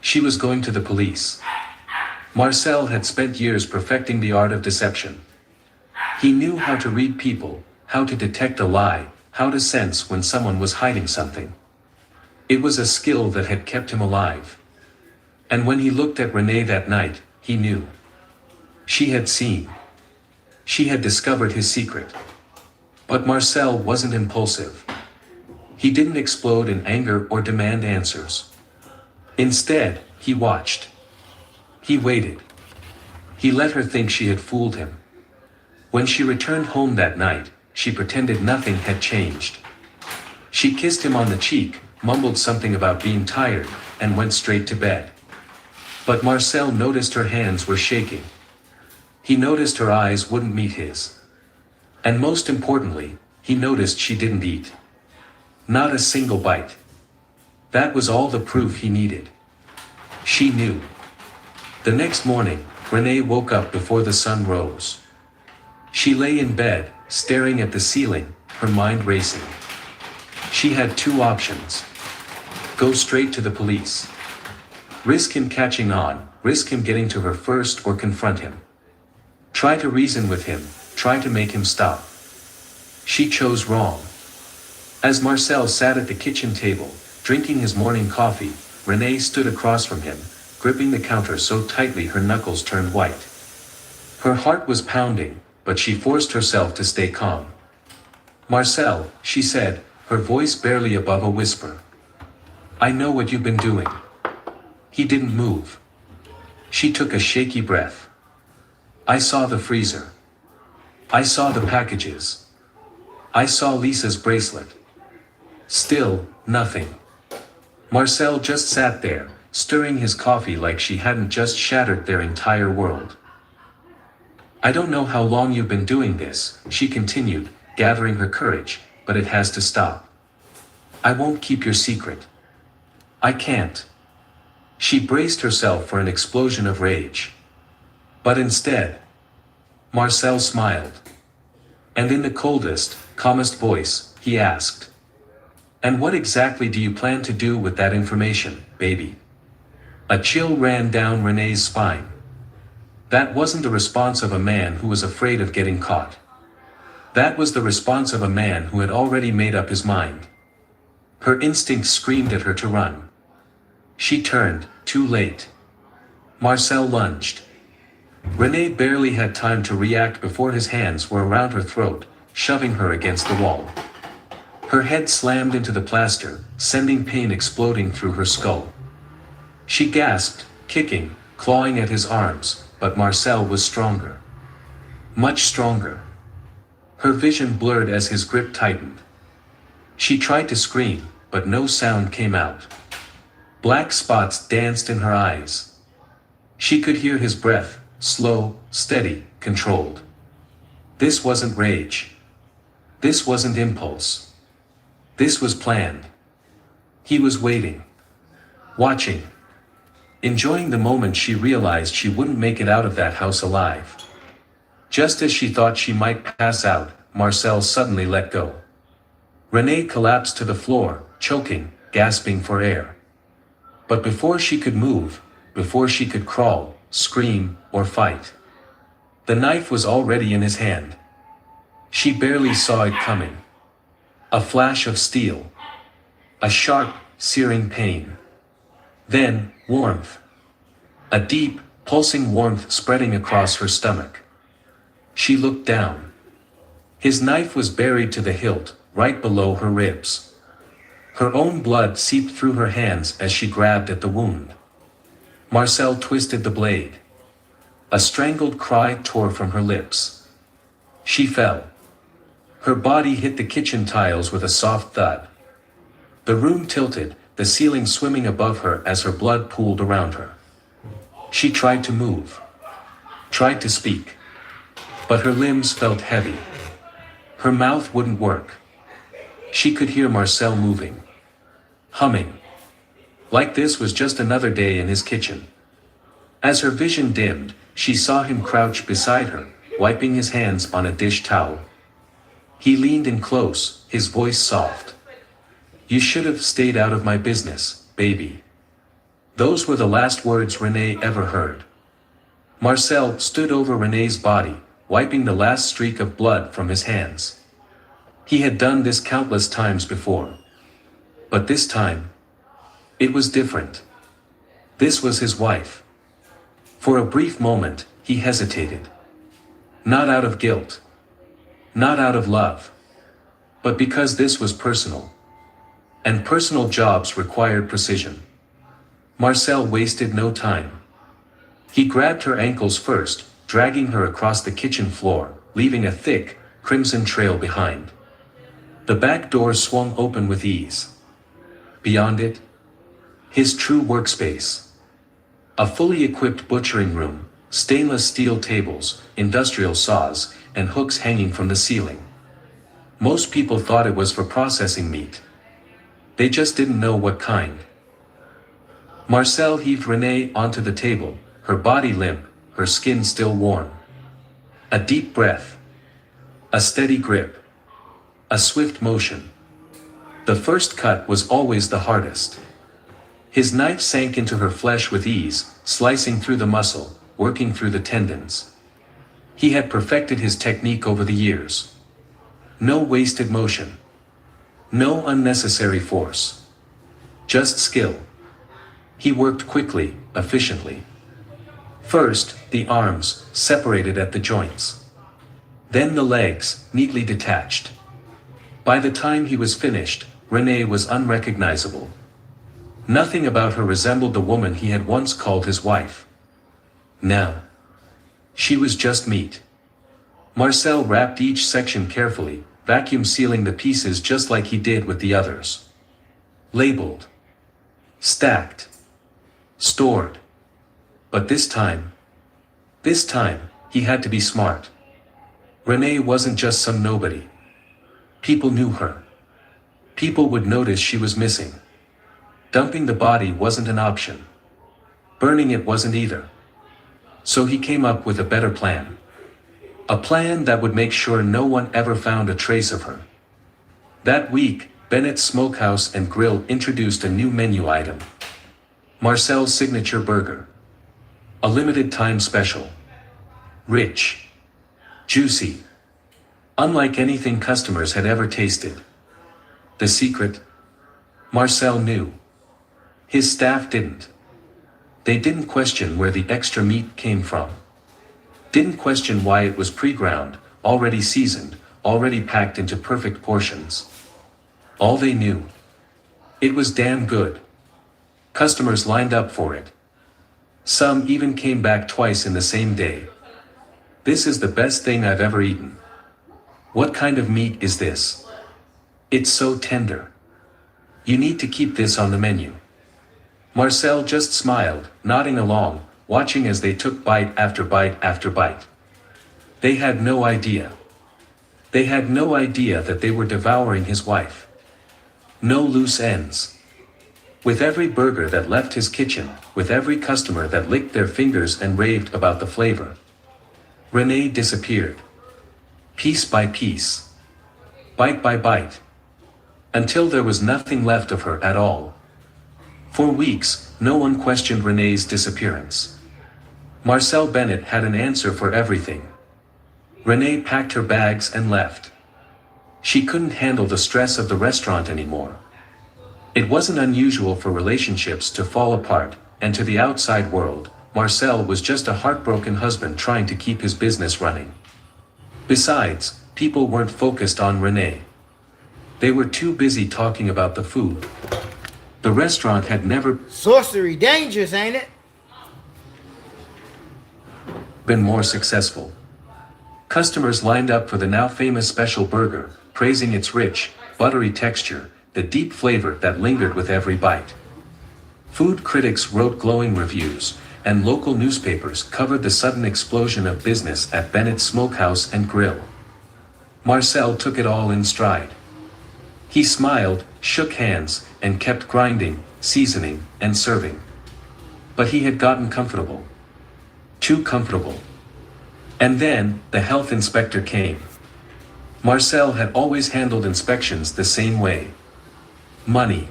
She was going to the police. Marcel had spent years perfecting the art of deception. He knew how to read people, how to detect a lie, how to sense when someone was hiding something. It was a skill that had kept him alive. And when he looked at Renee that night, he knew. She had seen. She had discovered his secret. But Marcel wasn't impulsive. He didn't explode in anger or demand answers. Instead, he watched. He waited. He let her think she had fooled him. When she returned home that night, she pretended nothing had changed. She kissed him on the cheek, mumbled something about being tired, and went straight to bed. But Marcel noticed her hands were shaking. He noticed her eyes wouldn't meet his. And most importantly, he noticed she didn't eat. Not a single bite. That was all the proof he needed. She knew. The next morning, Renee woke up before the sun rose. She lay in bed, staring at the ceiling, her mind racing. She had two options. Go straight to the police. Risk him catching on, risk him getting to her first, or confront him. Try to reason with him, try to make him stop. She chose wrong. As Marcel sat at the kitchen table, drinking his morning coffee, Renee stood across from him, gripping the counter so tightly her knuckles turned white. Her heart was pounding, but she forced herself to stay calm. "Marcel," she said, her voice barely above a whisper. "I know what you've been doing." He didn't move. She took a shaky breath. "I saw the freezer. I saw the packages. I saw Lisa's bracelet." Still, nothing. Marcel just sat there, stirring his coffee like she hadn't just shattered their entire world. "I don't know how long you've been doing this," she continued, gathering her courage, "but it has to stop. I won't keep your secret. I can't." She braced herself for an explosion of rage. But instead, Marcel smiled. And in the coldest, calmest voice, he asked, "And what exactly do you plan to do with that information, baby?" A chill ran down Renee's spine. That wasn't the response of a man who was afraid of getting caught. That was the response of a man who had already made up his mind. Her instincts screamed at her to run. She turned, too late. Marcel lunged. Renee barely had time to react before his hands were around her throat, shoving her against the wall. Her head slammed into the plaster, sending pain exploding through her skull. She gasped, kicking, clawing at his arms, but Marcel was stronger. Much stronger. Her vision blurred as his grip tightened. She tried to scream, but no sound came out. Black spots danced in her eyes. She could hear his breath, slow, steady, controlled. This wasn't rage. This wasn't impulse. This was planned. He was waiting. Watching. Enjoying the moment she realized she wouldn't make it out of that house alive. Just as she thought she might pass out, Marcel suddenly let go. Renee collapsed to the floor, choking, gasping for air. But before she could move, before she could crawl, scream, or fight, the knife was already in his hand. She barely saw it coming. A flash of steel. A sharp, searing pain. Then, warmth. A deep, pulsing warmth spreading across her stomach. She looked down. His knife was buried to the hilt, right below her ribs. Her own blood seeped through her hands as she grabbed at the wound. Marcel twisted the blade. A strangled cry tore from her lips. She fell. Her body hit the kitchen tiles with a soft thud. The room tilted, the ceiling swimming above her as her blood pooled around her. She tried to move. Tried to speak. But her limbs felt heavy. Her mouth wouldn't work. She could hear Marcel moving. Humming. Like this was just another day in his kitchen. As her vision dimmed, she saw him crouch beside her, wiping his hands on a dish towel. He leaned in close, his voice soft. "You should have stayed out of my business, baby." Those were the last words Renee ever heard. Marcel stood over Renee's body, wiping the last streak of blood from his hands. He had done this countless times before. But this time, it was different. This was his wife. For a brief moment, he hesitated. Not out of guilt. Not out of love. But because this was personal. And personal jobs required precision. Marcel wasted no time. He grabbed her ankles first, dragging her across the kitchen floor, leaving a thick, crimson trail behind. The back door swung open with ease. Beyond it, his true workspace. A fully equipped butchering room, stainless steel tables, industrial saws, and hooks hanging from the ceiling. Most people thought it was for processing meat. They just didn't know what kind. Marcel heaved Renee onto the table, her body limp, her skin still warm. A deep breath. A steady grip. A swift motion. The first cut was always the hardest. His knife sank into her flesh with ease, slicing through the muscle, working through the tendons. He had perfected his technique over the years. No wasted motion. No unnecessary force. Just skill. He worked quickly, efficiently. First, the arms, separated at the joints. Then the legs, neatly detached. By the time he was finished, Renee was unrecognizable. Nothing about her resembled the woman he had once called his wife. Now, she was just meat. Marcel wrapped each section carefully, vacuum sealing the pieces just like he did with the others. Labeled. Stacked. Stored. But this time, he had to be smart. Renee wasn't just some nobody. People knew her. People would notice she was missing. Dumping the body wasn't an option. Burning it wasn't either. So he came up with a better plan. A plan that would make sure no one ever found a trace of her. That week, Bennett Smokehouse and Grill introduced a new menu item. Marcel's signature burger. A limited time special. Rich. Juicy. Unlike anything customers had ever tasted. The secret? Marcel knew. His staff didn't. They didn't question where the extra meat came from. Didn't question why it was pre-ground, already seasoned, already packed into perfect portions. All they knew. It was damn good. Customers lined up for it. Some even came back twice in the same day. This is the best thing I've ever eaten. What kind of meat is this? It's so tender. You need to keep this on the menu. Marcel just smiled, nodding along, watching as they took bite after bite after bite. They had no idea. They had no idea that they were devouring his wife. No loose ends. With every burger that left his kitchen, with every customer that licked their fingers and raved about the flavor, Renee disappeared. Piece by piece. Bite by bite. Until there was nothing left of her at all. For weeks, no one questioned Renee's disappearance. Marcel Bennett had an answer for everything. Renee packed her bags and left. She couldn't handle the stress of the restaurant anymore. It wasn't unusual for relationships to fall apart, and to the outside world, Marcel was just a heartbroken husband trying to keep his business running. Besides, people weren't focused on Renee. They were too busy talking about the food. The restaurant had never Sorcery dangerous, ain't it? been more successful. Customers lined up for the now famous special burger, praising its rich, buttery texture, the deep flavor that lingered with every bite. Food critics wrote glowing reviews, and local newspapers covered the sudden explosion of business at Bennett Smokehouse and Grill. Marcel took it all in stride. He smiled, shook hands, and kept grinding, seasoning, and serving. But he had gotten comfortable. Too comfortable. And then, the health inspector came. Marcel had always handled inspections the same way. Money.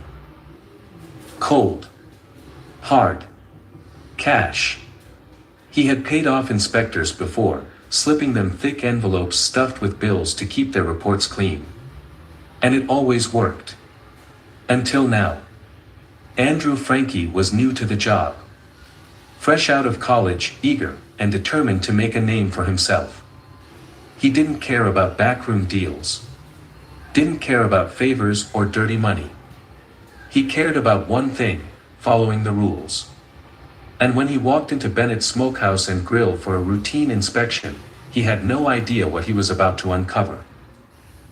Cold. Hard. Cash. He had paid off inspectors before, slipping them thick envelopes stuffed with bills to keep their reports clean. And it always worked. Until now. Andrew Frankie was new to the job. Fresh out of college, eager, and determined to make a name for himself. He didn't care about backroom deals. Didn't care about favors or dirty money. He cared about one thing, following the rules. And when he walked into Bennett Smokehouse and Grill for a routine inspection, he had no idea what he was about to uncover.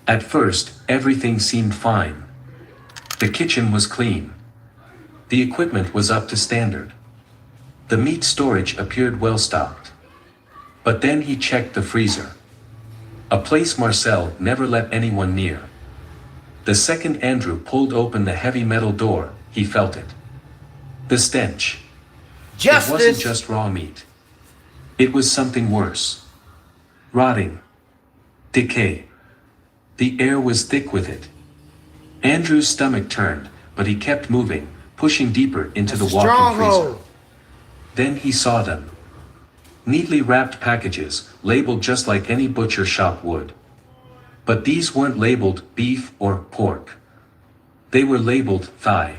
At first, everything seemed fine. The kitchen was clean. The equipment was up to standard. The meat storage appeared well stocked. But then he checked the freezer. A place Marcel never let anyone near. The second Andrew pulled open the heavy metal door, he felt it. The stench. Justice. It wasn't just raw meat. It was something worse. Rotting. Decay. The air was thick with it. Andrew's stomach turned, but he kept moving, pushing deeper into the walk-in freezer. Stronghold. Then he saw them. Neatly wrapped packages, labeled just like any butcher shop would. But these weren't labeled beef or pork. They were labeled thigh,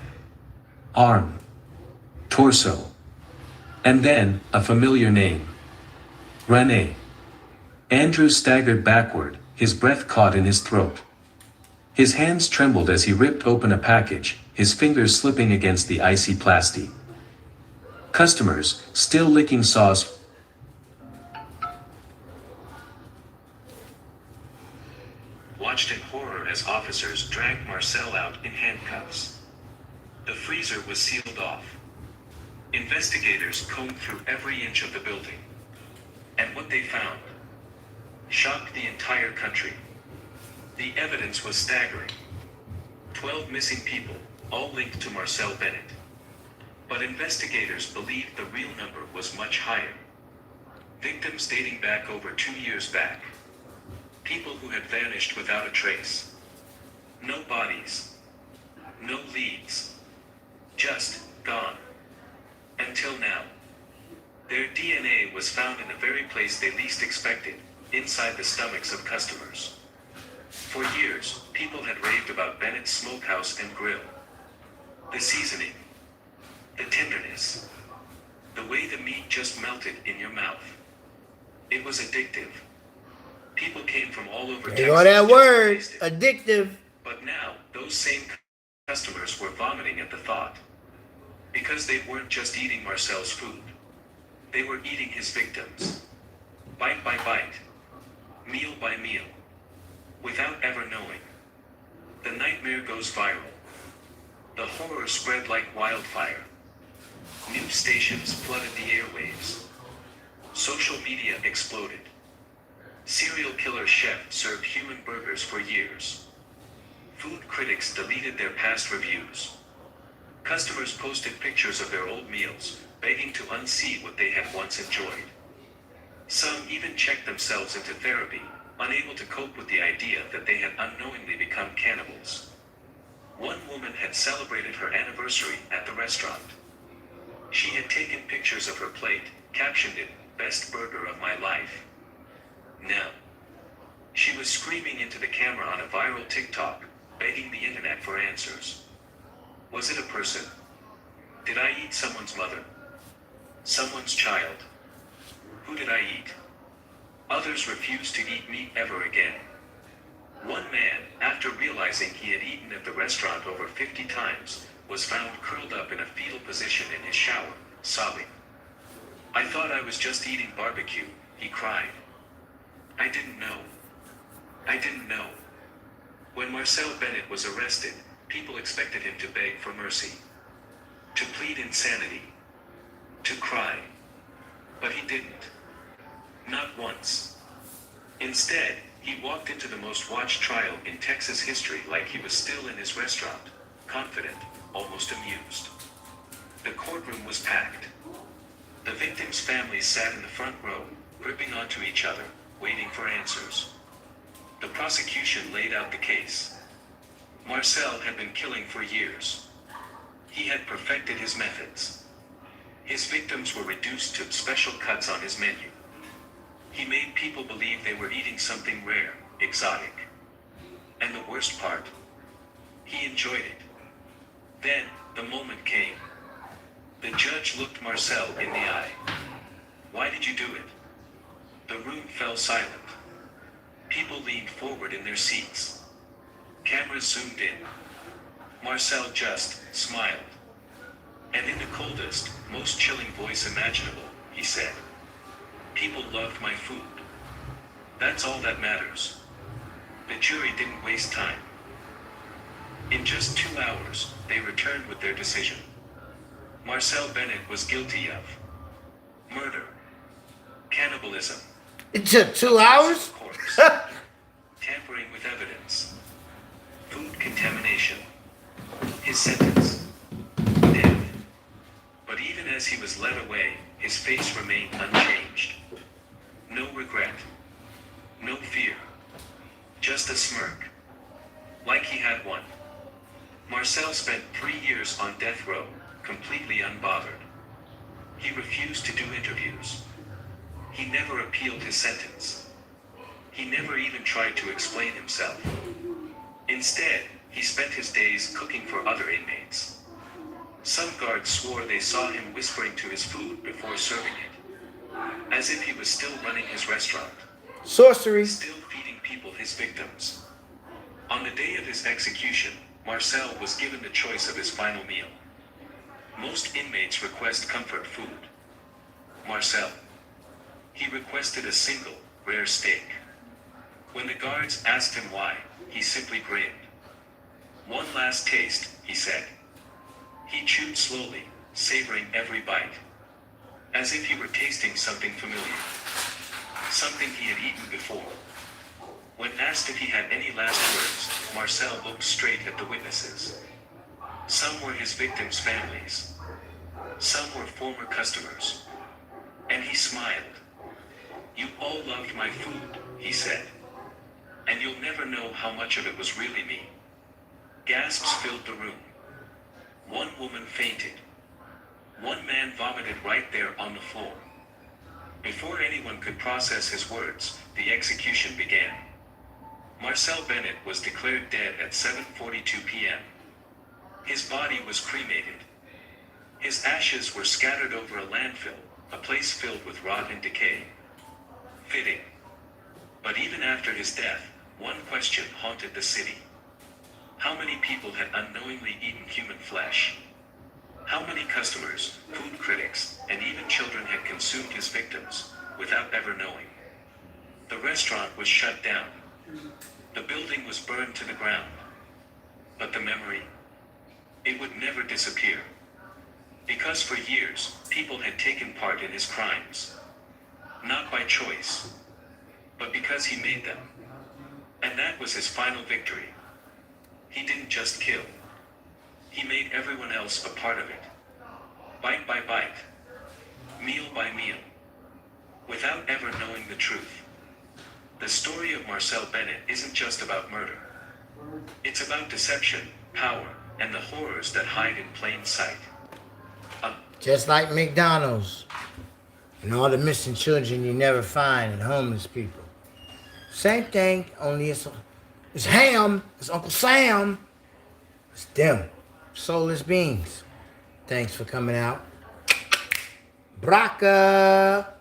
arm, torso, and then a familiar name. Renee. Andrew staggered backward, his breath caught in his throat. His hands trembled as he ripped open a package, his fingers slipping against the icy plastic. Customers, still licking sauce, watched in horror as officers dragged Marcel out in handcuffs. The freezer was sealed off. Investigators combed through every inch of the building. And what they found shocked the entire country. The evidence was staggering. 12 missing people, all linked to Marcel Bennett. But investigators believed the real number was much higher. Victims dating back over 2 years back. People who had vanished without a trace. No bodies. No leads. Just gone. Until now. Their DNA was found in the very place they least expected, inside the stomachs of customers. For years, people had raved about Bennett Smokehouse and Grill. The seasoning. The tenderness. The way the meat just melted in your mouth. It was addictive. People came from all over Texas. There go that word, taste it. addictive. But now, those same customers were vomiting at the thought. Because they weren't just eating Marcel's food. They were eating his victims. Bite by bite. Meal by meal. Without ever knowing. The nightmare goes viral. The horror spread like wildfire. News stations flooded the airwaves. Social media exploded. Serial killer chef served human burgers for years. Food critics deleted their past reviews. Customers posted pictures of their old meals, begging to unsee what they had once enjoyed. Some even checked themselves into therapy, unable to cope with the idea that they had unknowingly become cannibals. One woman had celebrated her anniversary at the restaurant. She had taken pictures of her plate, captioned it, "Best burger of my life." Now, she was screaming into the camera on a viral TikTok, begging the internet for answers. Was it a person? Did I eat someone's mother? Someone's child? Who did I eat? Others refused to eat meat ever again. One man, after realizing he had eaten at the restaurant over 50 times, was found curled up in a fetal position in his shower, sobbing. "I thought I was just eating barbecue," he cried. "I didn't know. I didn't know." When Marcel Bennett was arrested, people expected him to beg for mercy, to plead insanity, to cry. But he didn't. Not once. Instead, he walked into the most watched trial in Texas history like he was still in his restaurant, confident, almost amused. The courtroom was packed. The victims' families sat in the front row, gripping onto each other, waiting for answers. The prosecution laid out the case. Marcel had been killing for years. He had perfected his methods. His victims were reduced to special cuts on his menu. He made people believe they were eating something rare, exotic. And the worst part, he enjoyed it. Then, the moment came. The judge looked Marcel in the eye. "Why did you do it?" The room fell silent. People leaned forward in their seats. Cameras zoomed in. Marcel just smiled. And in the coldest, most chilling voice imaginable, he said, "People loved my food. That's all that matters." The jury didn't waste time. In just 2 hours, they returned with their decision. Marcel Bennett was guilty of murder, cannibalism, It took 2 hours? of course, tampering with evidence, food contamination. His sentence, death. But even as he was led away, his face remained unchanged. No regret, no fear, just a smirk, like he had one. Marcel spent 3 years on death row, completely unbothered. He refused to do interviews. He never appealed his sentence. He never even tried to explain himself. Instead, he spent his days cooking for other inmates. Some guards swore they saw him whispering to his food before serving it, as if he was still running his restaurant, Sorcery. still feeding people his victims. On the day of his execution, Marcel was given the choice of his final meal. Most inmates request comfort food. Marcel, he requested a single, rare steak. When the guards asked him why, he simply grinned. One last taste, he said. He chewed slowly, savoring every bite, as if he were tasting something familiar, something he had eaten before. When asked if he had any last words, Marcel looked straight at the witnesses. Some were his victims' families. Some were former customers. And he smiled. "You all loved my food," he said. "And you'll never know how much of it was really me." Gasps filled the room. One woman fainted. One man vomited right there on the floor. Before anyone could process his words, the execution began. Marcel Bennett was declared dead at 7:42 p.m. His body was cremated. His ashes were scattered over a landfill, a place filled with rot and decay. Fitting. But even after his death, one question haunted the city. How many people had unknowingly eaten human flesh? How many customers, food critics, and even children had consumed his victims, without ever knowing? The restaurant was shut down. The building was burned to the ground. But the memory? It would never disappear. Because for years, people had taken part in his crimes. Not by choice, but because he made them. And that was his final victory. He didn't just kill. He made everyone else a part of it. Bite by bite. Meal by meal. Without ever knowing the truth. The story of Marcel Bennett isn't just about murder. It's about deception, power, and the horrors that hide in plain sight. Just like McDonald's and all the missing children you never find and homeless people. Same thing, only it's Ham, it's Uncle Sam, it's them, soulless beings. Thanks for coming out. Braca.